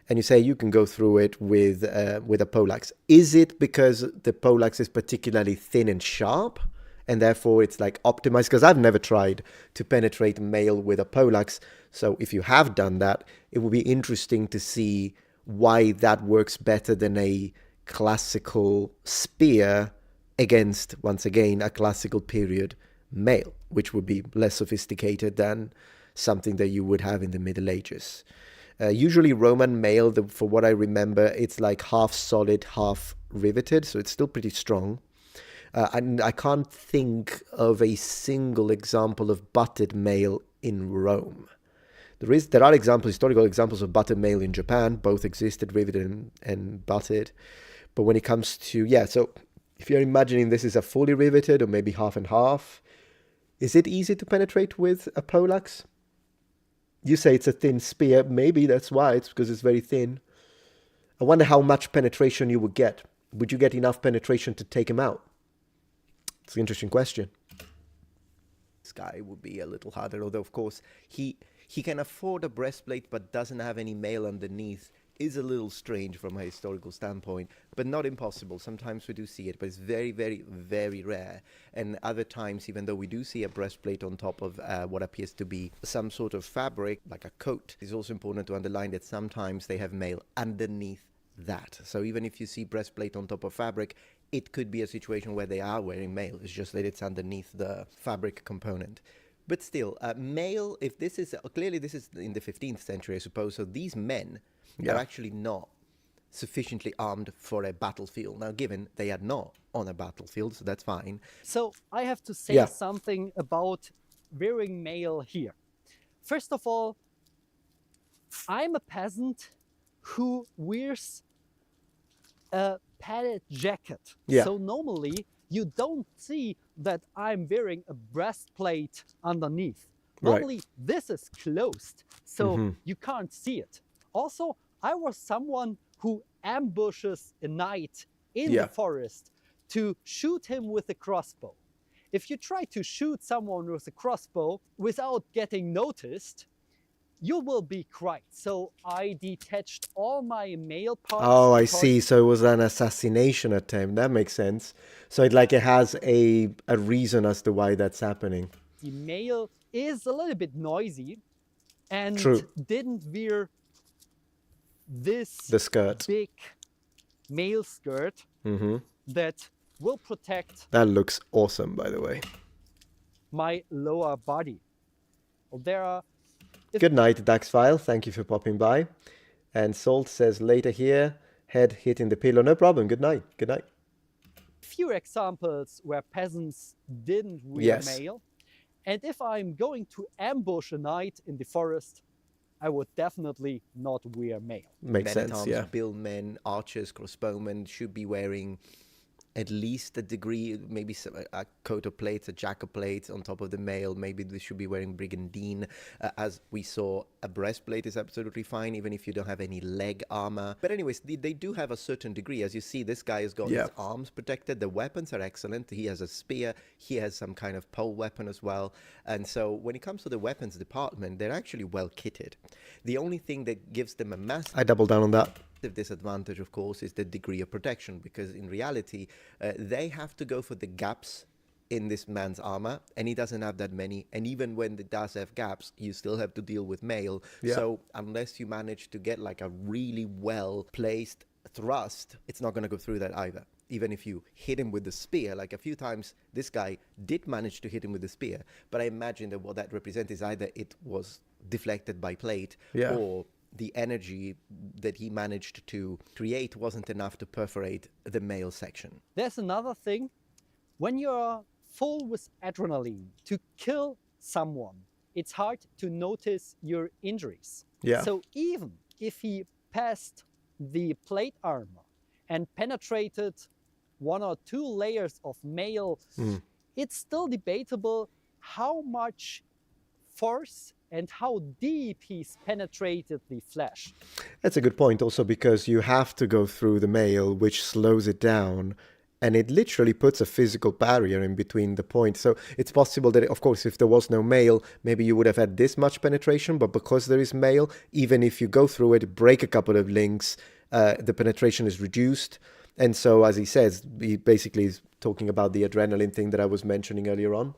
and you say you can go through it with a poleaxe. Is it because the poleaxe is particularly thin and sharp, and therefore it's like optimized? Because I've never tried to penetrate mail with a poleaxe, so if you have done that, it would be interesting to see why that works better than a classical spear against, once again, a classical period mail, which would be less sophisticated than something that you would have in the Middle Ages. Usually Roman mail, for what I remember, it's like half solid, half riveted, so it's still pretty strong. And I can't think of a single example of butted mail in Rome. There are historical examples of butted mail in Japan. Both existed, riveted and butted. But when it comes to, so if you're imagining this is a fully riveted or maybe half and half, is it easy to penetrate with a poleaxe? You say it's a thin spear. Maybe that's why. It's because it's very thin. I wonder how much penetration you would get. Would you get enough penetration to take him out? It's an interesting question. This guy would be a little harder, although, of course, he can afford a breastplate but doesn't have any mail underneath. Is a little strange from a historical standpoint, but not impossible. Sometimes we do see it, but it's very, very, very rare. And other times, even though we do see a breastplate on top of what appears to be some sort of fabric, like a coat, it's also important to underline that sometimes they have mail underneath that. So even if you see breastplate on top of fabric, it could be a situation where they are wearing mail. It's just that it's underneath the fabric component. But still, mail, if this is, clearly this is in the 15th century, I suppose, so these men are actually not sufficiently armed for a battlefield. Now, given they are not on a battlefield, so that's fine. So I have to say something about wearing mail here. First of all, I'm a peasant who wears a padded jacket. So normally you don't see that I'm wearing a breastplate underneath. Normally this is closed, so you can't see it. Also, I was someone who ambushes a knight in the forest to shoot him with a crossbow. If you try to shoot someone with a crossbow without getting noticed, you will be cried. So I detached all my mail parts. Oh, I see. So it was an assassination attempt. That makes sense. So it has a reason as to why that's happening. The mail is a little bit noisy and didn't wear the skirt, big mail skirt that will protect. That looks awesome, by the way. My lower body. Well, there are. Good night, Daxfile. Thank you for popping by. And Salt says later here, head hitting the pillow. No problem. Good night. Good night. Few examples where peasants didn't wear mail. And if I'm going to ambush a knight in the forest, I would definitely not wear mail. Makes sense, Billmen, archers, crossbowmen should be wearing at least a degree, maybe a coat of plates, a jack of plates on top of the mail. Maybe they should be wearing brigandine. As we saw, a breastplate is absolutely fine, even if you don't have any leg armor. But anyways, they do have a certain degree. As you see, this guy has got his arms protected. The weapons are excellent. He has a spear. He has some kind of pole weapon as well. And so when it comes to the weapons department, they're actually well kitted. The only thing that gives them a massive... I double down on that. disadvantage, of course, is the degree of protection, because in reality they have to go for the gaps in this man's armor, and he doesn't have that many. And even when it does have gaps, you still have to deal with mail. So unless you manage to get like a really well placed thrust, it's not going to go through that either. even if you hit him with the spear, like a few times this guy did manage to hit him with the spear, but I imagine that what that represents is either it was deflected by plate, Yeah. or the energy that he managed to create wasn't enough to perforate the male section. There's another thing. When you're full with adrenaline to kill someone, it's hard to notice your injuries. Yeah. So even if he passed the plate armor and penetrated 1 or 2 layers of mail, it's still debatable how much force and how deep he's penetrated the flesh. That's a good point also, because you have to go through the mail, which slows it down, and it literally puts a physical barrier in between the points. So it's possible that, of course, if there was no mail, maybe you would have had this much penetration, but because there is mail, even if you go through it, break a couple of links, the penetration is reduced. And so, as he says, he basically is talking about the adrenaline thing that I was mentioning earlier on.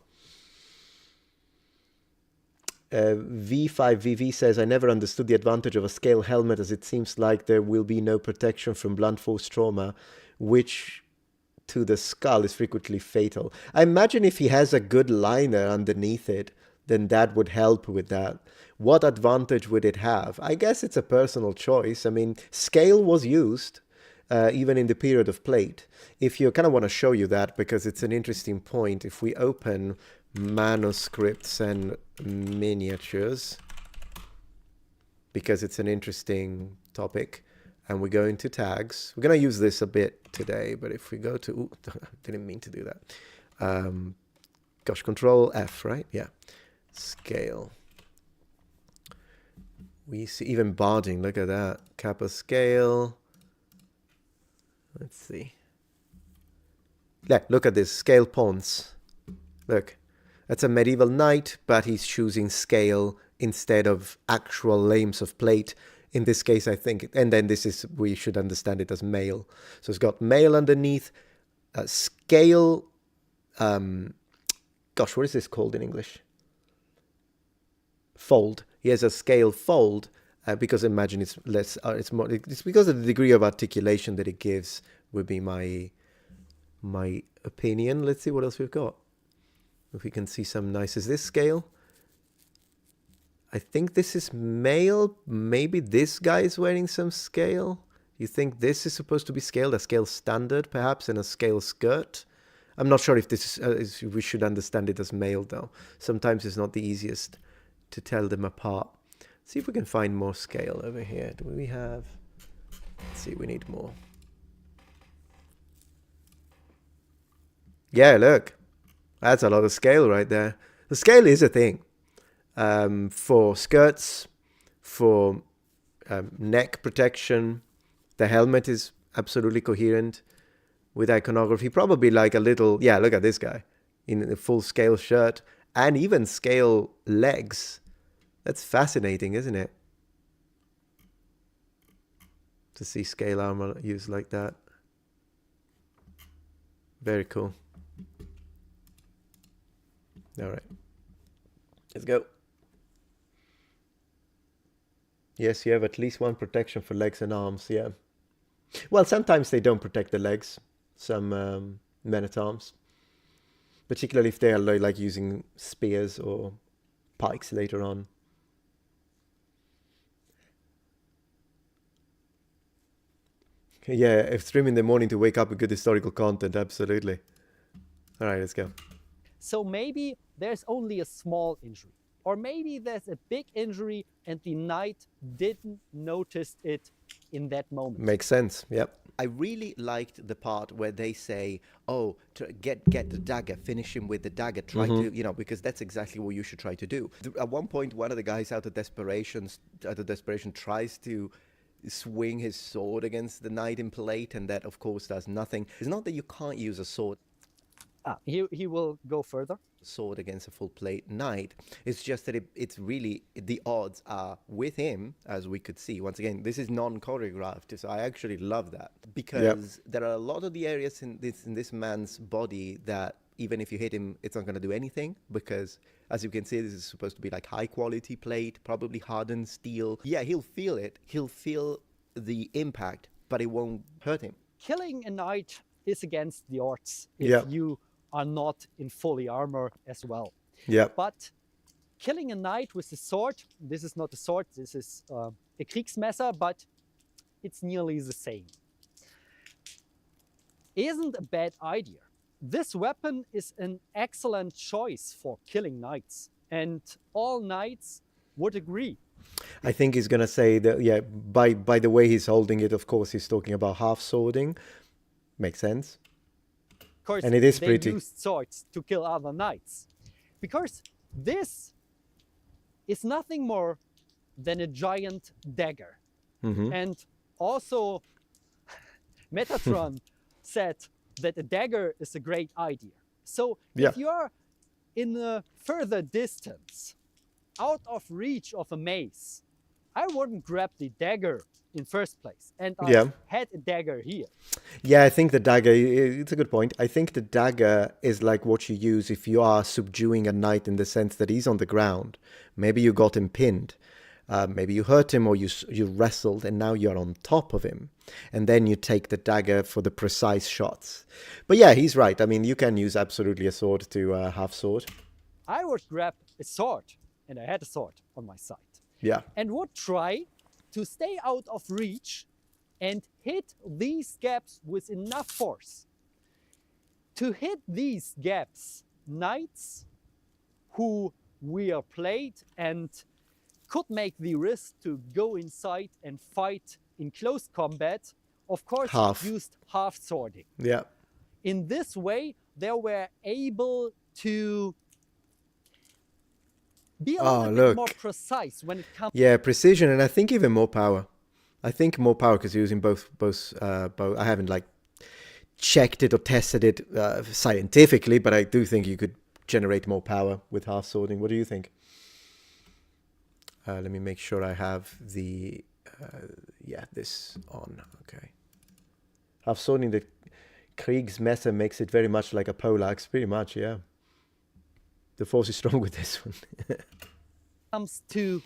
V5VV says, I never understood the advantage of a scale helmet, as it seems like there will be no protection from blunt force trauma, which to the skull is frequently fatal. I imagine if he has a good liner underneath it, then that would help with that. What advantage would it have? I guess it's a personal choice. I mean, scale was used even in the period of plate. If you kind of want to show you that, because it's an interesting point, if we open manuscripts and miniatures, because it's an interesting topic, and we go into tags. We're going to use this a bit today, but if we go to... Ooh, didn't mean to do that. Gosh, Control F, right? Yeah. Scale. We see even barding. Look at that. Kappa scale. Let's see. Yeah, look at this. Scale pawns. Look. That's a medieval knight, but he's choosing scale instead of actual lames of plate. In this case, I think, and then this is, we should understand it as mail. So it's got mail underneath, scale, gosh, what is this called in English? Fold. He has a scale fold, because imagine it's less, it's more, it's because of the degree of articulation that it gives, would be my opinion. Let's see what else we've got. If we can see some nice, is this scale? I think this is male. Maybe this guy is wearing some scale. You think this is supposed to be scaled, a scale standard perhaps, and a scale skirt? I'm not sure if this is, we should understand it as male though. Sometimes it's not the easiest to tell them apart. See if we can find more scale over here. Do we have... Let's see, we need more. Yeah, look. That's a lot of scale right there. The scale is a thing. For skirts, for neck protection, the helmet is absolutely coherent with iconography. Probably like a little, yeah, look at this guy in a full scale shirt and even scale legs. That's fascinating, isn't it? To see scale armor used like that. Very cool. All right. Let's go. Yes, you have at least one protection for legs and arms, yeah. Well, sometimes they don't protect the legs, some men at arms. Particularly if they are like using spears or pikes later on. Okay, yeah, if stream in the morning to wake up with good historical content, absolutely. All right, let's go. So maybe there's only a small injury. Or maybe there's a big injury and the knight didn't notice it in that moment. Makes sense, yep. I really liked the part where they say, oh, get the dagger, finish him with the dagger, try to, you know, because that's exactly what you should try to do. At one point, one of the guys out of desperation tries to swing his sword against the knight in plate, and that, of course, does nothing. It's not that you can't use a sword. He will go further. Sword against a full plate knight. It's just that it's really, the odds are with him, as we could see. Once again, this is non-choreographed, so I actually love that. Because there are a lot of the areas in this man's body that even if you hit him, it's not going to do anything. Because, as you can see, this is supposed to be like high-quality plate, probably hardened steel. Yeah, he'll feel it. He'll feel the impact, but it won't hurt him. Killing a knight is against the odds if Yeah. you are not in fully armor as well. Yeah. But killing a knight with a sword, this is not a sword, this is a Kriegsmesser, but it's nearly the same. Isn't a bad idea. This weapon is an excellent choice for killing knights, and all knights would agree. I think he's gonna say that, yeah, by the way he's holding it, of course he's talking about half swording. Makes sense. Of course, and it is they pretty. used swords to kill other knights. Because this is nothing more than a giant dagger. Mm-hmm. And also, Metatron said that a dagger is a great idea. So Yeah. if you're in a further distance, out of reach of a mace, I wouldn't grab the dagger in first place. And I Yeah. had a dagger here. Yeah, I think the dagger, it's a good point. I think the dagger is like what you use if you are subduing a knight in the sense that he's on the ground. Maybe you got him pinned. Maybe you hurt him or you wrestled and now you're on top of him. And then you take the dagger for the precise shots. But yeah, he's right. I mean, you can use absolutely a sword to half sword. I would grab a sword, and I had a sword on my side. Yeah. And would try to stay out of reach and hit these gaps with enough force. To hit these gaps, knights who wear plate and could make the risk to go inside and fight in close combat, of course, used half swording. Yeah. In this way, they were able to be a little bit more precise when it comes. Yeah, precision, and I think even more power. I think more power because using both. I haven't like checked it or tested it scientifically, but I do think you could generate more power with half swording. What do you think? Let me make sure I have the this on. Okay. Half swording the Kriegsmesser makes it very much like a poleaxe, pretty much, yeah. The force is strong with this one. Comes to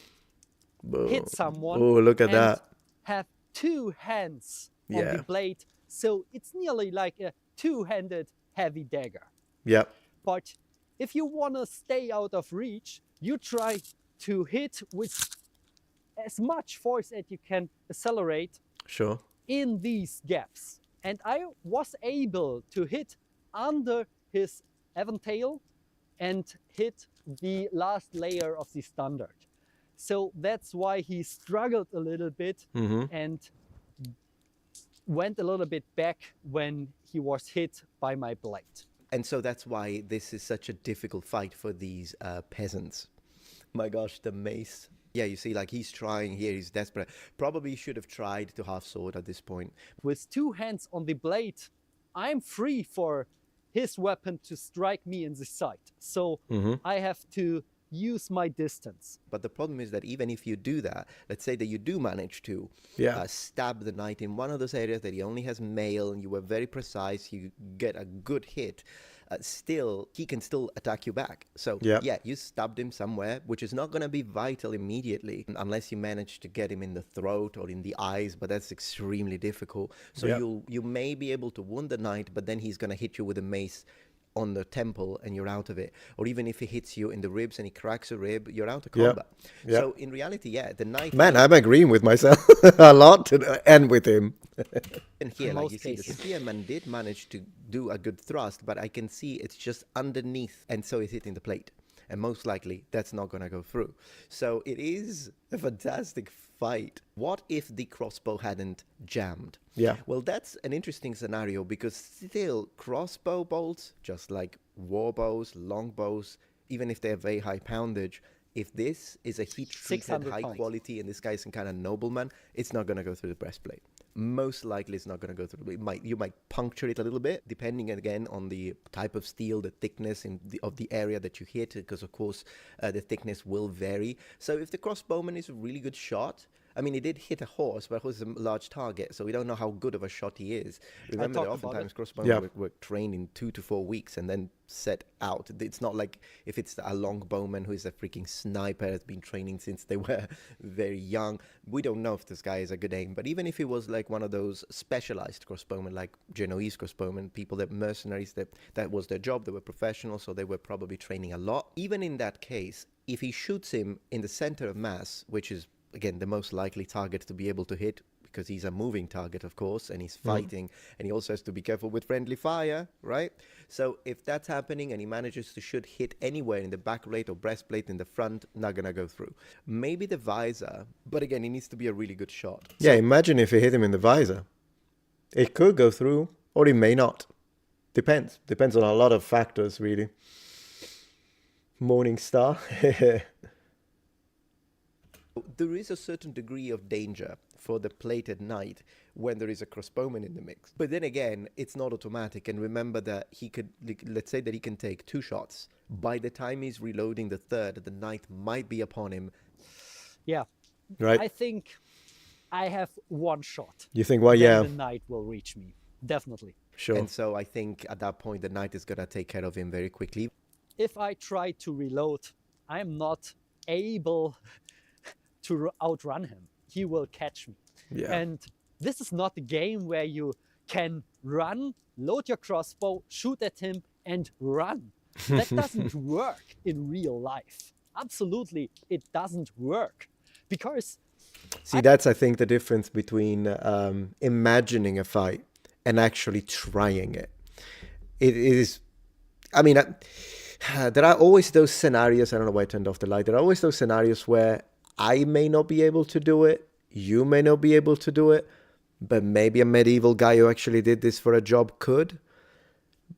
hit someone. Oh, look at that. Have two hands on the blade, so it's nearly like a two-handed heavy dagger. Yeah. But if you want to stay out of reach, you try to hit with as much force as you can accelerate. Sure. In these gaps. And I was able to hit under his eventail and hit the last layer of the standard. So that's why he struggled a little bit and went a little bit back when he was hit by my blade. And so that's why this is such a difficult fight for these peasants. My gosh, the mace. Yeah, you see, like he's trying here, he's desperate. Probably should have tried to half sword at this point. With two hands on the blade, I'm free for his weapon to strike me in the side. So I have to use my distance. But the problem is that even if you do that, let's say that you do manage to stab the knight in one of those areas that he only has mail and you were very precise, you get a good hit, still, he can still attack you back. So yeah, you stabbed him somewhere, which is not going to be vital immediately unless you manage to get him in the throat or in the eyes, but that's extremely difficult. So you may be able to wound the knight, but then he's going to hit you with a mace on the temple and you're out of it. Or even if he hits you in the ribs and he cracks a rib, you're out of combat. So in reality, the knight... Man, I'm agreeing with myself a lot and with him. And here, like you see, the spearman did manage to do a good thrust, but I can see it's just underneath, and so it's hitting the plate. And most likely, that's not going to go through. So it is a fantastic fight. What if the crossbow hadn't jammed? Yeah. Well, that's an interesting scenario because still, crossbow bolts, just like war bows, long bows, even if they have very high poundage, if this is a heat-treated, high quality, and this guy's some kind of nobleman, it's not going to go through the breastplate. Most likely it's not going to go through. You might puncture it a little bit, depending again on the type of steel, the thickness of the area that you hit, because of course the thickness will vary. So if the crossbowman is a really good shot, I mean, he did hit a horse, but it was a large target, so we don't know how good of a shot he is. Remember that oftentimes crossbowmen were trained in 2 to 4 weeks and then set out. It's not like if it's a long bowman who is a freaking sniper, has been training since they were very young. We don't know if this guy is a good aim, but even if he was like one of those specialized crossbowmen, like Genoese crossbowmen, people that mercenaries, that was their job, they were professionals, so they were probably training a lot. Even in that case, if he shoots him in the center of mass, which is again the most likely target to be able to hit, because he's a moving target, of course, and he's fighting, and he also has to be careful with friendly fire, right? So if that's happening and he manages to hit anywhere in the back plate or breastplate in the front, not gonna go through. Maybe the visor, but again, it needs to be a really good shot. Yeah, imagine if he hit him in the visor. It could go through, or it may not. Depends on a lot of factors, really. Morning Star. There is a certain degree of danger for the plate at night when there is a crossbowman in the mix. But then again, it's not automatic. And remember that he could, let's say that he can take 2 shots. By the time he's reloading the third, the knight might be upon him. Yeah. Right. I think I have 1 shot. You think, well, yeah. The knight will reach me. Definitely. Sure. And so I think at that point, the knight is going to take care of him very quickly. If I try to reload, I'm not able to outrun him. He will catch me. Yeah. And this is not a game where you can run, load your crossbow, shoot at him, and run. That doesn't work in real life. Absolutely, it doesn't work. Because... See, that's, I think, the difference between imagining a fight and actually trying it. It is... I mean, there are always those scenarios, I don't know why I turned off the light, there are always those scenarios where I may not be able to do it, you may not be able to do it, but maybe a medieval guy who actually did this for a job could.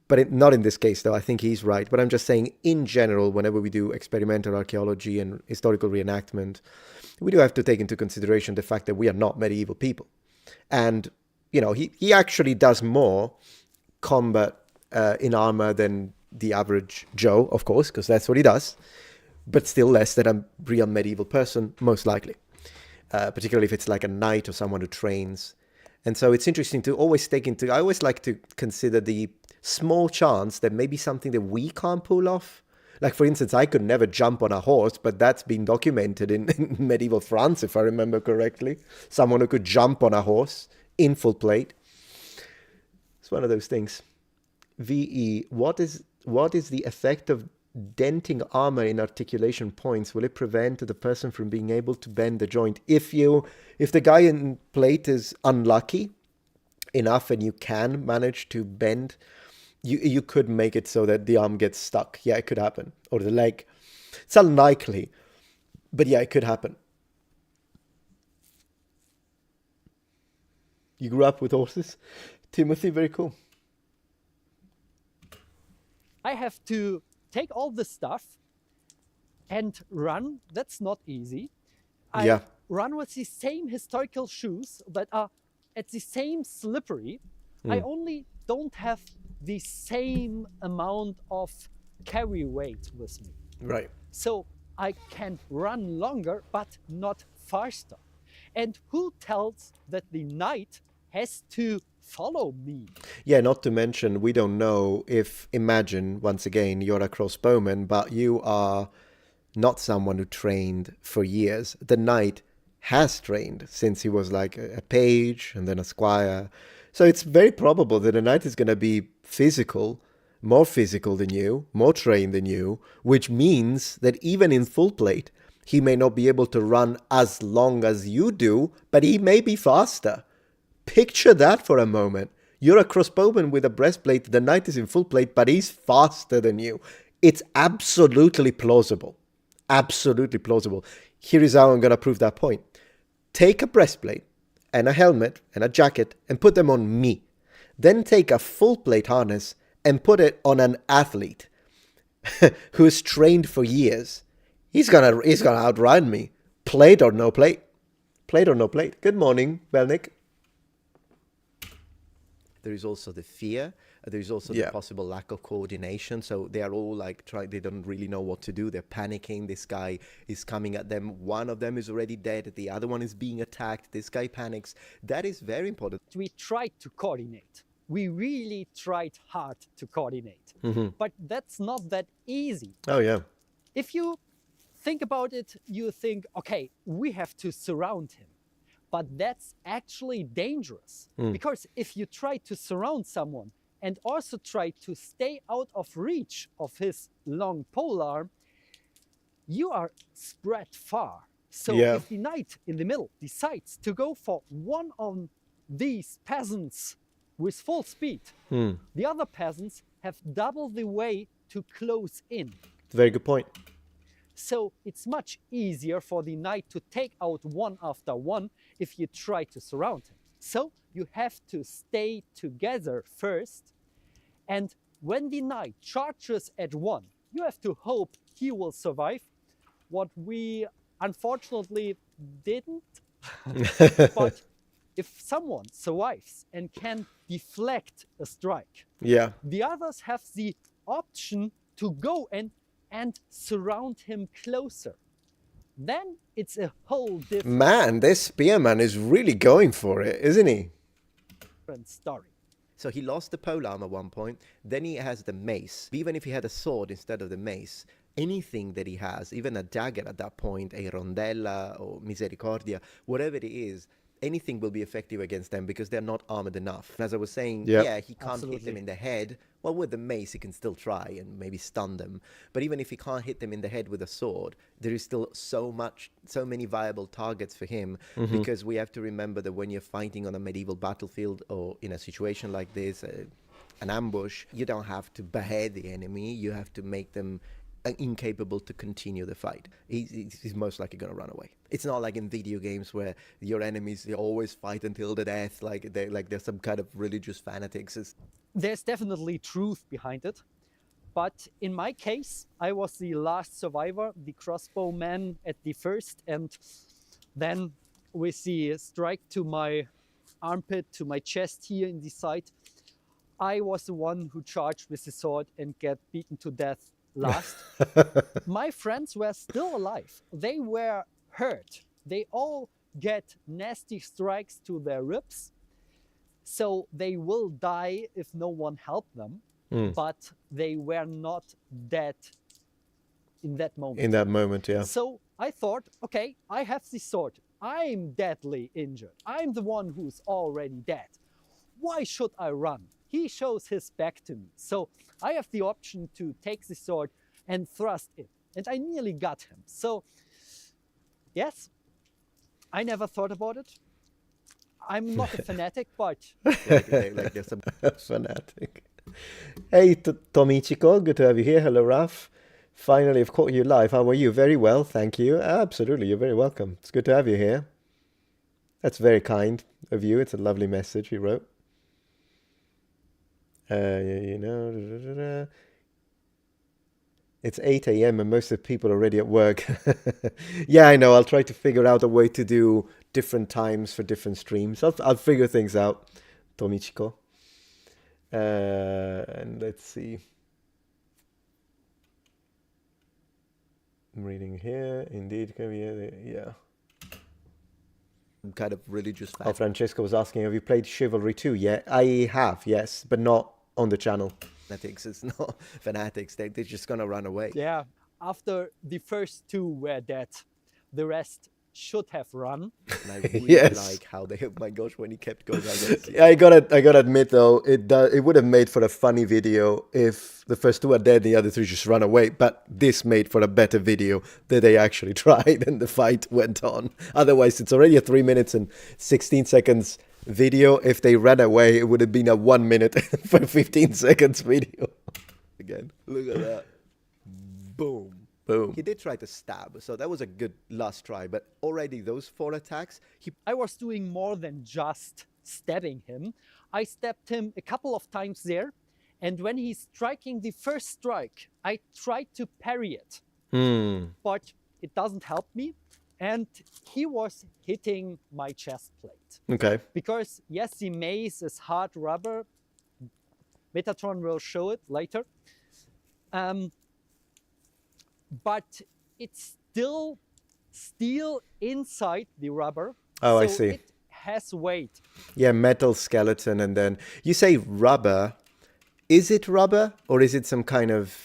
But not in this case, though. I think he's right. But I'm just saying, in general, whenever we do experimental archaeology and historical reenactment, we do have to take into consideration the fact that we are not medieval people. And, you know, he actually does more combat in armor than the average Joe, of course, because that's what he does. But still less than a real medieval person, most likely. Particularly if it's like a knight or someone who trains. And so it's interesting to always take into... I always like to consider the small chance that maybe something that we can't pull off. Like, for instance, I could never jump on a horse, but that's been documented in medieval France, if I remember correctly. Someone who could jump on a horse in full plate. It's one of those things. VE, what is the effect of denting armor in articulation points? Will it prevent the person from being able to bend the joint? If the guy in plate is unlucky enough and you can manage to bend, you could make it so that the arm gets stuck. Yeah, it could happen. Or the leg. It's unlikely, but yeah, it could happen. You grew up with horses, Timothy? Very cool. I have to take all this stuff and run. That's not easy. I run with the same historical shoes that are at the same slippery. I only don't have the same amount of carry weight with me. Right. So I can run longer, but not faster. And who tells that the knight has to follow me? Yeah, not to mention, we don't know if, imagine, once again, you're a crossbowman, but you are not someone who trained for years. The knight has trained since he was like a page and then a squire. So it's very probable that a knight is going to be physical, more physical than you, more trained than you, which means that even in full plate, he may not be able to run as long as you do, but he may be faster. Picture that for a moment. You're a crossbowman with a breastplate, the knight is in full plate, but he's faster than you. It's absolutely plausible. Absolutely plausible. Here is how I'm going to prove that point. Take a breastplate and a helmet and a jacket and put them on me. Then take a full plate harness and put it on an athlete who is trained for years. He's gonna outrun me. Plate or no plate. Plate or no plate. Good morning, Belnick. There is also the fear There's also the possible lack of coordination. So they are all like they don't really know what to do. They're panicking. This guy is coming at them. One of them is already dead. The other one is being attacked. This guy panics. That is very important. We tried to coordinate. We really tried hard to coordinate. But that's not that easy. Oh, yeah. If you think about it, you think, okay, we have to surround him. But that's actually dangerous. Because if you try to surround someone and also try to stay out of reach of his long polearm, you are spread far. So if the knight in the middle decides to go for one of these peasants with full speed, the other peasants have double the way to close in. Very good point. So it's much easier for the knight to take out one after one if you try to surround him. So you have to stay together first. And when the knight charges at one, you have to hope he will survive. What we unfortunately didn't. But if someone survives and can deflect a strike, the others have the option to go and surround him closer. Then it's a whole different... Man, this spearman is really going for it, isn't he? ...story. So he lost the polearm at one point. Then he has the mace. Even if he had a sword instead of the mace, anything that he has, even a dagger at that point, a rondella or misericordia, whatever it is, anything will be effective against them because they're not armored enough. And as I was saying, he can't hit them in the head. Well, with the mace, he can still try and maybe stun them. But even if he can't hit them in the head with a sword, there is still so many viable targets for him, because we have to remember that when you're fighting on a medieval battlefield or in a situation like this, an ambush, you don't have to behead the enemy. You have to make them incapable to continue the fight. He's most likely going to run away. It's not like in video games where your enemies, they always fight until the death, like they're some kind of religious fanatics. There's definitely truth behind it. But in my case, I was the last survivor, the crossbowman at the first, and then with the strike to my armpit, to my chest here in the side, I was the one who charged with the sword and get beaten to death last. My friends were still alive. They were hurt. They all get nasty strikes to their ribs. So they will die if no one helped them. But they were not dead in that moment. In that moment, yeah. So I thought, okay, I have the sword. I'm deadly injured. I'm the one who's already dead. Why should I run? He shows his back to me. So I have the option to take the sword and thrust it. And I nearly got him. So, yes, I never thought about it. I'm not a fanatic, but... like there's some fanatic. Hey, Tomichiko, good to have you here. Hello, Raf. Finally, I've caught you live. How are you? Very well, thank you. Absolutely, you're very welcome. It's good to have you here. That's very kind of you. It's a lovely message you wrote. It's 8 a.m. and most of the people are already at work. Yeah, I know. I'll try to figure out a way to do different times for different streams. I'll figure things out, Tomichiko. And let's see. I'm reading here. Indeed, yeah. Kind of religious fan. Oh, Francesco was asking, have you played Chivalry 2 yet? I have, yes, but not on the channel. Fanatics, it's not fanatics. They're just gonna run away. Yeah, after the first two were dead, the rest should have run. And I really like how they, oh my gosh, when he kept going like this. I gotta admit though, it would have made for a funny video if the first two are dead, the other three just run away. But this made for a better video that they actually tried and the fight went on. Otherwise, it's already a 3 minutes and 16 seconds video. If they ran away, it would have been a 1 minute for 15 seconds video. Again, look at that. Boom. Boom. He did try to stab, so that was a good last try. But already those 4 attacks, I was doing more than just stabbing him. I stabbed him a couple of times there. And when he's striking the first strike, I tried to parry it. But it doesn't help me. And he was hitting my chest plate. Okay. Because, yes, the mace is hard rubber. Metatron will show it later. But it's still steel inside the rubber. Oh, so I see. It has weight. Yeah, metal skeleton, and then you say rubber. Is it rubber or is it some kind of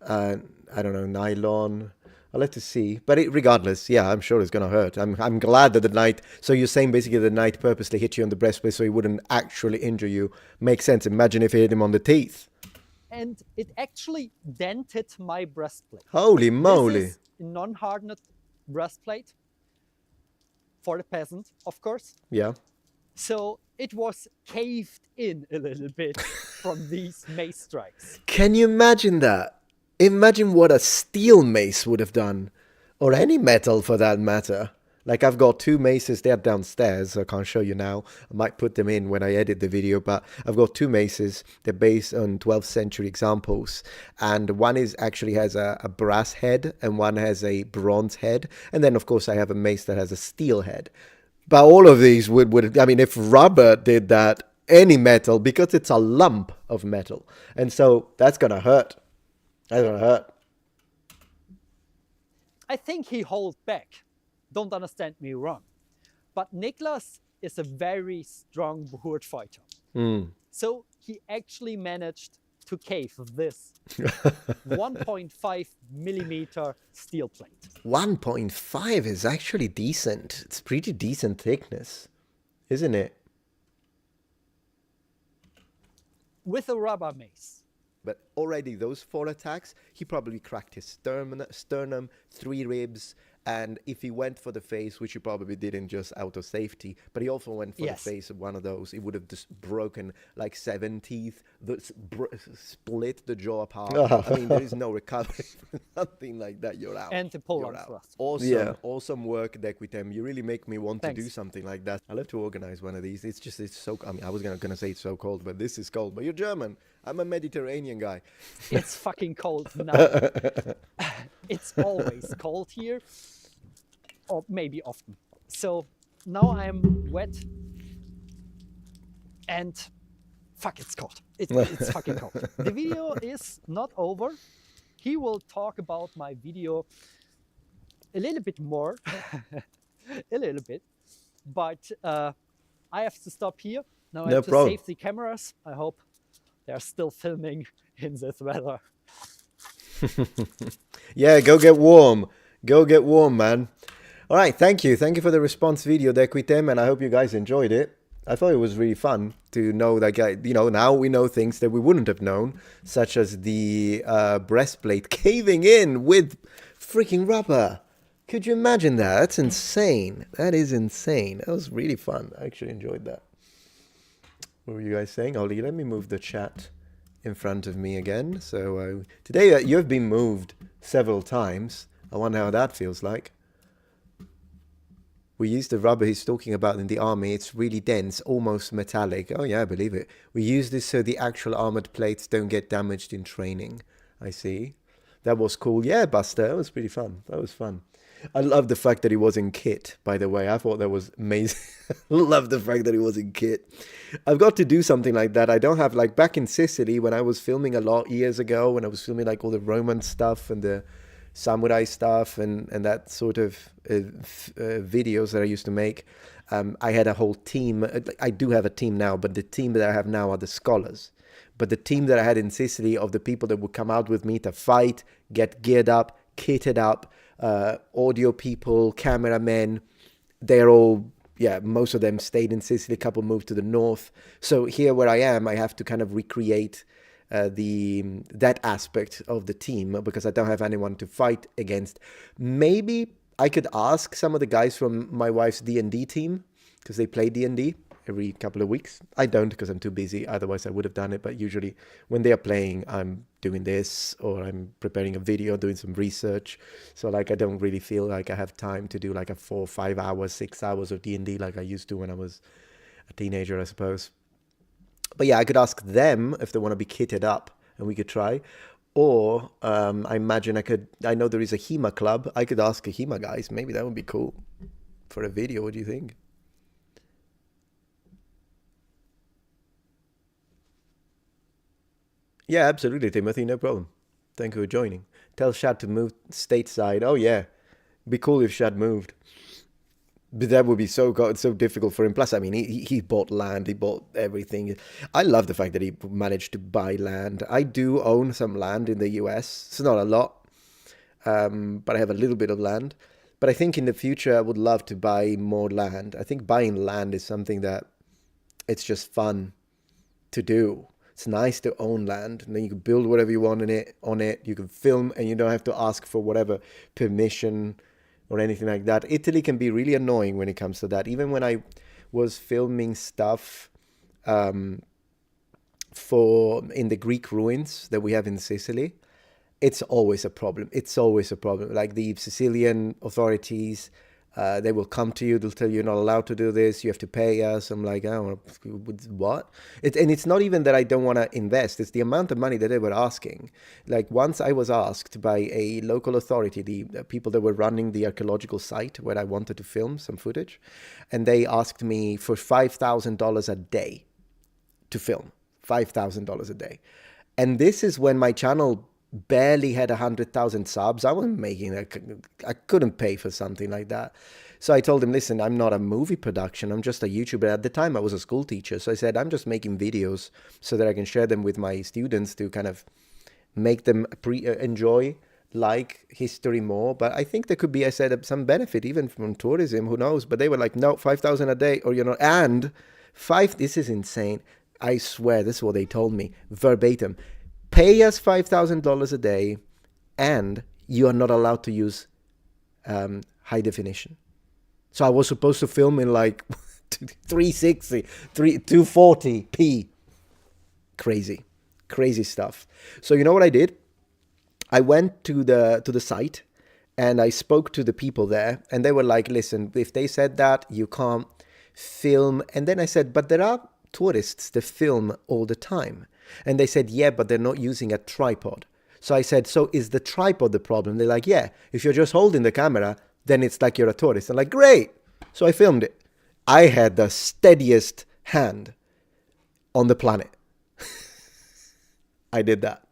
I don't know, nylon? I'll have to see. But regardless, yeah, I'm sure it's gonna hurt. I'm glad that the knight. So you're saying basically the knight purposely hit you on the breastplate so he wouldn't actually injure you. Makes sense. Imagine if he hit him on the teeth. And it actually dented my breastplate. Holy moly! This is a non-hardened breastplate for the peasant, of course. Yeah. So it was caved in a little bit from these mace strikes. Can you imagine that? Imagine what a steel mace would have done, or any metal for that matter. Like, I've got 2 maces there downstairs, so I can't show you now. I might put them in when I edit the video, but I've got 2 maces. They're based on 12th century examples, and one is actually has a brass head, and one has a bronze head, and then of course I have a mace that has a steel head. But all of these would I mean, if rubber did that, any metal, because it's a lump of metal, and so that's gonna hurt. That's gonna hurt. I think he holds back. Don't understand me wrong. But Niklas is a very strong board fighter. So he actually managed to cave this 1.5 millimeter steel plate. 1.5 is actually decent. It's pretty decent thickness, isn't it? With a rubber mace. But already those 4 attacks, he probably cracked his sternum, 3 ribs, and if he went for the face, which he probably didn't just out of safety, but he also went for the face of one of those, it would have just broken like 7 teeth, split the jaw apart. I mean, there is no recovery. Nothing like that. You're out. And the pull-on thrust. Awesome, awesome work, Dequitem. You really make me want to do something like that. I'll have to organize one of these. It's so. I mean, I was gonna say it's so cold, but this is cold. But you're German. I'm a Mediterranean guy. It's fucking cold now. It's always cold here, or maybe often. So now I'm wet, and fuck, it's cold. It's fucking cold. The video is not over. He will talk about my video a little bit more, a little bit, but I have to stop here. Now I have to save the cameras. I hope they're still filming in this weather. Yeah, go get warm. Go get warm, man. All right, thank you. Thank you for the response video, Dequitem, and I hope you guys enjoyed it. I thought it was really fun to know that, you know, now we know things that we wouldn't have known, such as the breastplate caving in with freaking rubber. Could you imagine that? That's insane. That is insane. That was really fun. I actually enjoyed that. What were you guys saying? Ollie, let me move the chat in front of me again. So today you have been moved several times. I wonder how that feels like. We use the rubber he's talking about in the army. It's really dense, almost metallic. Oh yeah, I believe it. We use this so the actual armored plates don't get damaged in training. I see. That was cool. Yeah, Buster, that was pretty fun. That was fun. I love the fact that he was in kit, by the way. I thought that was amazing. Love the fact that he was in kit. I've got to do something like that. I don't have, like, back in Sicily when I was filming a lot years ago, when I was filming like all the Roman stuff and the samurai stuff and that sort of videos that I used to make. I had a whole team. I do have a team now, but the team that I have now are the scholars. But the team that I had in Sicily of the people that would come out with me to fight, get geared up, kitted up, audio people, cameramen, they're all, yeah, most of them stayed in Sicily, a couple moved to the north. So here where I am, I have to kind of recreate that aspect of the team because I don't have anyone to fight against. Maybe I could ask some of the guys from my wife's D&D team because they play D&D every couple of weeks. I don't because I'm too busy. Otherwise, I would have done it. But usually when they are playing, I'm doing this or I'm preparing a video, doing some research. So like I don't really feel like I have time to do like a 4, 5 hours, 6 hours of D&D like I used to when I was a teenager, I suppose. But yeah, I could ask them if they want to be kitted up and we could try. Or I imagine I know there is a HEMA club. I could ask a HEMA guys. Maybe that would be cool for a video. What do you think? Yeah, absolutely, Timothy. No problem. Thank you for joining. Tell Shad to move stateside. Oh yeah, be cool if Shad moved. But that would be so difficult for him. Plus, I mean, he bought land, he bought everything. I love the fact that he managed to buy land. I do own some land in the US. It's not a lot, but I have a little bit of land. But I think in the future, I would love to buy more land. I think buying land is something that it's just fun to do. It's nice to own land, and then you can build whatever you want on it. You can film, and you don't have to ask for whatever permission or anything like that. Italy can be really annoying when it comes to that. Even when I was filming stuff for in the Greek ruins that we have in Sicily, it's always a problem. It's always a problem. Like the Sicilian authorities, they will come to you. They'll tell you you're not allowed to do this. You have to pay us. I'm like, oh, what? And it's not even that I don't want to invest. It's the amount of money that they were asking. Like once I was asked by a local authority, the people that were running the archaeological site where I wanted to film some footage, and they asked me for $5,000 a day to film. $5,000 a day. And this is when my channel barely had 100,000 subs. I wasn't making that. I couldn't pay for something like that. So I told him, listen, I'm not a movie production. I'm just a YouTuber. At the time, I was a school teacher. So I said, I'm just making videos so that I can share them with my students to kind of make them enjoy, like history more. But I think there could be, I said, some benefit even from tourism. Who knows? But they were like, no, 5,000 a day or, and this is insane. I swear, this is what they told me verbatim. Pay us $5,000 a day, and you are not allowed to use high definition. So I was supposed to film in like 360, 240p. Crazy stuff. So you know what I did? I went to the site, and I spoke to the people there, and they were like, listen, if they said that, you can't film. And then I said, but there are tourists that film all the time. And they said, yeah, but they're not using a tripod. So I said, so is the tripod the problem? They're like, yeah, if you're just holding the camera, then it's like you're a tourist. I'm like, great. So I filmed it. I had the steadiest hand on the planet. I did that.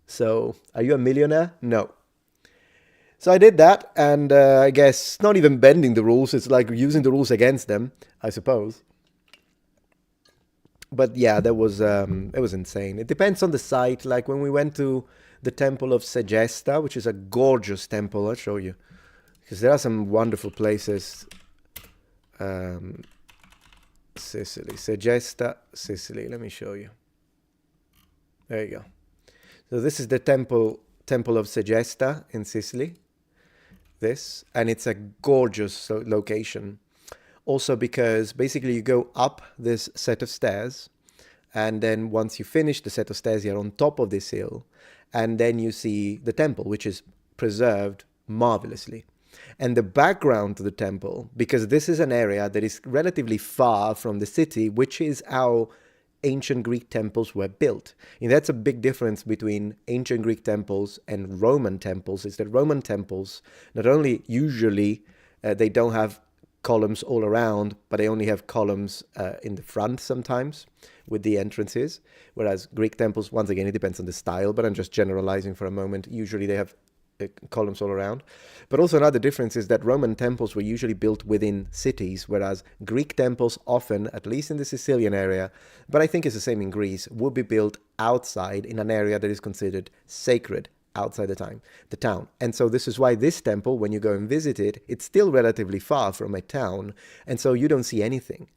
So are you a millionaire? No. So I did that, and I guess not even bending the rules. It's like using the rules against them, I suppose. But yeah, it was insane. It depends on the site. Like when we went to the temple of Segesta, which is a gorgeous temple, I'll show you, because there are some wonderful places. Sicily, Segesta, Sicily. Let me show you. There you go. So this is the temple of Segesta in Sicily. And it's a gorgeous location. Also because basically you go up this set of stairs, and then once you finish the set of stairs, you're on top of this hill, and then you see the temple, which is preserved marvelously. And the background to the temple, because this is an area that is relatively far from the city, which is how ancient Greek temples were built. And that's a big difference between ancient Greek temples and Roman temples, is that Roman temples, not only usually they don't have columns all around, but they only have columns in the front sometimes with the entrances, whereas Greek temples, once again, it depends on the style, but I'm just generalizing for a moment, usually they have columns all around. But also another difference is that Roman temples were usually built within cities, whereas Greek temples often, at least in the Sicilian area, but I think it's the same in Greece, would be built outside in an area that is considered sacred, outside the town. And so this is why this temple, when you go and visit it, it's still relatively far from a town, and so you don't see anything.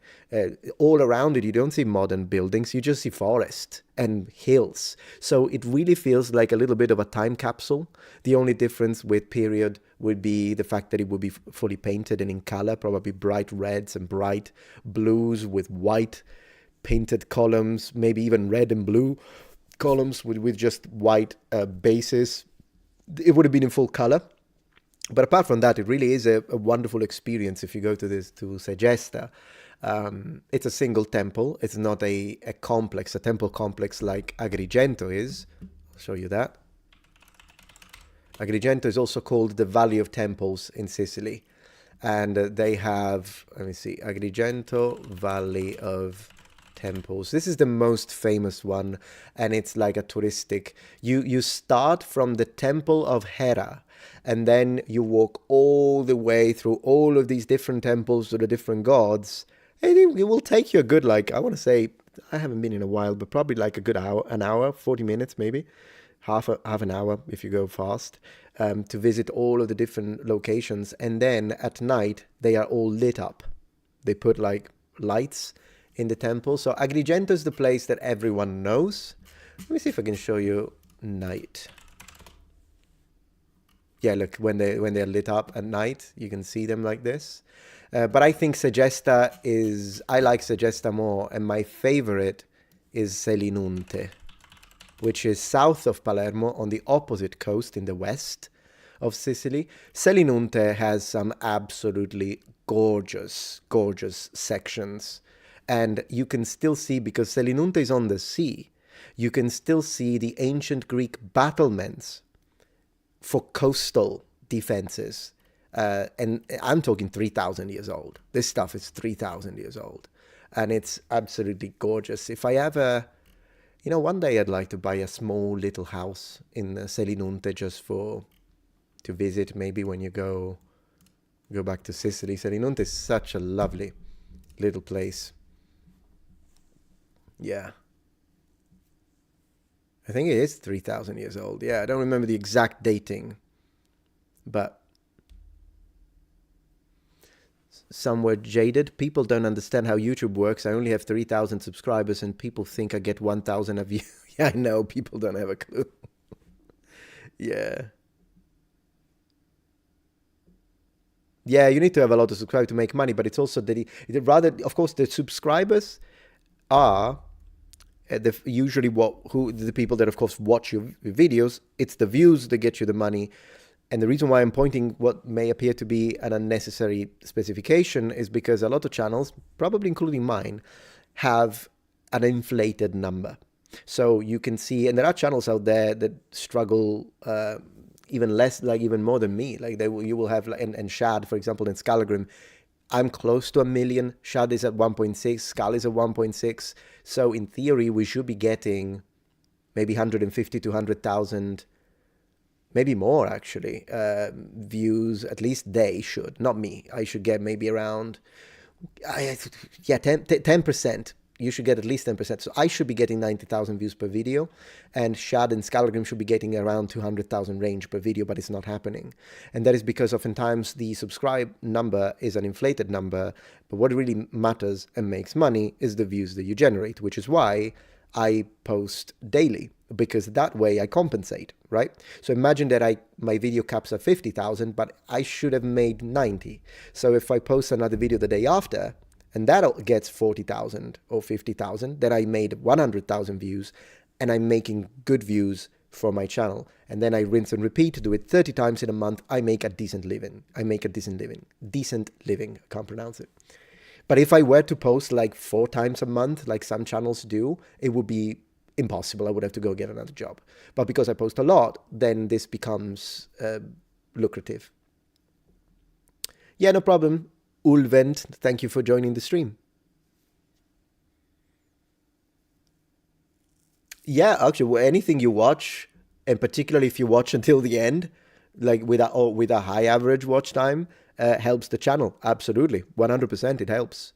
All around it, you don't see modern buildings, you just see forest and hills. So it really feels like a little bit of a time capsule. The only difference with period would be the fact that it would be fully painted and in color, probably bright reds and bright blues with white painted columns, maybe even red and blue columns with just white bases. It would have been in full color. But apart from that, it really is a wonderful experience if you go to Segesta. It's a single temple. It's not a temple complex like Agrigento is. I'll show you that. Agrigento is also called the Valley of Temples in Sicily. And they have, let me see, Agrigento, Valley of temples. This is the most famous one, and it's like a touristic. You start from the temple of Hera, and then you walk all the way through all of these different temples to the different gods, and it will take you a good, like, I want to say, I haven't been in a while, but probably like a good hour, an hour, 40 minutes maybe, half an hour if you go fast, to visit all of the different locations. And then at night they are all lit up. They put like lights in the temple. So Agrigento is the place that everyone knows. Let me see if I can show you night. Yeah, look, when they're lit up at night, you can see them like this. But I think Segesta I like Segesta more, and my favorite is Selinunte, which is south of Palermo on the opposite coast in the west of Sicily. Selinunte has some absolutely gorgeous, gorgeous sections. And you can still see, because Selinunte is on the sea, you can still see the ancient Greek battlements for coastal defenses. And I'm talking 3,000 years old. This stuff is 3,000 years old. And it's absolutely gorgeous. If I ever, one day I'd like to buy a small little house in Selinunte just to visit, maybe when you go back to Sicily. Selinunte is such a lovely little place. Yeah. I think it is 3,000 years old. Yeah, I don't remember the exact dating, but somewhere jaded. People don't understand how YouTube works. I only have 3,000 subscribers and people think I get 1,000 a view. Yeah, I know. People don't have a clue. Yeah. Yeah, you need to have a lot of subscribers to make money, but it's also that of course, the subscribers are usually the people that, of course, watch your videos. It's the views that get you the money. And the reason why I'm pointing what may appear to be an unnecessary specification is because a lot of channels, probably including mine, have an inflated number. So you can see, and there are channels out there that struggle even less, like even more than me. Like you will have, and Shad, for example, in Skyrim, I'm close to 1 million. Shad is at 1.6. Skull is at 1.6. So in theory, we should be getting maybe 150 to 100,000, maybe more actually, views. At least they should, not me. I should get maybe around, 10%. You should get at least 10%. So I should be getting 90,000 views per video, and Shad and Skyrim should be getting around 200,000 range per video, but it's not happening. And that is because oftentimes the subscribe number is an inflated number, but what really matters and makes money is the views that you generate, which is why I post daily, because that way I compensate, right? So imagine that my video caps at 50,000, but I should have made 90. So if I post another video the day after, and that gets 40,000 or 50,000, then I made 100,000 views, and I'm making good views for my channel. And then I rinse and repeat, do it 30 times in a month. I make a decent living. Decent living. I can't pronounce it. But if I were to post like 4 times a month, like some channels do, it would be impossible. I would have to go get another job. But because I post a lot, then this becomes lucrative. Yeah, no problem. Ulvent, thank you for joining the stream. Yeah, actually, anything you watch, and particularly if you watch until the end, like with a high average watch time, helps the channel. Absolutely, 100% it helps.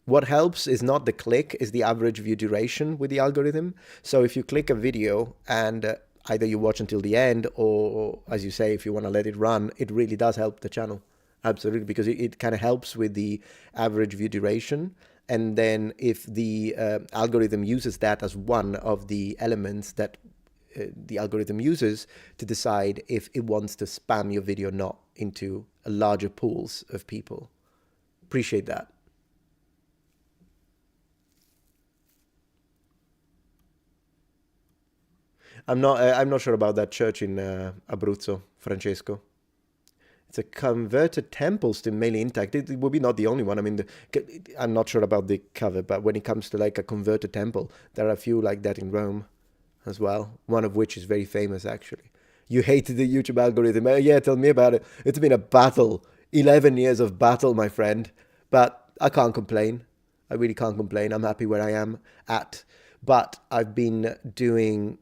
What helps is not the click, is the average view duration with the algorithm. So if you click a video and either you watch until the end, or as you say, if you want to let it run, it really does help the channel. Absolutely, because it kind of helps with the average view duration. And then if the algorithm uses that as one of the elements that the algorithm uses to decide if it wants to spam your video or not into larger pools of people. Appreciate that. I'm not sure about that church in Abruzzo, Francesco. It's a converted temple still mainly intact. It will be not the only one. I mean, I'm not sure about the cover, but when it comes to like a converted temple, there are a few like that in Rome as well. One of which is very famous, actually. You hated the YouTube algorithm. Yeah, tell me about it. It's been a battle. 11 years of battle, my friend. But I can't complain. I really can't complain. I'm happy where I am at. But I've been doing...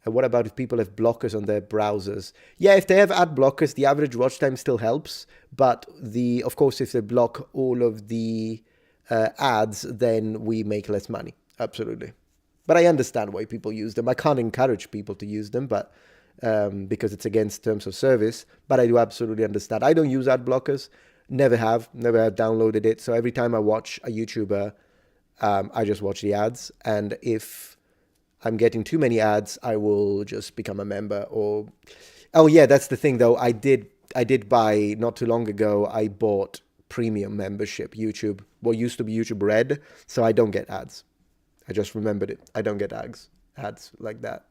what about if people have blockers on their browsers? Yeah, if they have ad blockers, the average watch time still helps. But of course, if they block all of the ads, then we make less money. Absolutely. But I understand why people use them. I can't encourage people to use them, but because it's against terms of service. But I do absolutely understand. I don't use ad blockers. Never have downloaded it. So every time I watch a YouTuber, I just watch the ads. And if I'm getting too many ads, I will just become a member. Or, oh yeah, that's the thing though. I did buy, not too long ago, I bought premium membership, YouTube. What used to be YouTube Red, so I don't get ads. I just remembered it. I don't get ads like that.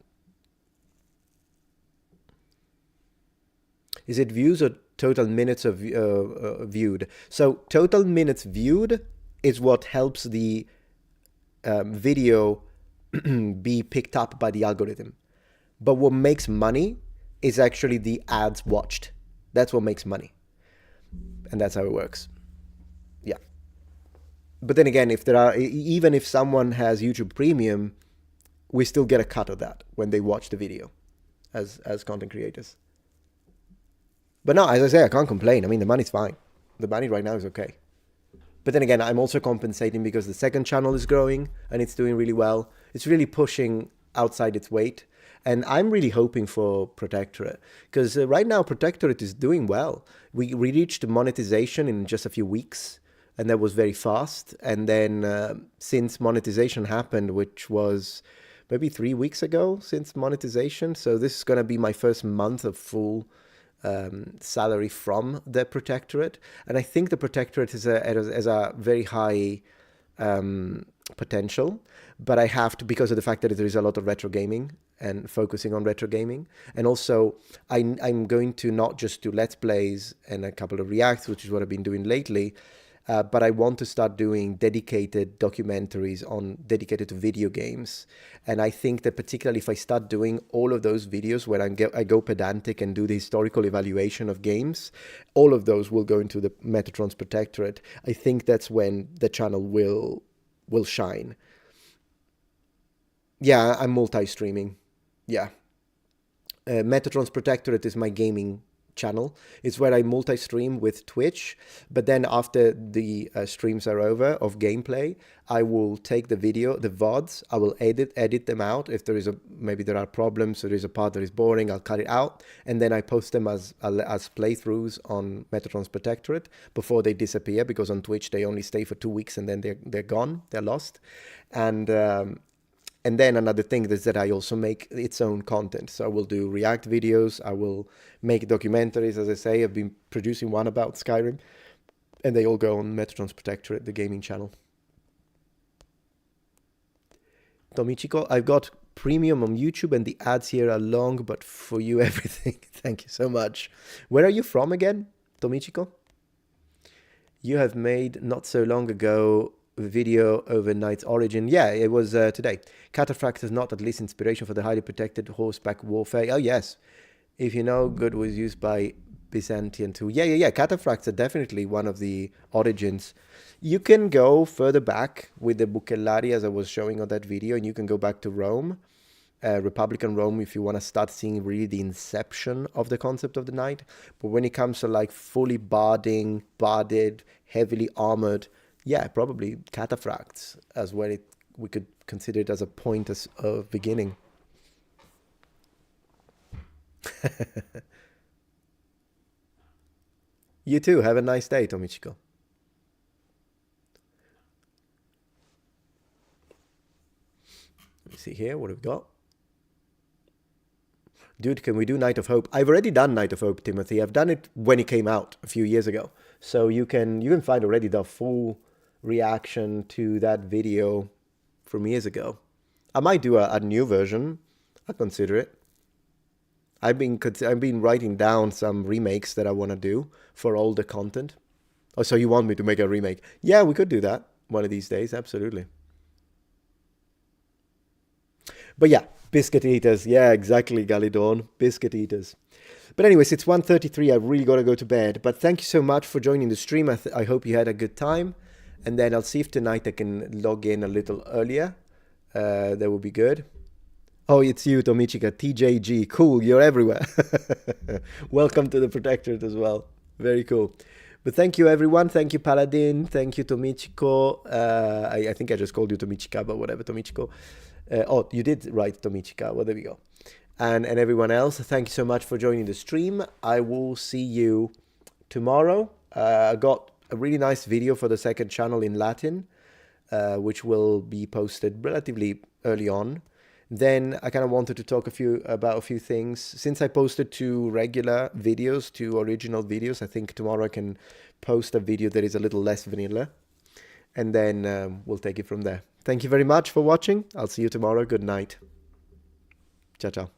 Is it views or total minutes of viewed? So total minutes viewed is what helps the video be picked up by the algorithm. But what makes money is actually the ads watched. That's what makes money. And that's how it works. Yeah. But then again, if there are, even if someone has YouTube Premium, we still get a cut of that when they watch the video as content creators. But no, as I say, I can't complain. I mean, the money's fine. The money right now is okay. But then again, I'm also compensating because the second channel is growing and it's doing really well. It's really pushing outside its weight. And I'm really hoping for Protectorate because right now Protectorate is doing well. We reached monetization in just a few weeks and that was very fast. And then since monetization happened, which was maybe 3 weeks ago since monetization. So this is going to be my first month of full salary from the Protectorate. And I think the Protectorate has a very high potential, but I have to, because of the fact that there is a lot of retro gaming and focusing on retro gaming. And also I'm going to not just do Let's Plays and a couple of reacts, which is what I've been doing lately, but I want to start doing dedicated documentaries dedicated to video games. And I think that particularly if I start doing all of those videos where I go pedantic and do the historical evaluation of games, all of those will go into the Metatron's Protectorate. I think that's when the channel will shine. Yeah, I'm multi-streaming. Yeah. Metatron's Protectorate is my gaming channel. It's where I multi-stream with Twitch, but then after the streams are over of gameplay, I will take the video, the VODs, I will edit them out. If maybe there are problems, or there's a part that is boring, I'll cut it out, and then I post them as playthroughs on Metatron's Protectorate before they disappear, because on Twitch they only stay for 2 weeks and then they're gone, they're lost. And then another thing is that I also make its own content. So I will do react videos. I will make documentaries. As I say, I've been producing one about Skyrim. And they all go on Metatron's Protectorate, the gaming channel. Tomichiko, I've got premium on YouTube and the ads here are long, but for you, everything. Thank you so much. Where are you from again, Tomichiko? You have made not so long ago video over Knight's origin. Yeah, it was today. Cataphract is not at least inspiration for the highly protected horseback warfare. Oh yes, if you know, good was used by Byzantium too. Yeah. Cataphracts are definitely one of the origins. You can go further back with the Bucellari, as I was showing on that video, and you can go back to Rome, Republican Rome, if you want to start seeing really the inception of the concept of the knight. But when it comes to like fully barded, heavily armored, yeah, probably Cataphracts as well. We could consider it as a point of beginning. You too. Have a nice day, Tomichiko. Let me see here what we've got. Dude, can we do Night of Hope? I've already done Night of Hope, Timothy. I've done it when it came out a few years ago. So you can find already the full reaction to that video from years ago. I might do a new version. I'd consider it. I've been writing down some remakes that I want to do for older content. Oh, so you want me to make a remake? Yeah, we could do that one of these days. Absolutely. But yeah, biscuit eaters. Yeah, exactly, Galidorn. Biscuit eaters. But anyways, it's 1:33. I've really got to go to bed. But thank you so much for joining the stream. I hope you had a good time. And then I'll see if tonight I can log in a little earlier. That would be good. Oh, it's you, Tomichika. TJG. Cool, you're everywhere. Welcome to the Protectorate as well. Very cool. But thank you, everyone. Thank you, Paladin. Thank you, Tomichiko. I think I just called you Tomichika, but whatever, Tomichiko. Oh, you did write Tomichika. Well, there we go. And everyone else, thank you so much for joining the stream. I will see you tomorrow. I got a really nice video for the second channel in Latin, which will be posted relatively early on. Then I kind of wanted to talk about a few things. Since I posted 2 regular videos, 2 original videos, I think tomorrow I can post a video that is a little less vanilla. And then we'll take it from there. Thank you very much for watching. I'll see you tomorrow. Good night. Ciao, ciao.